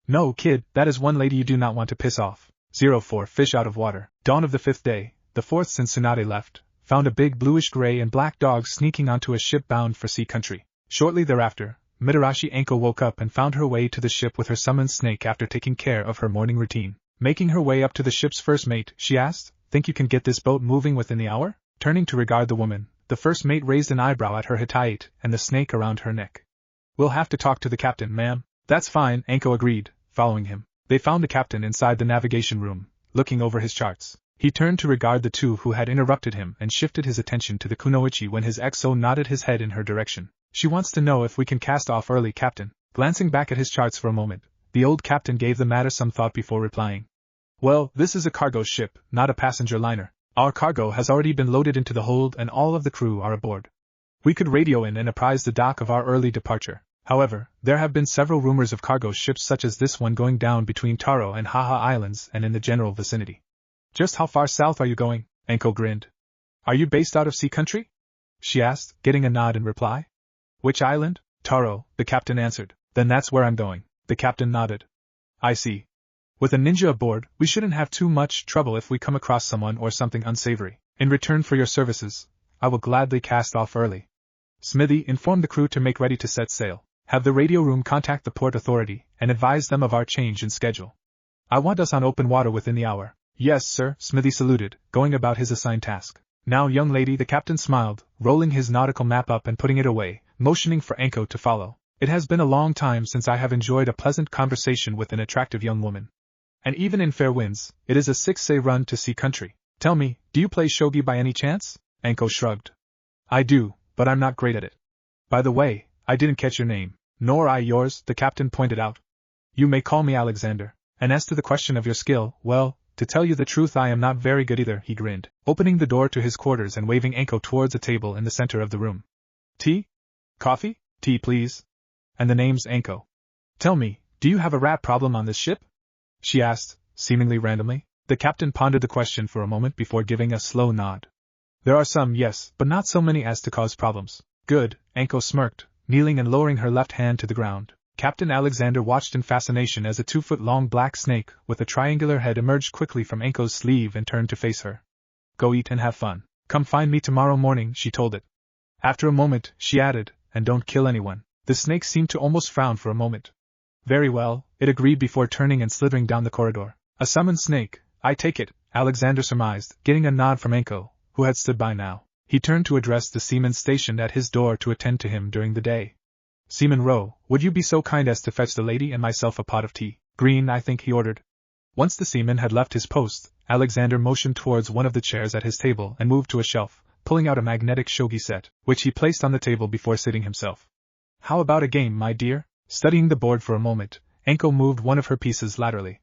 No, kid, that is one lady you do not want to piss off. 04 Fish out of water. Dawn of the 5th day, the 4th since Tsunade left, found a big bluish-gray and black dog sneaking onto a ship bound for Sea Country. Shortly thereafter, Mitarashi Anko woke up and found her way to the ship with her summoned snake after taking care of her morning routine. Making her way up to the ship's first mate, she asked, Think you can get this boat moving within the hour? Turning to regard the woman, the first mate raised an eyebrow at her attire and the snake around her neck. We'll have to talk to the captain, ma'am. That's fine, Anko agreed, following him. They found the captain inside the navigation room, looking over his charts. He turned to regard the two who had interrupted him and shifted his attention to the kunoichi when his XO nodded his head in her direction. She wants to know if we can cast off early, captain. Glancing back at his charts for a moment, the old captain gave the matter some thought before replying. Well, this is a cargo ship, not a passenger liner. Our cargo has already been loaded into the hold and all of the crew are aboard. We could radio in and apprise the dock of our early departure. However, there have been several rumors of cargo ships such as this one going down between Taro and Haha Islands and in the general vicinity. Just how far south are you going? Anko grinned. Are you based out of Sea Country? She asked, getting a nod in reply. Which island? Taro, the captain answered. Then that's where I'm going. The captain nodded. I see. With a ninja aboard, we shouldn't have too much trouble if we come across someone or something unsavory. In return for your services, I will gladly cast off early. Smithy, inform the crew to make ready to set sail. Have the radio room contact the port authority and advise them of our change in schedule. I want us on open water within the hour. Yes, sir, Smithy saluted, going about his assigned task. Now, young lady, the captain smiled, rolling his nautical map up and putting it away, motioning for Anko to follow. It has been a long time since I have enjoyed a pleasant conversation with an attractive young woman. And even in fair winds, it is a 6-day run to Sea Country. Tell me, do you play shogi by any chance? Anko shrugged. I do, but I'm not great at it. By the way, I didn't catch your name. Nor I yours, the captain pointed out. You may call me Alexander. And as to the question of your skill, well, to tell you the truth, I am not very good either, he grinned, opening the door to his quarters and waving Anko towards a table in the center of the room. Tea? Coffee? Tea, please. And the name's Anko. Tell me, do you have a rat problem on this ship? She asked, seemingly randomly. The captain pondered the question for a moment before giving a slow nod. There are some, yes, but not so many as to cause problems. Good, Anko smirked, kneeling and lowering her left hand to the ground. Captain Alexander watched in fascination as a 2-foot-long black snake with a triangular head emerged quickly from Anko's sleeve and turned to face her. Go eat and have fun. Come find me tomorrow morning, she told it. After a moment, she added, and don't kill anyone. The snake seemed to almost frown for a moment. Very well, it agreed before turning and slithering down the corridor. A summoned snake, I take it, Alexander surmised, getting a nod from Anko, who had stood by now. He turned to address the seamen stationed at his door to attend to him during the day. Seaman Rowe, would you be so kind as to fetch the lady and myself a pot of tea? Green, I think, he ordered. Once the seaman had left his post, Alexander motioned towards one of the chairs at his table and moved to a shelf, pulling out a magnetic shogi set, which he placed on the table before sitting himself. How about a game, my dear? Studying the board for a moment, Anko moved one of her pieces laterally.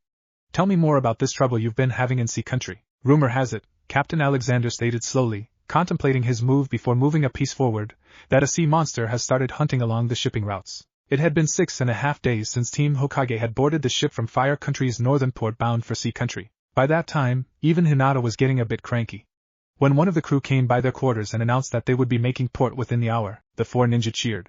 Tell me more about this trouble you've been having in sea country. Rumor has it, Captain Alexander stated slowly, contemplating his move before moving a piece forward, that a sea monster has started hunting along the shipping routes. It had been 6.5 days since Team Hokage had boarded the ship from Fire Country's northern port bound for sea country. By that time, even Hinata was getting a bit cranky. When one of the crew came by their quarters and announced that they would be making port within the hour, the 4 ninja cheered.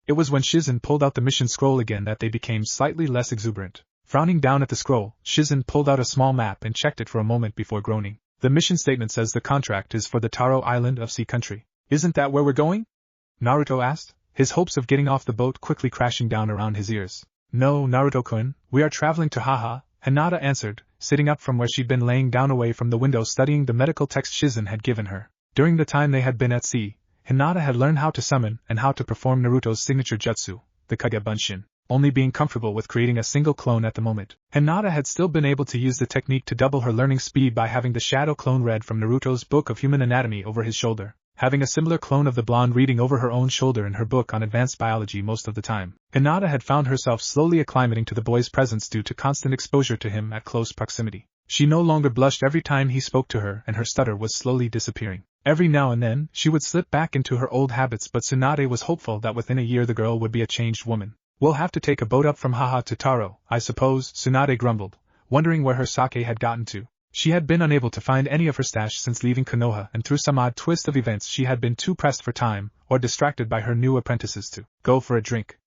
It was when Shizen pulled out the mission scroll again that they became slightly less exuberant. Frowning down at the scroll, Shizen pulled out a small map and checked it for a moment before groaning. The mission statement says the contract is for the Taro Island of Sea Country. Isn't that where we're going? Naruto asked, his hopes of getting off the boat quickly crashing down around his ears. No, Naruto-kun, we are traveling to Haha, Hinata answered, sitting up from where she'd been laying down away from the window studying the medical text Shizen had given her. During the time they had been at sea, Hinata had learned how to summon and how to perform Naruto's signature jutsu, the Kage Bunshin, only being comfortable with creating a single clone at the moment. Hinata had still been able to use the technique to double her learning speed by having the shadow clone read from Naruto's book of human anatomy over his shoulder, having a similar clone of the blonde reading over her own shoulder in her book on advanced biology most of the time. Hinata had found herself slowly acclimating to the boy's presence due to constant exposure to him at close proximity. She no longer blushed every time he spoke to her and her stutter was slowly disappearing. Every now and then, she would slip back into her old habits, but Tsunade was hopeful that within a year the girl would be a changed woman. We'll have to take a boat up from Haha to Taro, I suppose, Tsunade grumbled, wondering where her sake had gotten to. She had been unable to find any of her stash since leaving Konoha, and through some odd twist of events she had been too pressed for time, or distracted by her new apprentices to go for a drink.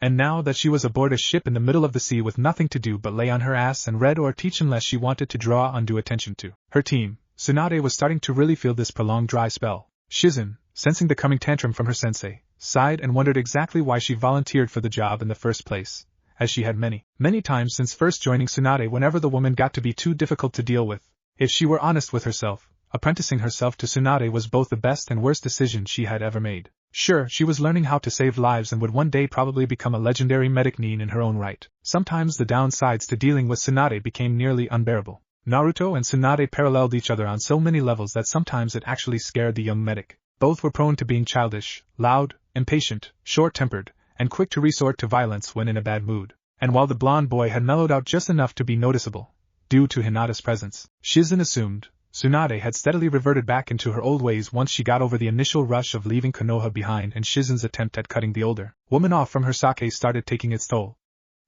And now that she was aboard a ship in the middle of the sea with nothing to do but lay on her ass and read or teach unless she wanted to draw undue attention to her team, Tsunade was starting to really feel this prolonged dry spell. Shizen, sensing the coming tantrum from her sensei, sighed and wondered exactly why she volunteered for the job in the first place, as she had many times since first joining Tsunade whenever the woman got to be too difficult to deal with. If she were honest with herself, apprenticing herself to Tsunade was both the best and worst decision she had ever made. Sure, she was learning how to save lives and would one day probably become a legendary medic nin in her own right. Sometimes the downsides to dealing with Tsunade became nearly unbearable. Naruto and Tsunade paralleled each other on so many levels that sometimes it actually scared the young medic. Both were prone to being childish, loud, impatient, short-tempered, and quick to resort to violence when in a bad mood. And while the blonde boy had mellowed out just enough to be noticeable, due to Hinata's presence, Shizen assumed Tsunade had steadily reverted back into her old ways once she got over the initial rush of leaving Konoha behind and Shizen's attempt at cutting the older woman off from her sake started taking its toll.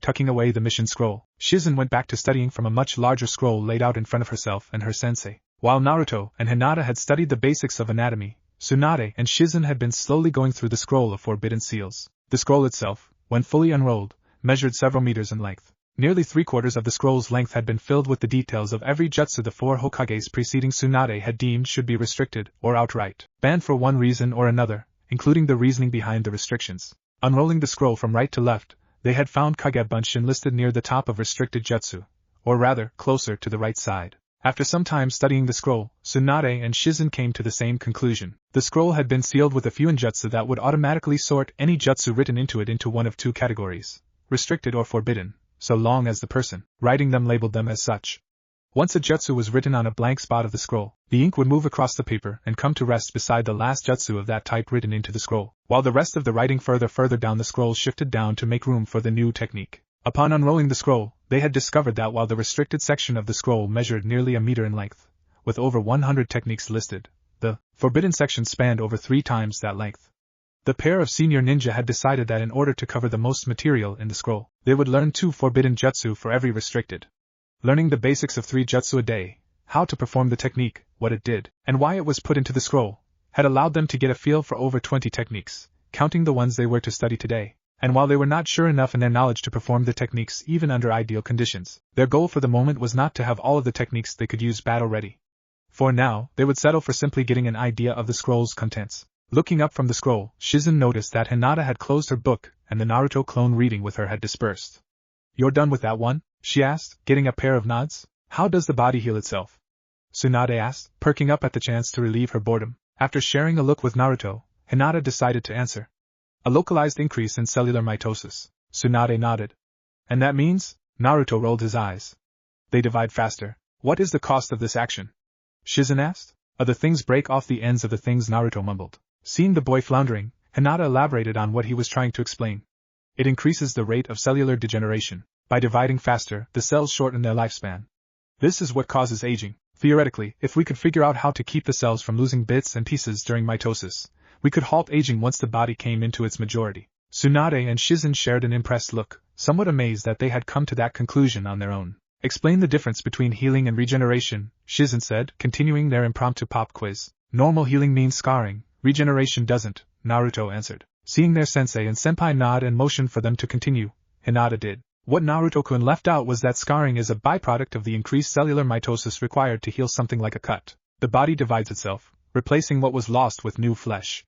Tucking away the mission scroll, Shizen went back to studying from a much larger scroll laid out in front of herself and her sensei. While Naruto and Hinata had studied the basics of anatomy, Tsunade and Shizen had been slowly going through the scroll of forbidden seals. The scroll itself, when fully unrolled, measured several meters in length. Nearly 3/4 of the scroll's length had been filled with the details of every jutsu the 4 Hokages preceding Tsunade had deemed should be restricted, or outright banned for one reason or another, including the reasoning behind the restrictions. Unrolling the scroll from right to left, they had found Kage Bunshin listed near the top of restricted jutsu, or rather, closer to the right side. After some time studying the scroll, Tsunade and Shizen came to the same conclusion. The scroll had been sealed with a fuinjutsu that would automatically sort any jutsu written into it into one of two categories, restricted or forbidden, so long as the person writing them labeled them as such. Once a jutsu was written on a blank spot of the scroll, the ink would move across the paper and come to rest beside the last jutsu of that type written into the scroll, while the rest of the writing further down the scroll shifted down to make room for the new technique. Upon unrolling the scroll, they had discovered that while the restricted section of the scroll measured nearly a meter in length, with over 100 techniques listed, the forbidden section spanned over 3 times that length. The pair of senior ninja had decided that in order to cover the most material in the scroll, they would learn 2 forbidden jutsu for every restricted. Learning the basics of 3 jutsu a day, how to perform the technique, what it did, and why it was put into the scroll, had allowed them to get a feel for over 20 techniques, counting the ones they were to study today. And while they were not sure enough in their knowledge to perform the techniques even under ideal conditions, their goal for the moment was not to have all of the techniques they could use battle ready. For now, they would settle for simply getting an idea of the scroll's contents. Looking up from the scroll, Shizen noticed that Hinata had closed her book, and the Naruto clone reading with her had dispersed. "You're done with that one?" she asked, getting a pair of nods. "How does the body heal itself?" Tsunade asked, perking up at the chance to relieve her boredom. After sharing a look with Naruto, Hinata decided to answer. A localized increase in cellular mitosis. Tsunade nodded. And that means? Naruto rolled his eyes. They divide faster. What is the cost of this action? Shizen asked. The things break off the ends of the things, Naruto mumbled. Seeing the boy floundering, Hinata elaborated on what he was trying to explain. It increases the rate of cellular degeneration. By dividing faster, the cells shorten their lifespan. This is what causes aging. Theoretically, if we could figure out how to keep the cells from losing bits and pieces during mitosis, we could halt aging once the body came into its majority. Tsunade and Shizen shared an impressed look, somewhat amazed that they had come to that conclusion on their own. Explain the difference between healing and regeneration, Shizen said, continuing their impromptu pop quiz. Normal healing means scarring, regeneration doesn't, Naruto answered. Seeing their sensei and senpai nod and motion for them to continue, Hinata did. What Naruto-kun left out was that scarring is a byproduct of the increased cellular mitosis required to heal something like a cut. The body divides itself, replacing what was lost with new flesh.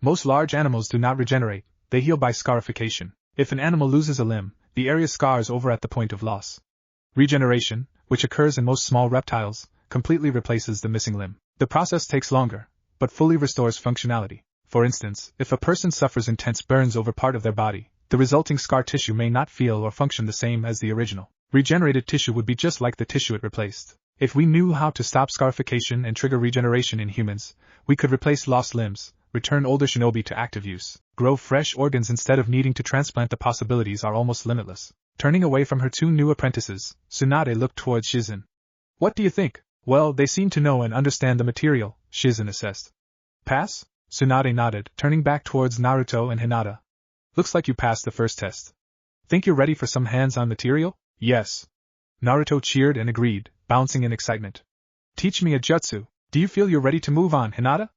Most large animals do not regenerate, they heal by scarification. If an animal loses a limb, the area scars over at the point of loss. Regeneration, which occurs in most small reptiles, completely replaces the missing limb. The process takes longer, but fully restores functionality. For instance, if a person suffers intense burns over part of their body, the resulting scar tissue may not feel or function the same as the original. Regenerated tissue would be just like the tissue it replaced. If we knew how to stop scarification and trigger regeneration in humans, we could replace lost limbs, return older shinobi to active use, grow fresh organs instead of needing to transplant. The possibilities are almost limitless. Turning away from her two new apprentices, Tsunade looked towards Shizen. What do you think? Well, they seem to know and understand the material, Shizen assessed. Pass? Tsunade nodded, turning back towards Naruto and Hinata. Looks like you passed the first test. Think you're ready for some hands-on material? Yes. Naruto cheered and agreed, bouncing in excitement. Teach me a jutsu. Do you feel you're ready to move on, Hinata?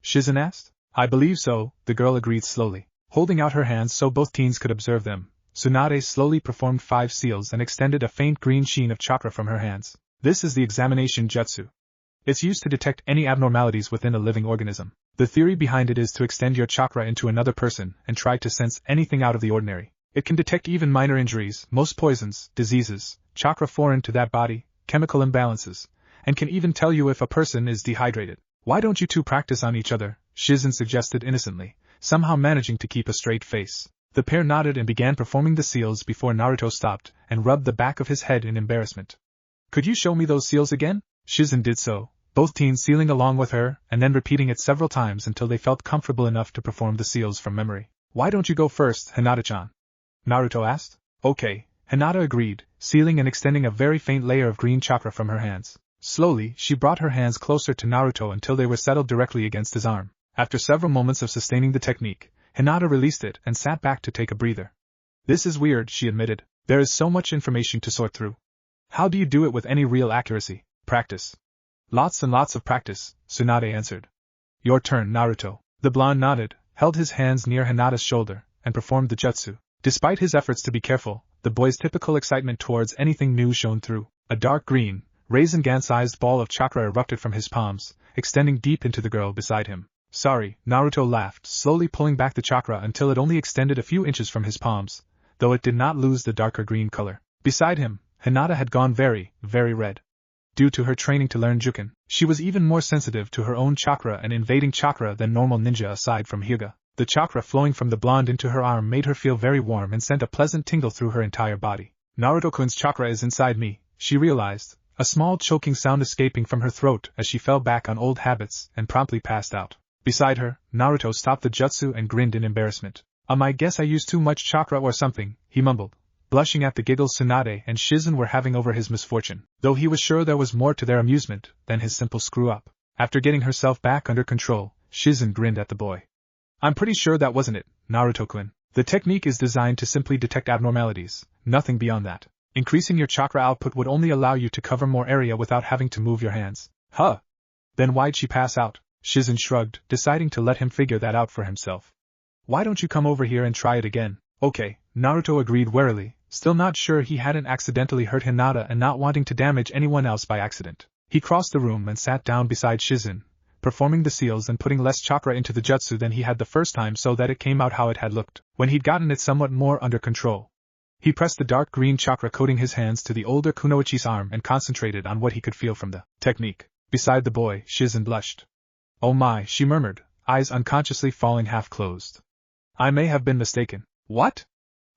Shizen asked. I believe so, the girl agreed slowly. Holding out her hands so both teens could observe them, Tsunade slowly performed 5 seals and extended a faint green sheen of chakra from her hands. This is the examination jutsu. It's used to detect any abnormalities within a living organism. The theory behind it is to extend your chakra into another person and try to sense anything out of the ordinary. It can detect even minor injuries, most poisons, diseases, chakra foreign to that body, chemical imbalances, and can even tell you if a person is dehydrated. Why don't you two practice on each other? Shizen suggested innocently, somehow managing to keep a straight face. The pair nodded and began performing the seals before Naruto stopped and rubbed the back of his head in embarrassment. Could you show me those seals again? Shizen did so, both teens sealing along with her and then repeating it several times until they felt comfortable enough to perform the seals from memory. Why don't you go first, Hinata-chan? Naruto asked. Okay, Hinata agreed, sealing and extending a very faint layer of green chakra from her hands. Slowly, she brought her hands closer to Naruto until they were settled directly against his arm. After several moments of sustaining the technique, Hinata released it and sat back to take a breather. This is weird, she admitted. There is so much information to sort through. How do you do it with any real accuracy? Practice. Lots and lots of practice, Tsunade answered. Your turn, Naruto. The blonde nodded, held his hands near Hinata's shoulder, and performed the jutsu. Despite his efforts to be careful, the boy's typical excitement towards anything new shone through. A dark green, raisin-gan-sized ball of chakra erupted from his palms, extending deep into the girl beside him. Sorry, Naruto laughed, slowly pulling back the chakra until it only extended a few inches from his palms, though it did not lose the darker green color. Beside him, Hinata had gone very, very red. Due to her training to learn Juken, she was even more sensitive to her own chakra and invading chakra than normal ninja aside from Hyuga. The chakra flowing from the blonde into her arm made her feel very warm and sent a pleasant tingle through her entire body. Naruto-kun's chakra is inside me, she realized, a small choking sound escaping from her throat as she fell back on old habits and promptly passed out. Beside her, Naruto stopped the jutsu and grinned in embarrassment. I guess I used too much chakra or something, he mumbled, blushing at the giggles Tsunade and Shizen were having over his misfortune, though he was sure there was more to their amusement than his simple screw-up. After getting herself back under control, Shizen grinned at the boy. I'm pretty sure that wasn't it, Naruto-kun. The technique is designed to simply detect abnormalities, nothing beyond that. Increasing your chakra output would only allow you to cover more area without having to move your hands. Huh? Then why'd she pass out? Shizen shrugged, deciding to let him figure that out for himself. Why don't you come over here and try it again? Okay, Naruto agreed warily, still not sure he hadn't accidentally hurt Hinata and not wanting to damage anyone else by accident. He crossed the room and sat down beside Shizen, performing the seals and putting less chakra into the jutsu than he had the first time so that it came out how it had looked, when he'd gotten it somewhat more under control. He pressed the dark green chakra coating his hands to the older kunoichi's arm and concentrated on what he could feel from the technique. Beside the boy, Shizen blushed. Oh my, she murmured, eyes unconsciously falling half closed. I may have been mistaken. What?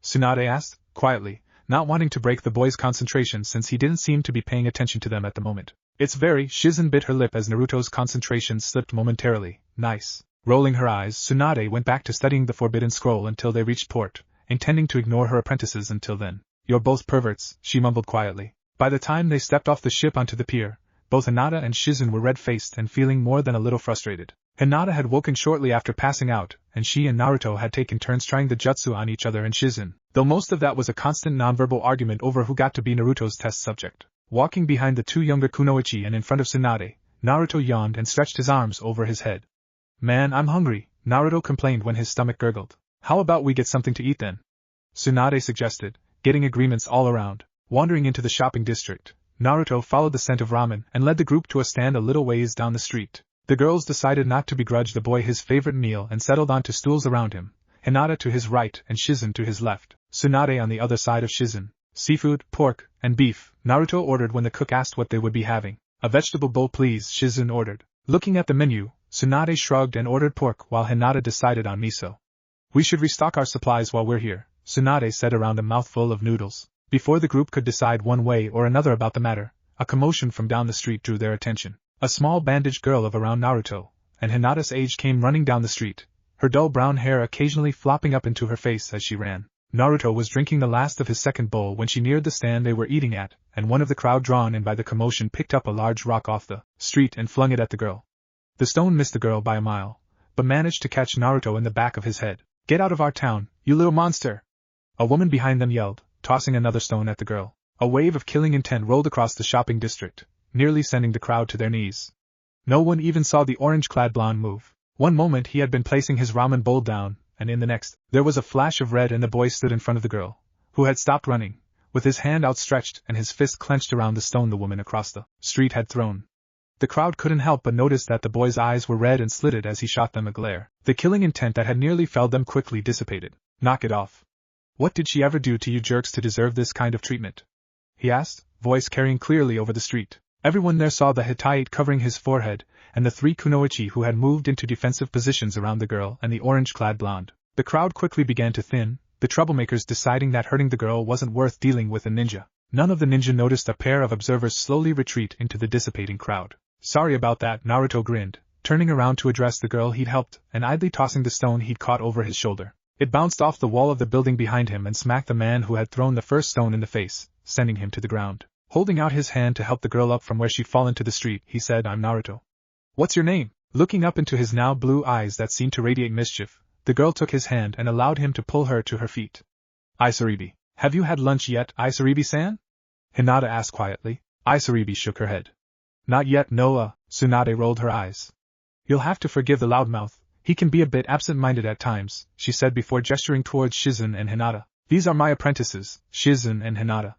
Tsunade asked, quietly, not wanting to break the boy's concentration since he didn't seem to be paying attention to them at the moment. It's very. Shizen bit her lip as Naruto's concentration slipped momentarily. Nice. Rolling her eyes, Tsunade went back to studying the forbidden scroll until they reached port, intending to ignore her apprentices until then. You're both perverts, she mumbled quietly. By the time they stepped off the ship onto the pier, both Hinata and Shizen were red-faced and feeling more than a little frustrated. Hinata had woken shortly after passing out, and she and Naruto had taken turns trying the jutsu on each other and Shizen, though most of that was a constant nonverbal argument over who got to be Naruto's test subject. Walking behind the two younger kunoichi and in front of Tsunade, Naruto yawned and stretched his arms over his head. Man, I'm hungry, Naruto complained when his stomach gurgled. How about we get something to eat then? Tsunade suggested, getting agreements all around. Wandering into the shopping district, Naruto followed the scent of ramen and led the group to a stand a little ways down the street. The girls decided not to begrudge the boy his favorite meal and settled onto stools around him, Hinata to his right and Shizen to his left, Tsunade on the other side of Shizen. Seafood, pork, and beef, Naruto ordered when the cook asked what they would be having. A vegetable bowl please, Shizen ordered. Looking at the menu, Tsunade shrugged and ordered pork while Hinata decided on miso. We should restock our supplies while we're here, Tsunade said around a mouthful of noodles. Before the group could decide one way or another about the matter, a commotion from down the street drew their attention. A small bandaged girl of around Naruto and Hinata's age came running down the street, her dull brown hair occasionally flopping up into her face as she ran. Naruto was drinking the last of his second bowl when she neared the stand they were eating at, and one of the crowd drawn in by the commotion picked up a large rock off the street and flung it at the girl. The stone missed the girl by a mile, but managed to catch Naruto in the back of his head. Get out of our town, you little monster! A woman behind them yelled, tossing another stone at the girl. A wave of killing intent rolled across the shopping district, nearly sending the crowd to their knees. No one even saw the orange-clad blonde move. One moment he had been placing his ramen bowl down, and in the next, there was a flash of red and the boy stood in front of the girl, who had stopped running, with his hand outstretched and his fist clenched around the stone the woman across the street had thrown. The crowd couldn't help but notice that the boy's eyes were red and slitted as he shot them a glare. The killing intent that had nearly felled them quickly dissipated. Knock it off. What did she ever do to you jerks to deserve this kind of treatment? He asked, voice carrying clearly over the street. Everyone there saw the Hittite covering his forehead, and the three kunoichi who had moved into defensive positions around the girl and the orange-clad blonde. The crowd quickly began to thin, the troublemakers deciding that hurting the girl wasn't worth dealing with a ninja. None of the ninja noticed a pair of observers slowly retreat into the dissipating crowd. Sorry about that, Naruto grinned, turning around to address the girl he'd helped and idly tossing the stone he'd caught over his shoulder. It bounced off the wall of the building behind him and smacked the man who had thrown the first stone in the face, sending him to the ground. Holding out his hand to help the girl up from where she'd fallen to the street, he said, I'm Naruto. What's your name? Looking up into his now blue eyes that seemed to radiate mischief, the girl took his hand and allowed him to pull her to her feet. Isaribi. Have you had lunch yet, Isaribi-san? Hinata asked quietly. Isaribi shook her head. Not yet, Noah, Tsunade rolled her eyes. You'll have to forgive the loudmouth. He can be a bit absent-minded at times, she said before gesturing towards Shizen and Hinata. These are my apprentices, Shizen and Hinata.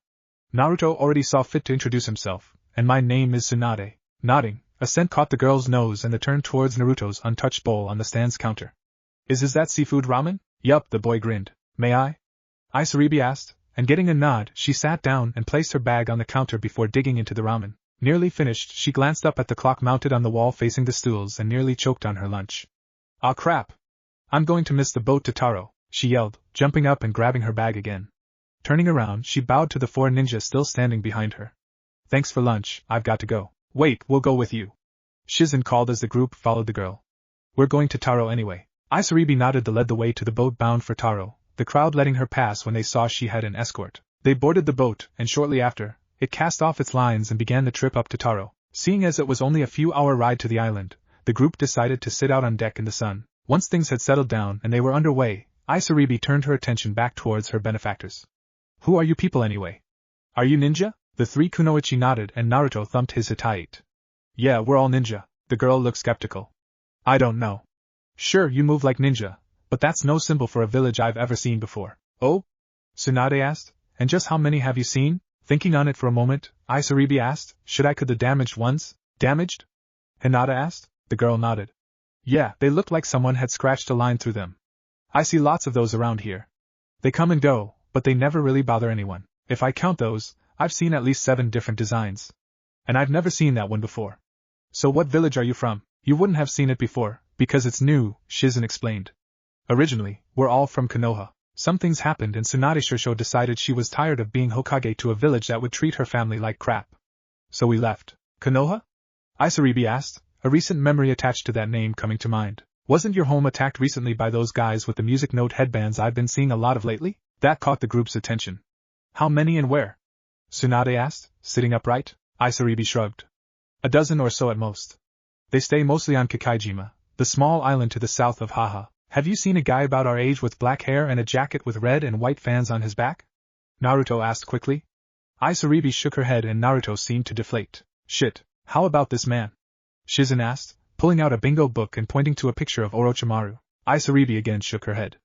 Naruto already saw fit to introduce himself, and my name is Tsunade. Nodding, a scent caught the girl's nose and they turned towards Naruto's untouched bowl on the stand's counter. Is that seafood ramen? Yup, the boy grinned. May I? Isaribi asked, and getting a nod, she sat down and placed her bag on the counter before digging into the ramen. Nearly finished, she glanced up at the clock mounted on the wall facing the stools and nearly choked on her lunch. Aw crap! I'm going to miss the boat to Taro, she yelled, jumping up and grabbing her bag again. Turning around, she bowed to the four ninjas still standing behind her. Thanks for lunch, I've got to go. Wait, we'll go with you. Shizen called as the group followed the girl. We're going to Taro anyway. Isaribi nodded and led the way to the boat bound for Taro, the crowd letting her pass when they saw she had an escort. They boarded the boat, and shortly after, it cast off its lines and began the trip up to Taro. Seeing as it was only a few-hour ride to the island, the group decided to sit out on deck in the sun. Once things had settled down and they were underway, Isaribi turned her attention back towards her benefactors. Who are you people anyway? Are you ninja? The three kunoichi nodded and Naruto thumped his Hittite. Yeah, we're all ninja. The girl looked skeptical. I don't know. Sure, you move like ninja, but that's no symbol for a village I've ever seen before. Oh? Tsunade asked, and just how many have you seen? Thinking on it for a moment, Isaribi asked, should I could the damaged ones? Damaged? Hinata asked. The girl nodded. Yeah, they looked like someone had scratched a line through them. I see lots of those around here. They come and go, but they never really bother anyone. If I count those, I've seen at least 7 different designs. And I've never seen that one before. So what village are you from? You wouldn't have seen it before, because it's new, Shizen explained. Originally, we're all from Konoha. Some things happened and Tsunade Shisho decided she was tired of being Hokage to a village that would treat her family like crap. So we left. Konoha? Isaribi asked, a recent memory attached to that name coming to mind. Wasn't your home attacked recently by those guys with the music note headbands I've been seeing a lot of lately? That caught the group's attention. How many and where? Tsunade asked, sitting upright. Isaribi shrugged. A dozen or so at most. They stay mostly on Kakaijima, the small island to the south of Haha. Have you seen a guy about our age with black hair and a jacket with red and white fans on his back? Naruto asked quickly. Isaribi shook her head and Naruto seemed to deflate. Shit, how about this man? Shizen asked, pulling out a bingo book and pointing to a picture of Orochimaru. Isaribi again shook her head.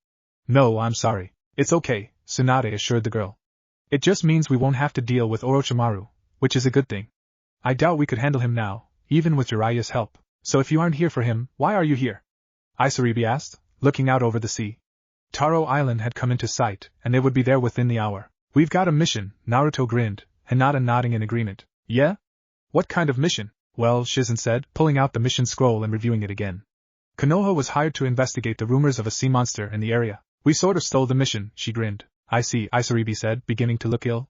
No, I'm sorry. It's okay, Tsunade assured the girl. It just means we won't have to deal with Orochimaru, which is a good thing. I doubt we could handle him now, even with Jiraiya's help. So if you aren't here for him, why are you here? Isaribi asked, looking out over the sea. Taro Island had come into sight, and they would be there within the hour. We've got a mission, Naruto grinned, Hinata nodding in agreement. Yeah? What kind of mission? Well, Shizen said, pulling out the mission scroll and reviewing it again. Konoha was hired to investigate the rumors of a sea monster in the area. We sort of stole the mission, she grinned. I see, Isaribi said, beginning to look ill.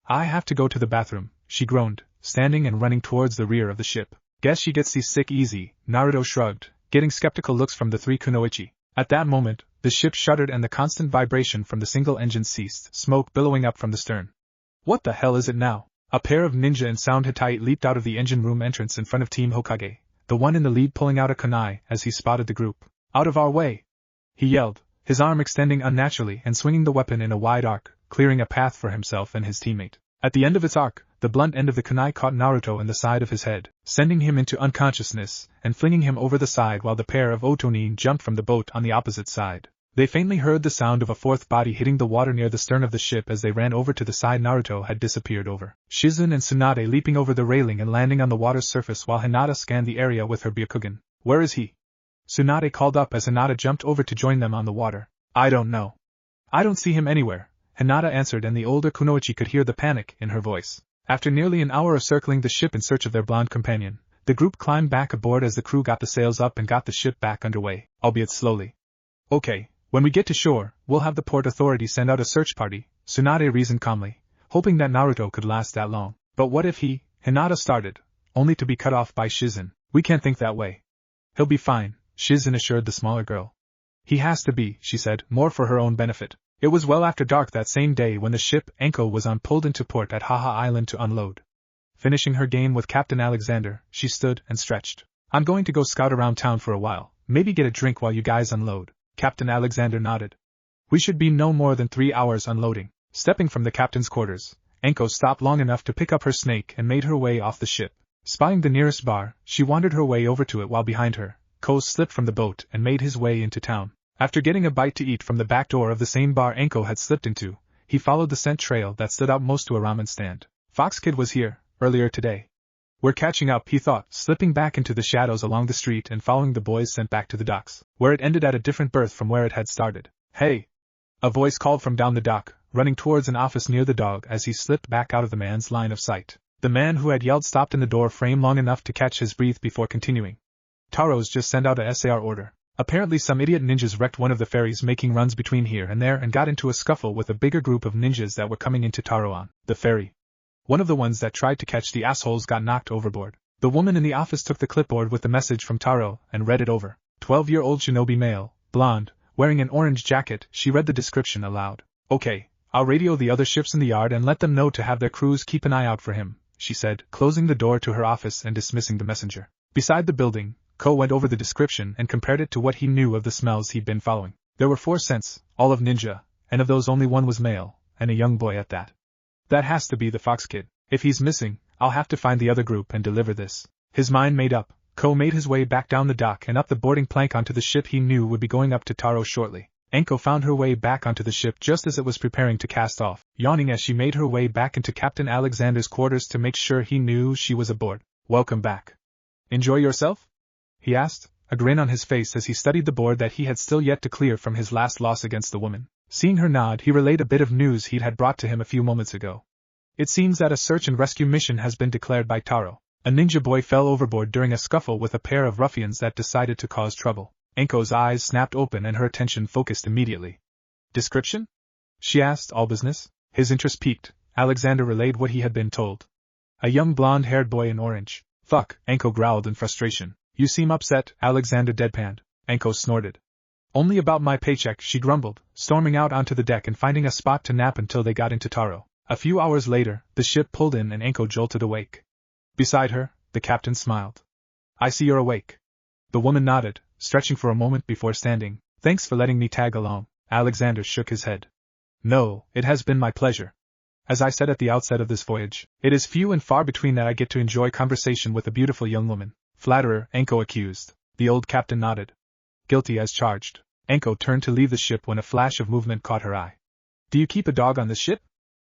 I have to go to the bathroom, she groaned, standing and running towards the rear of the ship. Guess she gets seasick easy, Naruto shrugged, getting skeptical looks from the three kunoichi. At that moment, the ship shuddered and the constant vibration from the single engine ceased, smoke billowing up from the stern. What the hell is it now? A pair of ninja in sound Hittite leaped out of the engine room entrance in front of Team Hokage, the one in the lead pulling out a kunai as he spotted the group. Out of our way! He yelled, his arm extending unnaturally and swinging the weapon in a wide arc, clearing a path for himself and his teammate. At the end of its arc, the blunt end of the kunai caught Naruto in the side of his head, sending him into unconsciousness and flinging him over the side while the pair of Otonin jumped from the boat on the opposite side. They faintly heard the sound of a fourth body hitting the water near the stern of the ship as they ran over to the side Naruto had disappeared over. Shizen and Tsunade leaping over the railing and landing on the water's surface while Hinata scanned the area with her Byakugan. Where is he? Tsunade called up as Hinata jumped over to join them on the water. I don't know. I don't see him anywhere, Hinata answered, and the older kunoichi could hear the panic in her voice. After nearly an hour of circling the ship in search of their blonde companion, the group climbed back aboard as the crew got the sails up and got the ship back underway, albeit slowly. Okay, when we get to shore, we'll have the port authority send out a search party, Tsunade reasoned calmly, hoping that Naruto could last that long. But what if he, Hinata started, only to be cut off by Shizen. We can't think that way. He'll be fine, Shizen assured the smaller girl. He has to be, she said, more for her own benefit. It was well after dark that same day when the ship Anko was pulled into port at Haha Island to unload. Finishing her game with Captain Alexander, she stood and stretched. I'm going to go scout around town for a while, maybe get a drink while you guys unload. Captain Alexander nodded. We should be no more than 3 hours unloading. Stepping from the captain's quarters, Anko stopped long enough to pick up her snake and made her way off the ship. Spying the nearest bar, she wandered her way over to it while behind her, Ko slipped from the boat and made his way into town. After getting a bite to eat from the back door of the same bar Anko had slipped into, he followed the scent trail that stood out most to a ramen stand. Fox Kid was here, earlier today. We're catching up, he thought, slipping back into the shadows along the street and following the boy's scent back to the docks, where it ended at a different berth from where it had started. Hey! A voice called from down the dock, running towards an office near the dog as he slipped back out of the man's line of sight. The man who had yelled stopped in the door frame long enough to catch his breath before continuing. Taro's just sent out a SAR order. Apparently some idiot ninjas wrecked one of the ferries making runs between here and there and got into a scuffle with a bigger group of ninjas that were coming into Taro on the ferry. One of the ones that tried to catch the assholes got knocked overboard. The woman in the office took the clipboard with the message from Taro and read it over. 12-year-old shinobi male, blonde, wearing an orange jacket. She read the description aloud. Okay, I'll radio the other ships in the yard and let them know to have their crews keep an eye out for him, she said, closing the door to her office and dismissing the messenger. Beside the building, Ko went over the description and compared it to what he knew of the smells he'd been following. There were 4 scents, all of ninja, and of those only one was male, and a young boy at that. That has to be the Fox Kid. If he's missing, I'll have to find the other group and deliver this. His mind made up, Ko made his way back down the dock and up the boarding plank onto the ship he knew would be going up to Taro shortly. Anko found her way back onto the ship just as it was preparing to cast off, yawning as she made her way back into Captain Alexander's quarters to make sure he knew she was aboard. Welcome back. Enjoy yourself? He asked, a grin on his face as he studied the board that he had still yet to clear from his last loss against the woman. Seeing her nod, he relayed a bit of news he'd had brought to him a few moments ago. It seems that a search and rescue mission has been declared by Taro. A ninja boy fell overboard during a scuffle with a pair of ruffians that decided to cause trouble. Anko's eyes snapped open and her attention focused immediately. Description? She asked, all business. His interest piqued. Alexander relayed what he had been told. A young blonde-haired boy in orange. Fuck, Anko growled in frustration. You seem upset, Alexander deadpanned. Anko snorted. Only about my paycheck, she grumbled, storming out onto the deck and finding a spot to nap until they got into Taro. A few hours later, the ship pulled in and Anko jolted awake. Beside her, the captain smiled. I see you're awake. The woman nodded, stretching for a moment before standing. Thanks for letting me tag along. Alexander shook his head. No, it has been my pleasure. As I said at the outset of this voyage, it is few and far between that I get to enjoy conversation with a beautiful young woman. Flatterer, Anko accused. The old captain nodded. Guilty as charged. Anko turned to leave the ship when a flash of movement caught her eye. Do you keep a dog on this ship?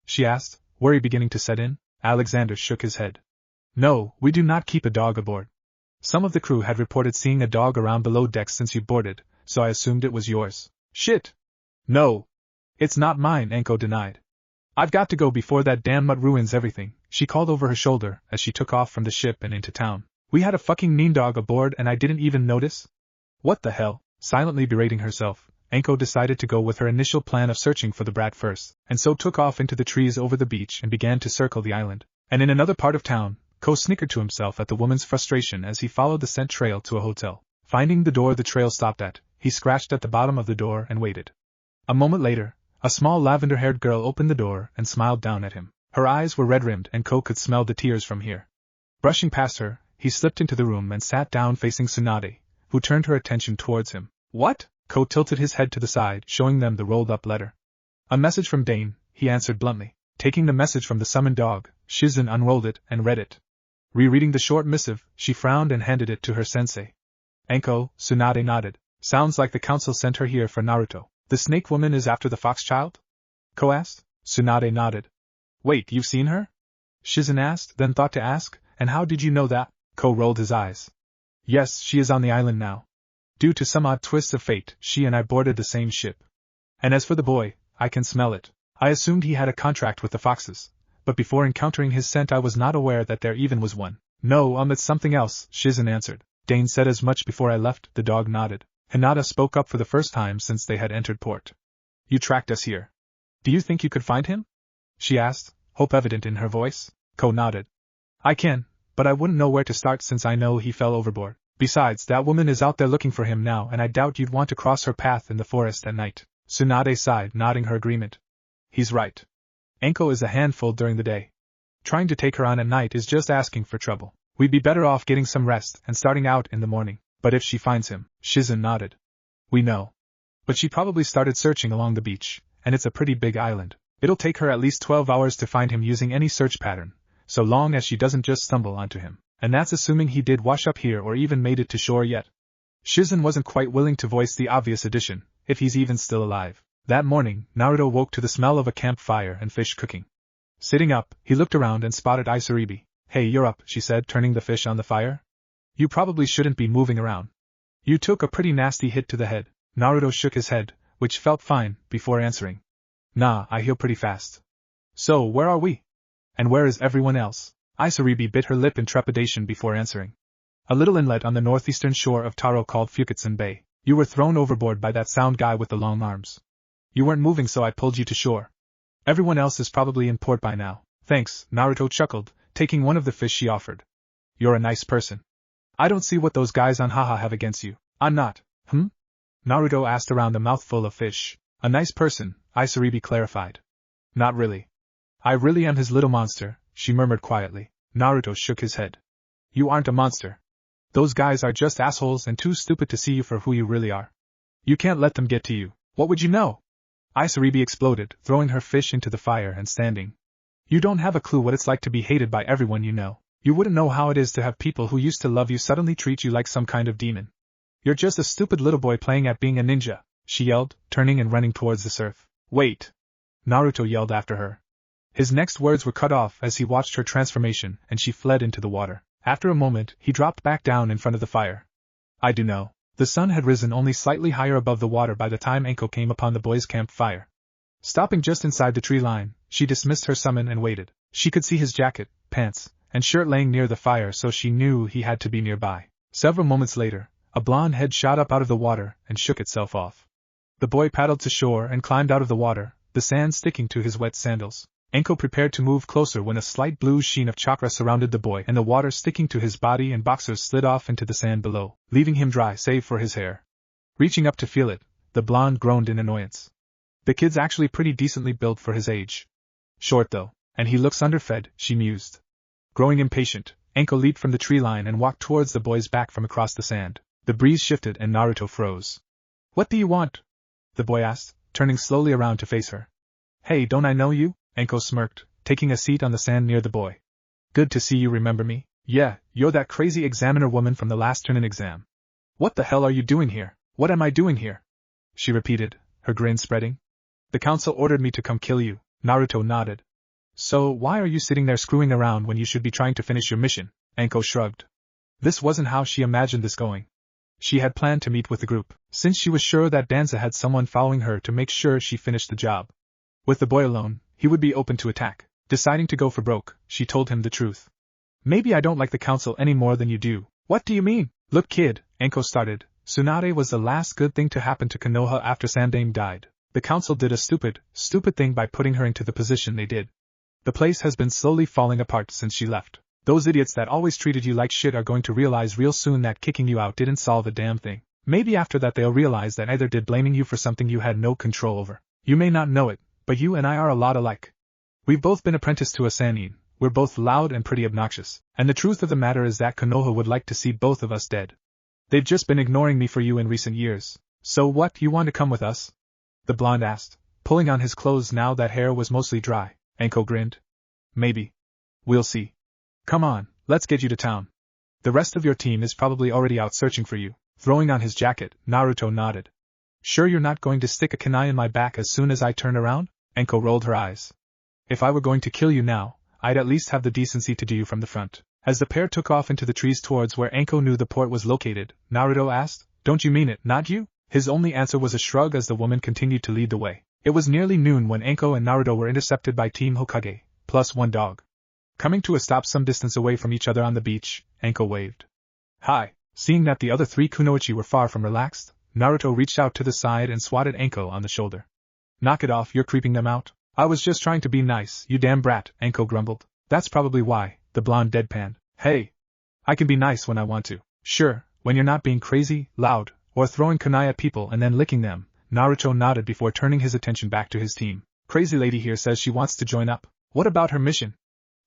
She asked, worry beginning to set in. Alexander shook his head. No, we do not keep a dog aboard. Some of the crew had reported seeing a dog around below decks since you boarded, so I assumed it was yours. Shit! No! It's not mine, Anko denied. I've got to go before that damn mutt ruins everything, she called over her shoulder as she took off from the ship and into town. We had a fucking mean dog aboard and I didn't even notice? What the hell? Silently berating herself, Anko decided to go with her initial plan of searching for the brat first, and so took off into the trees over the beach and began to circle the island. And in another part of town, Ko snickered to himself at the woman's frustration as he followed the scent trail to a hotel. Finding the door the trail stopped at, he scratched at the bottom of the door and waited. A moment later, a small lavender-haired girl opened the door and smiled down at him. Her eyes were red-rimmed and Ko could smell the tears from here. Brushing past her, he slipped into the room and sat down facing Tsunade, who turned her attention towards him. What? Ko tilted his head to the side, showing them the rolled-up letter. A message from Dane, he answered bluntly. Taking the message from the summoned dog, Shizen unrolled it and read it. Rereading the short missive, she frowned and handed it to her sensei. Anko, Tsunade nodded. Sounds like the council sent her here for Naruto. The snake woman is after the fox child? Ko asked. Tsunade nodded. Wait, you've seen her? Shizen asked, then thought to ask, and how did you know that? Ko rolled his eyes. Yes, she is on the island now. Due to some odd twists of fate, she and I boarded the same ship. And as for the boy, I can smell it. I assumed he had a contract with the foxes, but before encountering his scent I was not aware that there even was one. No, it's something else, Shizen answered. Dane said as much before I left, the dog nodded. Hinata spoke up for the first time since they had entered port. You tracked us here. Do you think you could find him? She asked, hope evident in her voice. Ko nodded. I can, but I wouldn't know where to start since I know he fell overboard. Besides, that woman is out there looking for him now and I doubt you'd want to cross her path in the forest at night. Tsunade sighed, nodding her agreement. He's right. Anko is a handful during the day. Trying to take her on at night is just asking for trouble. We'd be better off getting some rest and starting out in the morning. But if she finds him, Shizen nodded. We know. But she probably started searching along the beach, and it's a pretty big island. It'll take her at least 12 hours to find him using any search pattern, so long as she doesn't just stumble onto him. And that's assuming he did wash up here or even made it to shore yet. Shizen wasn't quite willing to voice the obvious addition, if he's even still alive. That morning, Naruto woke to the smell of a campfire and fish cooking. Sitting up, he looked around and spotted Isaribi. Hey, you're up, she said, turning the fish on the fire. You probably shouldn't be moving around. You took a pretty nasty hit to the head. Naruto shook his head, which felt fine, before answering. Nah, I heal pretty fast. So, where are we? And where is everyone else? Isaribi bit her lip in trepidation before answering. A little inlet on the northeastern shore of Taro called Fukutsun Bay. You were thrown overboard by that sound guy with the long arms. You weren't moving so I pulled you to shore. Everyone else is probably in port by now. Thanks, Naruto chuckled, taking one of the fish she offered. You're a nice person. I don't see what those guys on Haha have against you. I'm not. Naruto asked around a mouthful of fish. A nice person, Isaribi clarified. Not really. I really am his little monster, she murmured quietly. Naruto shook his head. You aren't a monster. Those guys are just assholes and too stupid to see you for who you really are. You can't let them get to you. What would you know? Isaribi exploded, throwing her fish into the fire and standing. You don't have a clue what it's like to be hated by everyone you know. You wouldn't know how it is to have people who used to love you suddenly treat you like some kind of demon. You're just a stupid little boy playing at being a ninja, she yelled, turning and running towards the surf. Wait! Naruto yelled after her. His next words were cut off as he watched her transformation and she fled into the water. After a moment, he dropped back down in front of the fire. I do know. The sun had risen only slightly higher above the water by the time Anko came upon the boys' campfire. Stopping just inside the tree line, she dismissed her summon and waited. She could see his jacket, pants, and shirt laying near the fire so she knew he had to be nearby. Several moments later, A blonde head shot up out of the water and shook itself off. The boy paddled to shore and climbed out of the water, the sand sticking to his wet sandals. Anko prepared to move closer when a slight blue sheen of chakra surrounded the boy and the water sticking to his body and boxers slid off into the sand below, leaving him dry save for his hair. Reaching up to feel it, the blonde groaned in annoyance. The kid's actually pretty decently built for his age. Short though, and he looks underfed, she mused. Growing impatient, Anko leaped from the tree line and walked towards the boy's back from across the sand. The breeze shifted and Naruto froze. "What do you want?" the boy asked, turning slowly around to face her. "Hey, don't I know you?" Anko smirked, taking a seat on the sand near the boy. "Good to see you remember me. Yeah, you're that crazy examiner woman from the last turn-in exam." "What the hell are you doing here? What am I doing here?" she repeated, her grin spreading. "The council ordered me to come kill you," Naruto nodded. "So why are you sitting there screwing around when you should be trying to finish your mission?" Anko shrugged. This wasn't how she imagined this going. She had planned to meet with the group, since she was sure that Danza had someone following her to make sure she finished the job. With the boy alone, he would be open to attack. Deciding to go for broke, she told him the truth. "Maybe I don't like the council any more than you do." "What do you mean?" "Look kid," Anko started, Tsunade was the last good thing to happen to Konoha after Sandame died. The council did a stupid thing by putting her into the position they did. The place has been slowly falling apart since she left. Those idiots that always treated you like shit are going to realize real soon that kicking you out didn't solve a damn thing. Maybe after that they'll realize that either did blaming you for something you had no control over. You may not know it, but you and I are a lot alike. We've both been apprenticed to a Sannin, we're both loud and pretty obnoxious, and the truth of the matter is that Konoha would like to see both of us dead. They've just been ignoring me for you in recent years. So what, you want to come with us?" the blonde asked, pulling on his clothes now that hair was mostly dry. Anko grinned. "Maybe. We'll see. Come on, let's get you to town. The rest of your team is probably already out searching for you." Throwing on his jacket, Naruto nodded. "Sure you're not going to stick a kunai in my back as soon as I turn around?" Anko rolled her eyes. "If I were going to kill you now, I'd at least have the decency to do you from the front." As the pair took off into the trees towards where Anko knew the port was located, Naruto asked, "Don't you mean it, not you?" His only answer was a shrug as the woman continued to lead the way. It was nearly noon when Anko and Naruto were intercepted by Team Hokage, plus one dog. Coming to a stop some distance away from each other on the beach, Anko waved. "Hi." Seeing that the other three kunoichi were far from relaxed, Naruto reached out to the side and swatted Anko on the shoulder. "Knock it off, you're creeping them out." "I was just trying to be nice, you damn brat," Anko grumbled. "That's probably why," the blonde deadpanned. "Hey. I can be nice when I want to." "Sure, when you're not being crazy, loud, or throwing kunai at people and then licking them," Naruto nodded before turning his attention back to his team. "Crazy lady here says she wants to join up. What about her mission?"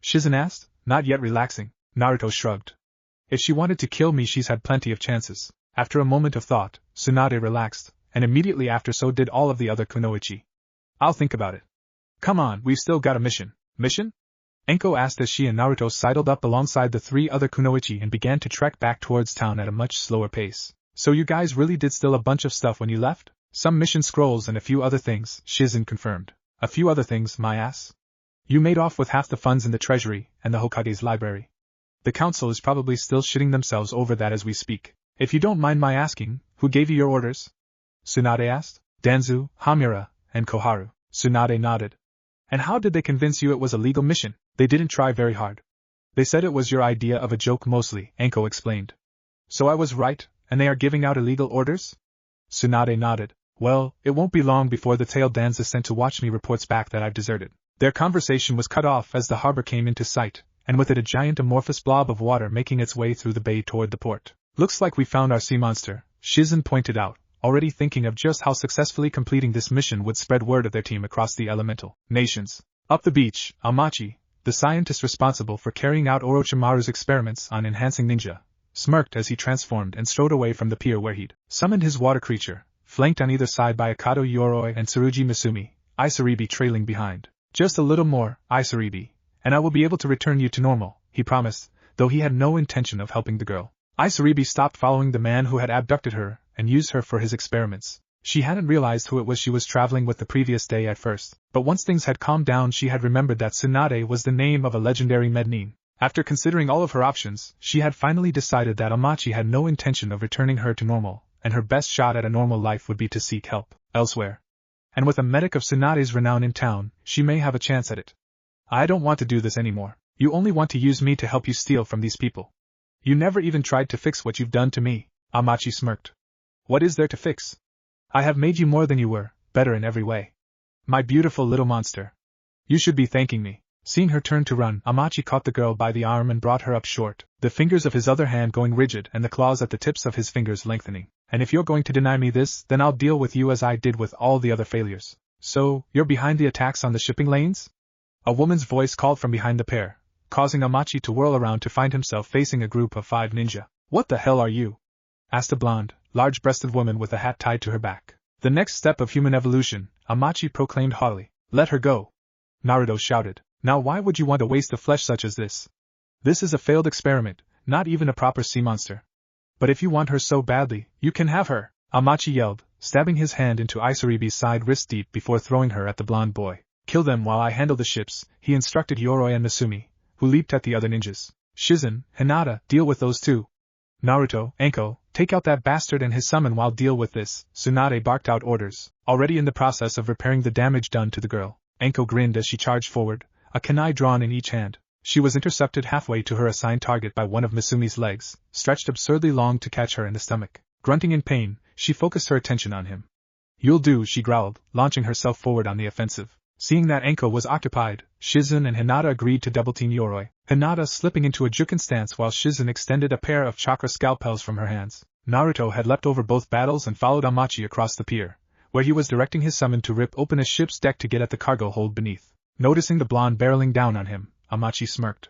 Shizen asked, not yet relaxing. Naruto shrugged. "If she wanted to kill me she's had plenty of chances." After a moment of thought, Tsunade relaxed, and immediately after so did all of the other kunoichi. "I'll think about it. Come on, we've still got a mission." "Mission?" Anko asked as she and Naruto sidled up alongside the three other kunoichi and began to trek back towards town at a much slower pace. "So you guys really did steal a bunch of stuff when you left?" "Some mission scrolls and a few other things," Shizen confirmed. "A few other things, my ass? You made off with half the funds in the treasury and the Hokage's library. The council is probably still shitting themselves over that as we speak. If you don't mind my asking, who gave you your orders?" Tsunade asked. "Danzu, Hamura, and Koharu." Tsunade nodded. "And how did they convince you it was a legal mission?" "They didn't try very hard. They said it was your idea of a joke mostly," Anko explained. "So I was right, and they are giving out illegal orders?" Tsunade nodded. "Well, it won't be long before the tailed Danza sent to watch me reports back that I've deserted." Their conversation was cut off as the harbor came into sight, and with it a giant amorphous blob of water making its way through the bay toward the port. "Looks like we found our sea monster," Shizen pointed out, already thinking of just how successfully completing this mission would spread word of their team across the elemental nations. Up the beach, Amachi, the scientist responsible for carrying out Orochimaru's experiments on enhancing ninja, smirked as he transformed and strode away from the pier where he'd summoned his water creature, flanked on either side by Akato Yoroi and Tsurugi Misumi, Isaribi trailing behind. "Just a little more, Isaribi, and I will be able to return you to normal," he promised, though he had no intention of helping the girl. Isaribi stopped following the man who had abducted her and used her for his experiments. She hadn't realized who it was she was traveling with the previous day at first, but once things had calmed down she had remembered that Tsunade was the name of a legendary Mednin. After considering all of her options, she had finally decided that Amachi had no intention of returning her to normal, and her best shot at a normal life would be to seek help elsewhere. And with a medic of Tsunade's renown in town, she may have a chance at it. "I don't want to do this anymore. You only want to use me to help you steal from these people. You never even tried to fix what you've done to me." Amachi smirked. What is there to fix? I have made you more than you were, better in every way. My beautiful little monster. You should be thanking me. Seeing her turn to run, Amachi caught the girl by the arm and brought her up short, the fingers of his other hand going rigid and the claws at the tips of his fingers lengthening. And if you're going to deny me this, then I'll deal with you as I did with all the other failures. So, you're behind the attacks on the shipping lanes? A woman's voice called from behind the pair, causing Amachi to whirl around to find himself facing a group of 5 ninja. What the hell are you? Asked a blonde, large-breasted woman with a hat tied to her back. The next step of human evolution, Amachi proclaimed haughtily. Let her go. Naruto shouted. Now why would you want to waste a flesh such as this? This is a failed experiment, not even a proper sea monster. But if you want her so badly, you can have her, Amachi yelled, stabbing his hand into Isaribi's side wrist deep before throwing her at the blonde boy. Kill them while I handle the ships, he instructed Yoroi and Masumi, who leaped at the other ninjas. Shizen, Hinata, deal with those two. Naruto, Anko, take out that bastard and his summon while deal with this, Tsunade barked out orders, already in the process of repairing the damage done to the girl. Anko grinned as she charged forward, a kunai drawn in each hand. She was intercepted halfway to her assigned target by one of Masumi's legs, stretched absurdly long to catch her in the stomach. Grunting in pain, she focused her attention on him. You'll do, she growled, launching herself forward on the offensive. Seeing that Anko was occupied, Shizen and Hinata agreed to double-team Yoroi, Hinata slipping into a Juken stance while Shizen extended a pair of chakra scalpels from her hands. Naruto had leapt over both battles and followed Amachi across the pier, where he was directing his summon to rip open a ship's deck to get at the cargo hold beneath. Noticing the blonde barreling down on him, Amachi smirked.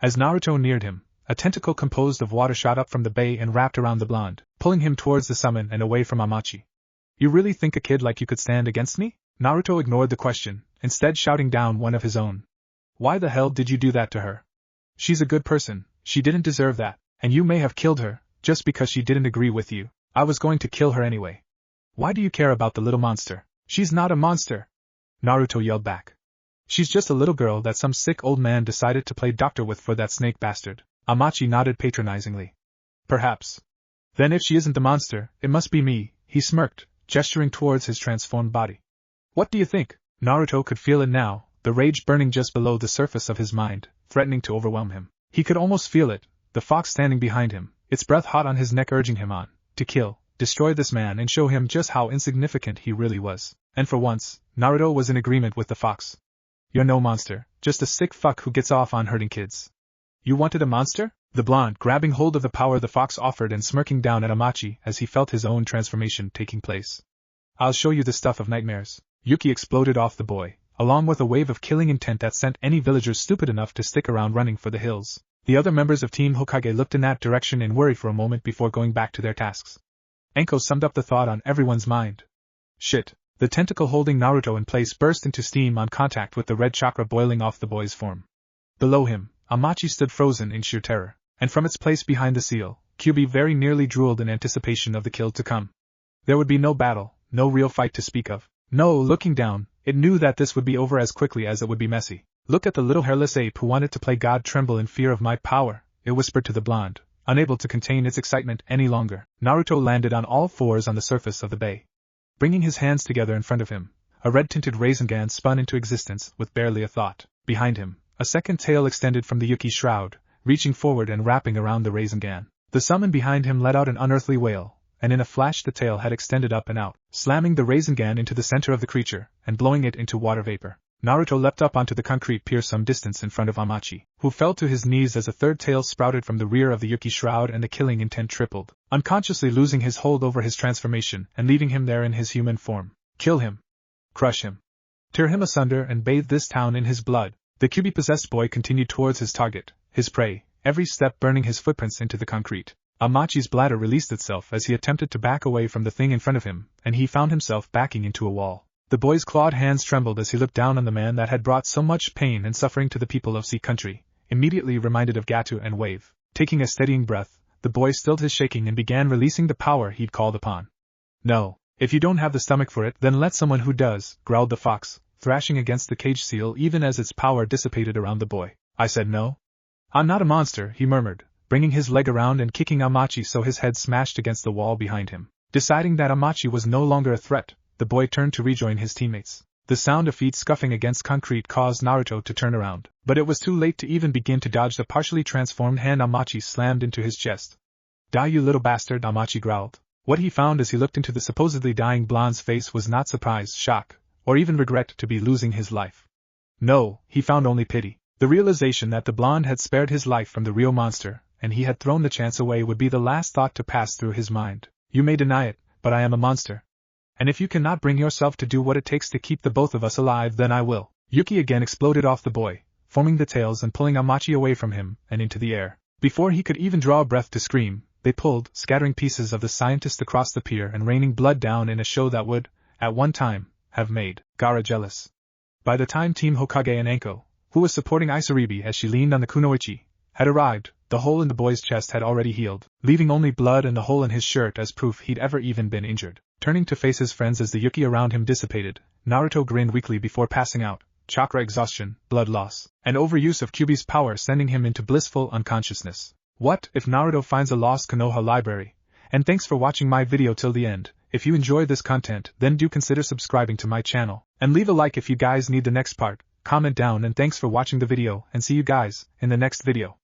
As Naruto neared him, a tentacle composed of water shot up from the bay and wrapped around the blonde, pulling him towards the summon and away from Amachi. You really think a kid like you could stand against me? Naruto ignored the question, instead shouting down one of his own. Why the hell did you do that to her? She's a good person, she didn't deserve that, and you may have killed her, just because she didn't agree with you. I was going to kill her anyway. Why do you care about the little monster? She's not a monster! Naruto yelled back. She's just a little girl that some sick old man decided to play doctor with for that snake bastard. Amachi nodded patronizingly. Perhaps. Then if she isn't the monster, it must be me, he smirked, gesturing towards his transformed body. What do you think? Naruto could feel it now, the rage burning just below the surface of his mind, threatening to overwhelm him. He could almost feel it, the fox standing behind him, its breath hot on his neck urging him on, to kill, destroy this man and show him just how insignificant he really was. And for once, Naruto was in agreement with the fox. You're no monster, just a sick fuck who gets off on hurting kids. You wanted a monster? The blonde, grabbing hold of the power the fox offered and smirking down at Amachi as he felt his own transformation taking place. I'll show you the stuff of nightmares. Yuki exploded off the boy, along with a wave of killing intent that sent any villagers stupid enough to stick around running for the hills. The other members of Team Hokage looked in that direction in worry for a moment before going back to their tasks. Anko summed up the thought on everyone's mind. Shit. The tentacle holding Naruto in place burst into steam on contact with the red chakra boiling off the boy's form. Below him, Amachi stood frozen in sheer terror, and from its place behind the seal, Kyubi very nearly drooled in anticipation of the kill to come. There would be no battle, no real fight to speak of. No, looking down, it knew that this would be over as quickly as it would be messy. Look at the little hairless ape who wanted to play God tremble in fear of my power, it whispered to the blonde, unable to contain its excitement any longer. Naruto landed on all fours on the surface of the bay. Bringing his hands together in front of him, a red-tinted Rasengan spun into existence with barely a thought. Behind him, a second tail extended from the Yuki shroud, reaching forward and wrapping around the Rasengan. The summon behind him let out an unearthly wail, and in a flash the tail had extended up and out, slamming the Rasengan into the center of the creature, and blowing it into water vapor. Naruto leapt up onto the concrete pier some distance in front of Amachi, who fell to his knees as a third tail sprouted from the rear of the Yuki shroud and the killing intent tripled, unconsciously losing his hold over his transformation and leaving him there in his human form. Kill him. Crush him. Tear him asunder and bathe this town in his blood. The Kyubi-possessed boy continued towards his target, his prey, every step burning his footprints into the concrete. Amachi's bladder released itself as he attempted to back away from the thing in front of him, and he found himself backing into a wall. The boy's clawed hands trembled as he looked down on the man that had brought so much pain and suffering to the people of Sea Country, immediately reminded of Gatu and Wave. Taking a steadying breath, the boy stilled his shaking and began releasing the power he'd called upon. No, if you don't have the stomach for it, then let someone who does, growled the fox, thrashing against the cage seal even as its power dissipated around the boy. I said no. I'm not a monster, he murmured, bringing his leg around and kicking Amachi so his head smashed against the wall behind him. Deciding that Amachi was no longer a threat, the boy turned to rejoin his teammates. The sound of feet scuffing against concrete caused Naruto to turn around, but it was too late to even begin to dodge the partially transformed hand Amachi slammed into his chest. Die, you little bastard, Amachi growled. What he found as he looked into the supposedly dying blonde's face was not surprise, shock, or even regret to be losing his life. No, he found only pity. The realization that the blonde had spared his life from the real monster, and he had thrown the chance away, would be the last thought to pass through his mind. You may deny it, but I am a monster. And if you cannot bring yourself to do what it takes to keep the both of us alive, then I will. Yuki again exploded off the boy, forming the tails and pulling Amachi away from him and into the air. Before he could even draw a breath to scream, they pulled, scattering pieces of the scientist across the pier and raining blood down in a show that would, at one time, have made Gaara jealous. By the time Team Hokage and Anko, who was supporting Isaribi as she leaned on the kunoichi, had arrived, the hole in the boy's chest had already healed, leaving only blood and the hole in his shirt as proof he'd ever even been injured. Turning to face his friends as the Yuki around him dissipated, Naruto grinned weakly before passing out, chakra exhaustion, blood loss, and overuse of Kyuubi's power sending him into blissful unconsciousness. What if Naruto finds a lost Konoha library? And thanks for watching my video till the end. If you enjoy this content, then do consider subscribing to my channel, and leave a like if you guys need the next part. Comment down, and thanks for watching the video, and see you guys in the next video.